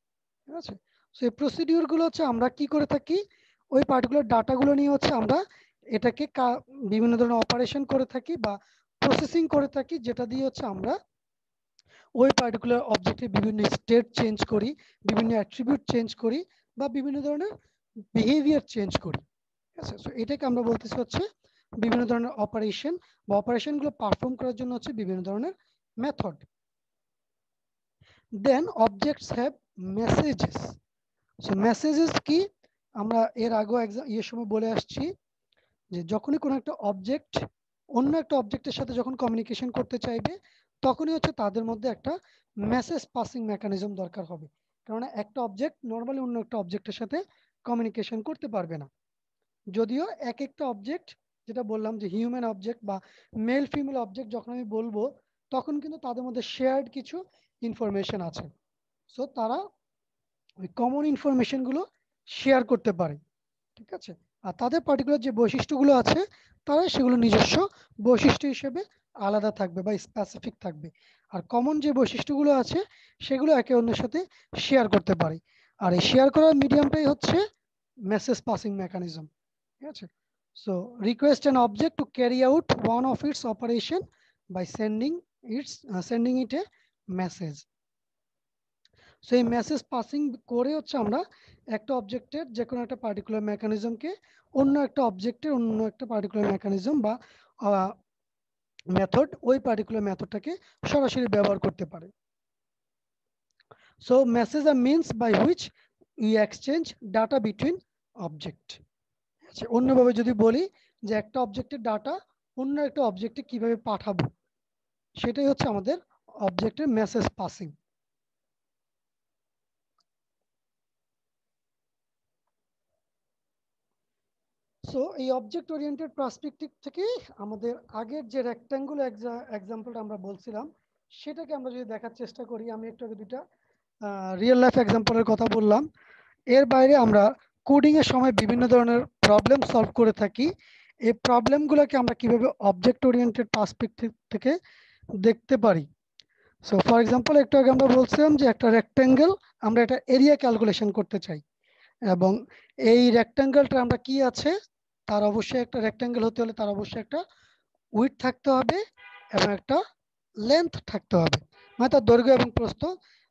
ঠিক আছে? সো এই প্রসিডিউর গুলো হচ্ছে আমরা কি করে থাকি, ওই পার্টিকুলার ডাটাগুলো নিয়ে হচ্ছে আমরা এটাকে বিভিন্ন ধরনের অপারেশন করে থাকি বা প্রসেসিং করে থাকি, যেটা দিয়ে হচ্ছে আমরা ওই পার্টিকুলার অবজেক্টের বিভিন্ন স্টেট চেঞ্জ করি, বিভিন্ন অ্যাট্রিবিউট চেঞ্জ করি বা বিভিন্ন ধরনের বিহেভিয়ার চেঞ্জ করি, ঠিক আছে? সো এটাকে আমরা বলতেছি হচ্ছে বিভিন্ন ধরনের অপারেশন বা অপারেশনগুলো পারফর্ম করার জন্য হচ্ছে বিভিন্ন ধরনের method. Then objects have messages. So messages কি? আমরা এর আগেও ইয়ের সময় বলে আসছি যে যখনই কোনো একটা অবজেক্ট অন্য একটা অবজেক্টের সাথে যখন কমিউনিকেশন করতে চাইবে, তখনই হচ্ছে তাদের মধ্যে একটা মেসেজ পাসিং মেকানিজম দরকার হবে, কারণ একটা অবজেক্ট নর্মালি অন্য একটা অবজেক্টের সাথে কমিউনিকেশন করতে পারবে না। যদিও এক একটা অবজেক্ট যেটা বললাম যে হিউম্যান অবজেক্ট বা মেল ফিমেল অবজেক্ট যখন আমি বলবো তখন কিন্তু তাদের মধ্যে শেয়ার্ড কিছু ইনফরমেশন আছে। সো তারা ওই কমন ইনফরমেশনগুলো শেয়ার করতে পারে, ঠিক আছে। আর তাদের পার্টিকুলার যে বৈশিষ্ট্যগুলো আছে তারা সেগুলো নিজস্ব বৈশিষ্ট্য হিসেবে আলাদা থাকবে বা স্পেসিফিক থাকবে। আর কমন যে বৈশিষ্ট্যগুলো আছে সেগুলো একে অন্যের সাথে শেয়ার করতে পারে। আর এই শেয়ার করার মিডিয়ামটাই হচ্ছে মেসেজ পাসিং মেকানিজম, ঠিক আছে। So request an object to carry out one of its operation by sending it a message. So এই মেসেজ পাসিং করে হচ্ছে আমরা একটা অবজেক্টের যে কোনো একটা পার্টিকুলার মেকানিজমকে অন্য একটা অবজেক্টের অন্য একটা পার্টিকুলার মেকানিজম বা মেথড ওই পার্টিকুলার মেথডটাকে সরাসরি ব্যবহার করতে পারে। So message are means by which we exchange data between object. আচ্ছা, অন্যভাবে যদি বলি যে একটা অবজেক্টের ডাটা অন্য একটা অবজেক্টে কিভাবে পাঠাবো, সেটাই হচ্ছে আমাদের অবজেক্টের মেসেজ পাসিং। সো এই অবজেক্ট ওরিয়েন্টেড পার্সপেক্টিভ থেকে আমাদের আগের যে রেক্ট্যাঙ্গুল এক্সাম্পলটা আমরা বলছিলাম সেটাকে আমরা যদি দেখার চেষ্টা করি, আমি একটু আগে দুটা রিয়েল লাইফ এক্সাম্পলের কথা বললাম। এর বাইরে আমরা কোডিং এর সময় বিভিন্ন ধরনের প্রবলেম সলভ করে থাকি। এই প্রবলেমগুলোকে আমরা কিভাবে অবজেক্ট ওরিয়েন্টেড পার্সপেক্টিভ থেকে দেখতে পারি। সো ফর এক্সাম্পল একটু আগে আমরা বলছিলাম যে একটা রেক্ট্যাঙ্গেল আমরা এটা এরিয়া ক্যালকুলেশন করতে চাই, এবং এই রেক্ট্যাঙ্গেলটা আমরা কি আছে তার অবশ্যই একটা রেক্ট্যাঙ্গেল হতে হলে তার অবশ্যই একটা উইডথ থাকতে হবে এবং একটা লেন্থ থাকতে হবে, মানে তার দৈর্ঘ্য এবং প্রস্থ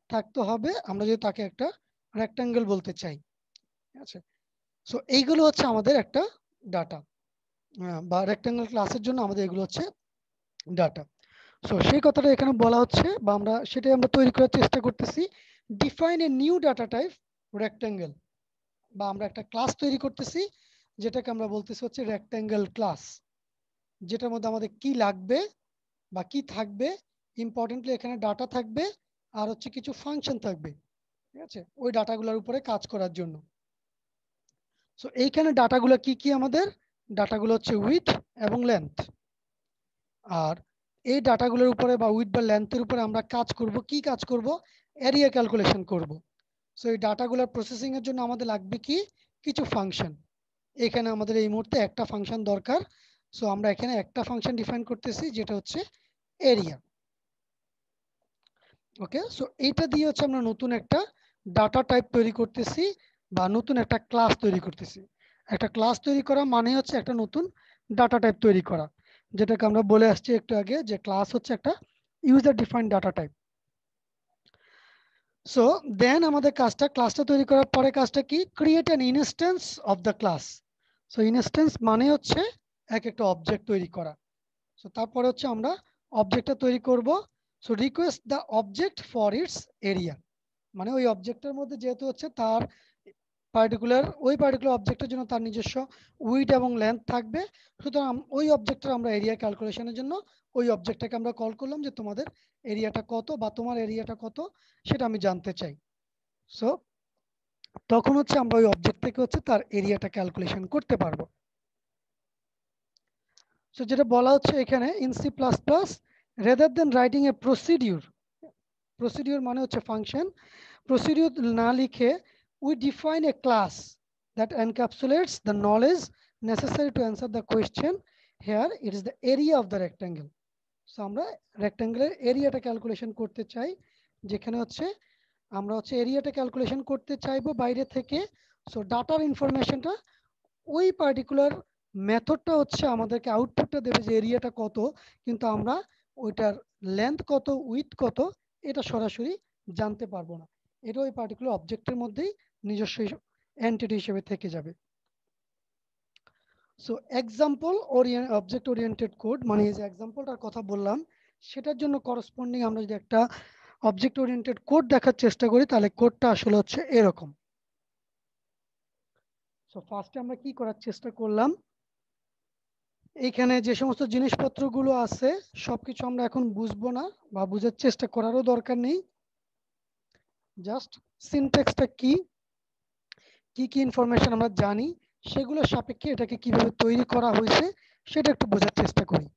থাকতে হবে আমরা যদি তাকে একটা রেক্ট্যাঙ্গেল বলতে চাই, ঠিক আছে। সো এইগুলো হচ্ছে আমাদের একটা ডাটা বা রেক্ট্যাঙ্গেল ক্লাসের জন্য আমাদের এগুলো হচ্ছে ডাটা। সো সেই কথাটা এখানে বলা হচ্ছে বা আমরা সেটাই আমরা তৈরি করার চেষ্টা করতেছি। Define a new data type rectangle, বা আমরা একটা ক্লাস তৈরি করতেছি যেটাকে আমরা বলতেছি হচ্ছে রেক্ট্যাঙ্গেল ক্লাস, যেটার মধ্যে আমাদের কি লাগবে বা কি থাকবে, ইম্পর্টেন্টলি এখানে ডাটা থাকবে আর হচ্ছে কিছু ফাংশন থাকবে, ঠিক আছে, ওই ডাটাগুলোর উপরে কাজ করার জন্য। সো এইখানে ডাটাগুলো কি কি আমাদের ডাটাগুলো হচ্ছে উইডথ এবং লেন্থ। আর এই ডাটাগুলোর উপরে বা উইডথ বা লেন্থের উপরে আমরা কাজ করব, কি কাজ করব, এরিয়া ক্যালকুলেশন করব। সো এই ডাটাগুলোর প্রসেসিং এর জন্য আমাদের লাগবে কি কিছু ফাংশন। এখানে আমাদের এই মুহূর্তে একটা ফাংশন দরকার। সো আমরা এখানে একটা ফাংশন ডিফাইন করতেছি যেটা হচ্ছে এরিয়া। ওকে, সো এইটা দিয়ে হচ্ছে আমরা নতুন একটা ডাটা টাইপ তৈরি করতেছি বা নতুন একটা ক্লাস তৈরি করতেছি। একটা ক্লাস তৈরি করা মানে হচ্ছে একটা নতুন ডাটা টাইপ তৈরি করা, যেটাকে আমরা বলে আসছি একটু আগে যে ক্লাস হচ্ছে একটা user defined data type. So then আমাদের ক্লাসটা তৈরি করার পরে কাজটা কি, create an instance of the class. So instance মানে হচ্ছে একটা অবজেক্ট তৈরি করা। সো তারপরে হচ্ছে আমরা অবজেক্টটা তৈরি করব। So request the object for its area, মানে ওই অবজেক্টের মধ্যে যেহেতু হচ্ছে তার ওই পার্টিকুলার অবজেক্টের জন্য তার নিজস্ব উইডথ এবং লেন্থ থাকবে, সুতরাং ওই অবজেক্টের আমরা এরিয়া ক্যালকুলেশনের জন্য ওই অবজেক্টটাকে আমরা কল করলাম যে তোমাদের এরিয়াটা কত বা তোমার এরিয়াটা কত সেটা আমি জানতে চাই। সো তখন হচ্ছে আমরা ওই অবজেক্ট থেকে হচ্ছে তার এরিয়াটা ক্যালকুলেশন করতে পারবো। সো যেটা বলা হচ্ছে এখানে in C plus plus rather than writing a procedure, procedure মানে হচ্ছে ফাংশন, প্রসিডিউর না লিখে we define a class that encapsulates the knowledge necessary to answer the question. Here it is the area of the rectangle. So আমরা রেক্ট্যাঙ্গেলের এরিয়াটা calculation করতে চাই, যেখানে হচ্ছে আমরা হচ্ছে এরিয়াটা ক্যালকুলেশন করতে চাইবো বাইরে থেকে। সো ডাটার ইনফরমেশনটা ওই পার্টিকুলার মেথডটা হচ্ছে আমাদেরকে আউটপুটটা দেবে যে এরিয়াটা কত, কিন্তু আমরা ওইটার লেন্থ কত উইডথ কত এটা সরাসরি জানতে পারবো না, এটা ওই পার্টিকুলার অবজেক্টের মধ্যেই নিজস্ব এন্টিটি হিসেবে থেকে যাবে। So example object oriented code মানে এই যে এক্সাম্পলটার কথা বললাম সেটার জন্য করসপন্ডিং আমরা যদি একটা অবজেক্ট ওরিয়েন্টেড কোড দেখার চেষ্টা করি তাহলে কোডটা আসলে হচ্ছে এরকম। সো ফার্স্টে আমরা কি করার চেষ্টা করলাম, এইখানে যে সমস্ত জিনিসপত্রগুলো আছে সবকিছু আমরা এখন বুঝবো না বা বুঝার চেষ্টা করারও দরকার নেই, জাস্ট সিনট্যাক্সটা কি কি ইনফরমেশন আমরা জানি সেগুলোর সাপেক্ষে এটাকে কিভাবে তৈরি করা হয়েছে সেটা একটু বোঝার চেষ্টা করি।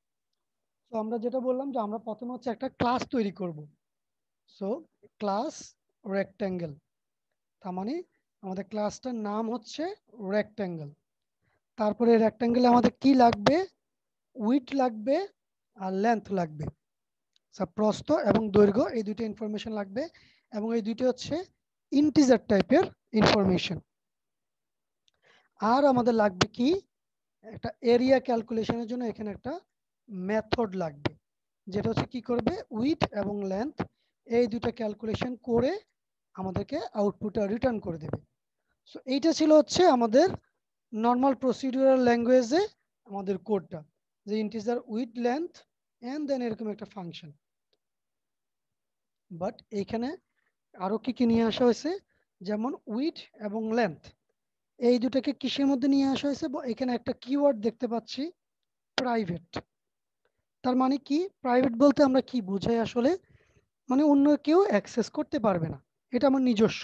তো আমরা যেটা বললাম যে আমরা প্রথমে হচ্ছে একটা ক্লাস তৈরি করব। সো ক্লাস রেক্ট্যাঙ্গেল, তার মানে আমাদের ক্লাসটার নাম হচ্ছে রেক্ট্যাঙ্গেল। তারপরে রেক্ট্যাঙ্গেলে আমাদের কি লাগবে, উইডথ লাগবে আর লেন্থ লাগবে, প্রস্থ এবং দৈর্ঘ্য, এই দুটো ইনফরমেশন লাগবে এবং এই দুটো হচ্ছে ইন্টিজার টাইপের ইনফরমেশন। আর আমাদের লাগবে কি, একটা এরিয়া ক্যালকুলেশনের জন্য এখানে একটা মেথড লাগবে, যেটা হচ্ছে কি করবে, উইডথ এবং লেন্থ এই দুটো ক্যালকুলেশন করে আমাদেরকে আউটপুটটা রিটার্ন করে দেবে। সো এইটা ছিল হচ্ছে আমাদের নর্মাল প্রসিডিউরাল ল্যাঙ্গুয়েজে আমাদের কোডটা, যে integer with length and then এরকম একটা ফাংশন। বাট এইখানে আরো কি কি নিয়ে আসা হয়েছে, যেমন উইথ এবং লেন্থ এই দুটাকে কিসের মধ্যে নিয়ে আসা হয়েছে, এখানে একটা কিওয়ার্ড দেখতে পাচ্ছি প্রাইভেট। তার মানে কি, প্রাইভেট বলতে আমরা কি বুঝাই আসলে, মানে অন্য কেউ অ্যাক্সেস করতে পারবে না, এটা আমার নিজস্ব,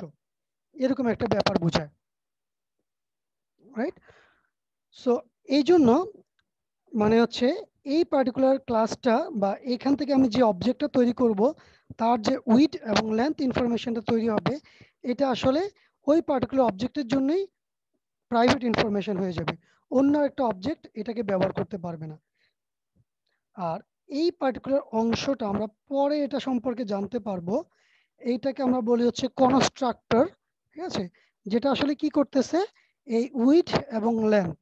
এরকম একটা ব্যাপার বোঝায়, রাইট? সো এই জন্য মানে হচ্ছে এই পার্টিকুলার ক্লাসটা বা এখান থেকে আমি যে অবজেক্টটা তৈরি করব তার যে উইড এবং লেন্থ ইনফরমেশনটা তৈরি হবে, এটা আসলে ওই পার্টিকুলার অবজেক্টের জন্যই প্রাইভেট ইনফরমেশন হয়ে যাবে, অন্য একটা অবজেক্ট এটাকে ব্যবহার করতে পারবে না। আর এই পার্টিকুলার অংশটা আমরা পরে এটা সম্পর্কে জানতে পারবো, এইটাকে আমরা বলি হচ্ছে কনস্ট্রাক্টর, ঠিক আছে, যেটা আসলে কি করতেছে, এই উইড এবং লেন্থ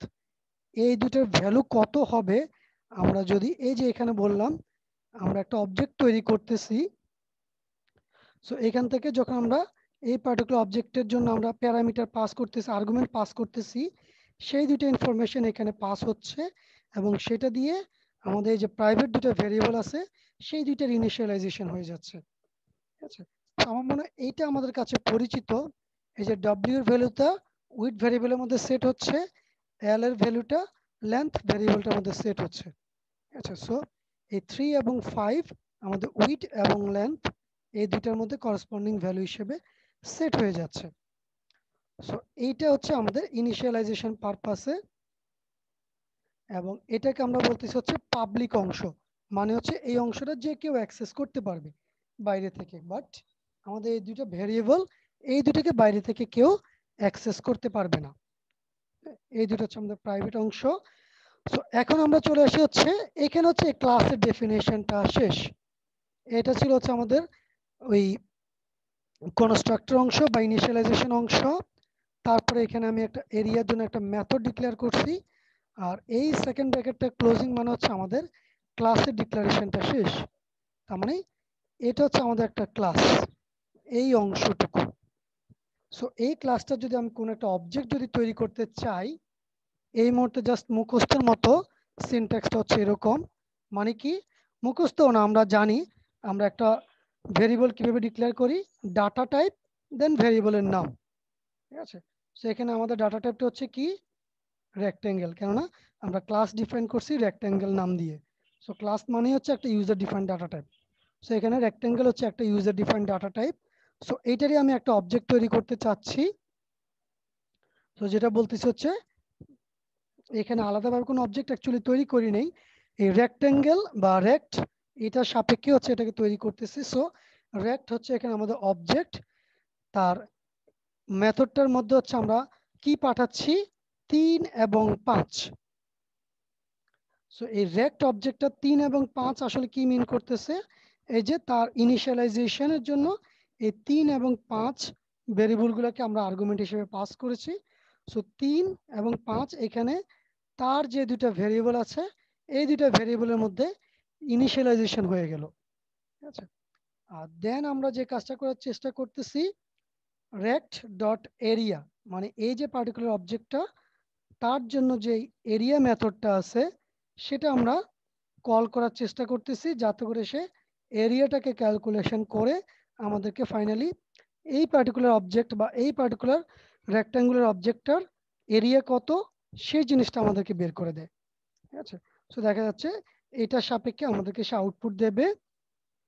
এই দুটোর ভ্যালু কত হবে, আমরা যদি এই যে এখানে বললাম আমরা একটা অবজেক্ট তৈরি করতেছি, সো এখান থেকে যখন আমরা এই পার্টিকুলার অবজেক্টের জন্য আমরা প্যারামিটার পাস করতেছি, আর্গুমেন্ট পাস করতেছি, সেই দুটো ইনফরমেশন এখানে পাস হচ্ছে এবং সেটা দিয়ে আমাদের এই যে প্রাইভেট দুটো ভেরিয়েবল আছে সেই দুইটার ইনিশিয়ালাইজেশন হয়ে যাচ্ছে, ঠিক আছে। আমার মনে হয় এইটা আমাদের কাছে পরিচিত, এই যে ডব্লিউ এর ভ্যালুটা উইথ ভেরিয়েবলের মধ্যে সেট হচ্ছে, এল এর ভ্যালুটা লেন্থ ভেরিয়েবলটার মধ্যে সেট হচ্ছে, আচ্ছা। সো এই 3 এবং 5 আমাদের উইথ এবং লেন্থ এই দুটার মধ্যে করসপন্ডিং ভ্যালু হিসেবে সেট হয়ে যাচ্ছে। সো এইটা হচ্ছে আমাদের ইনিশিয়ালাইজেশন পারপাসে, এবং এটাকে আমরা বলতেছি হচ্ছে পাবলিক অংশ, মানে হচ্ছে এই অংশটা যে কেউ অ্যাক্সেস করতে পারবে বাইরে থেকে, বাট আমাদের এই দুটো ভেরিয়েবল এই দুটোকে বাইরে থেকে কেউ অ্যাক্সেস করতে পারবে না, এই দুটো হচ্ছে আমাদের প্রাইভেট অংশ। সো এখন আমরা চলে আসি হচ্ছে এখানে হচ্ছে ক্লাসের ডেফিনেশনটা শেষ, এটা ছিল হচ্ছে আমাদের ওই কনস্ট্রাক্টর অংশ বা ইনিশিয়ালাইজেশন অংশ। তারপরে এখানে আমি একটা এরিয়ার জন্য একটা মেথড ডিক্লেয়ার করছি, আর এই সেকেন্ড ব্র্যাকেটটা ক্লোজিং মানে হচ্ছে আমাদের ক্লাসের ডিক্লারেশনটা শেষ। তার মানে এটা হচ্ছে আমাদের একটা ক্লাস, এই অংশটুকু। সো এই ক্লাসটা যদি আমি কোনো একটা অবজেক্ট যদি তৈরি করতে চাই, এই মুহূর্তে জাস্ট মুখস্থের মতো সিনট্যাক্সটা হচ্ছে এরকম, মানে কি মুখস্থও না, আমরা জানি আমরা একটা ভেরিয়েবল কিভাবে ডিক্লেয়ার করি, ডাটা টাইপ দেন ভেরিয়েবলের নাম, ঠিক আছে। সো এখানে আমাদের ডাটা টাইপটা হচ্ছে কি, রেক্ট্যাঙ্গেল, কেননা আমরা ক্লাস ডিফাইন করছি রেক্ট্যাঙ্গেল নাম দিয়ে। সো ক্লাস মানে হচ্ছে একটা user define data type, so এখানে রেক্ট্যাঙ্গেল হচ্ছে একটা user define data type. So এইটারই আমি একটা অবজেক্ট তৈরি করতে চাচ্ছি। তো যেটা বলতেছি হচ্ছে এখানে আলাদাভাবে কোনো অবজেক্ট অ্যাকচুয়ালি তৈরি করি নেই, এই রেক্ট্যাঙ্গেল বা রেক্ট এটা সাপেক্ষে হচ্ছে এটাকে তৈরি করতেছি। সো রেক্ট হচ্ছে এখানে আমাদের অবজেক্ট, তার মেথডটার মধ্যে হচ্ছে আমরা কি পাঠাচ্ছি, 3 এবং 5। সো এই রেক্ট অবজেক্টটা 3 এবং 5 আসলে কি মিন করতেছে, এই যে তার ইনিশিয়ালাইজেশনের জন্য এই 3 এবং 5 ভেরিয়েবলগুলোকে আমরা আর্গুমেন্ট হিসেবে পাস করেছি। সো 3 এবং 5 এখানে তার যে দুটো ভেরিয়েবল আছে এই দুটো ভেরিয়েবলের মধ্যে ইনিশিয়ালাইজেশন হয়ে গেল, ঠিক আছে। আর দেন আমরা যে কাজটা করার চেষ্টা করতেছি, রেক্ট ডট এরিয়া, মানে এই যে পার্টিকুলার অবজেক্টটা তার জন্য যে এরিয়া মেথডটা আছে সেটা আমরা কল করার চেষ্টা করতেছি, যাতে করে সে এরিয়াটাকে ক্যালকুলেশন করে আমাদেরকে ফাইনালি এই পার্টিকুলার অবজেক্ট বা এই পার্টিকুলার রেক্ট্যাঙ্গুলার অবজেক্টটার এরিয়া কত সেই জিনিসটা আমাদেরকে বের করে দেয়, ঠিক আছে। সো দেখা যাচ্ছে এটার সাপেক্ষে আমাদেরকে সে আউটপুট দেবে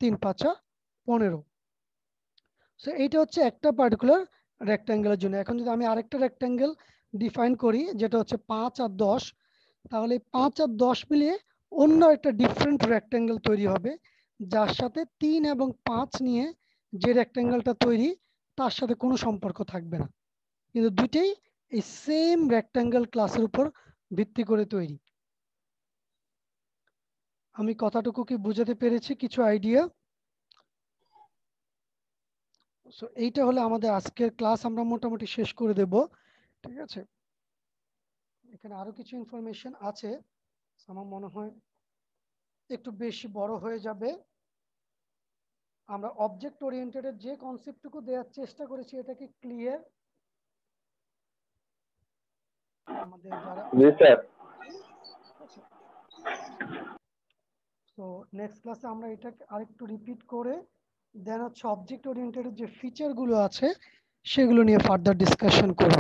3 5 15। সো এইটা হচ্ছে একটা পার্টিকুলার রেক্ট্যাঙ্গেলের জন্য। এখন যদি আমি আরেকটা রেক্ট্যাঙ্গেল ডিফাইন করি যেটা হচ্ছে 5 আর 10, তাহলে 5 আর 10 মিলিয়ে অন্য একটা ডিফারেন্ট রেক্ট্যাঙ্গেল তৈরি হবে, যার সাথে 3 এবং 5 নিয়ে যে রেক্ট্যাঙ্গেলটা তৈরি তার সাথে কোনো সম্পর্ক থাকবে না, কিন্তু দুটেই এই সেম রেক্ট্যাঙ্গেল ক্লাসের উপর ভিত্তি করে তৈরি। আমি কথাটুকু কি বুঝাতে পেরেছি? কিছু আইডিয়া? সো এইটা হলো আমাদের আজকের ক্লাস, আমরা মোটামুটি শেষ করে দেব। ঠিক আছে, এখানে আরো কিছু ইনফরমেশন আছে, আমার মনে হয় একটু বেশি বড় হয়ে যাবে। আমরা অবজেক্ট ওরিয়েন্টেডের যে কনসেপ্টটুকু দেওয়ার চেষ্টা করেছি, এটা কি ক্লিয়ার আমাদের যারা? জি স্যার। তো নেক্সট ক্লাসে আমরা এটা আরেকটু রিপিট করে দেন হচ্ছে অবজেক্ট ওরিয়েন্টেডের যে ফিচারগুলো আছে সেগুলো নিয়ে ফার্দার ডিসকাশন করব।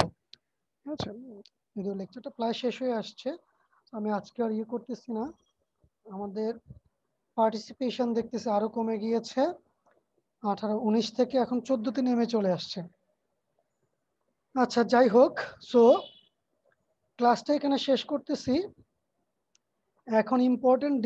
ঠিক আছে, ভিডিও লেকচারটা প্রায় শেষ হয়ে আসছে, আমি আজকে আর ইয়ে করতেছি না। আমাদের পার্টিসিপেশন দেখতেছি আরো কমে গিয়েছে, 18-19 থেকে এখন 14তে নেমে চলে আসছে। আচ্ছা যাই হোক, সো ক্লাসটা এখানে শেষ করতেছি। এখন ইম্পর্টেন্ট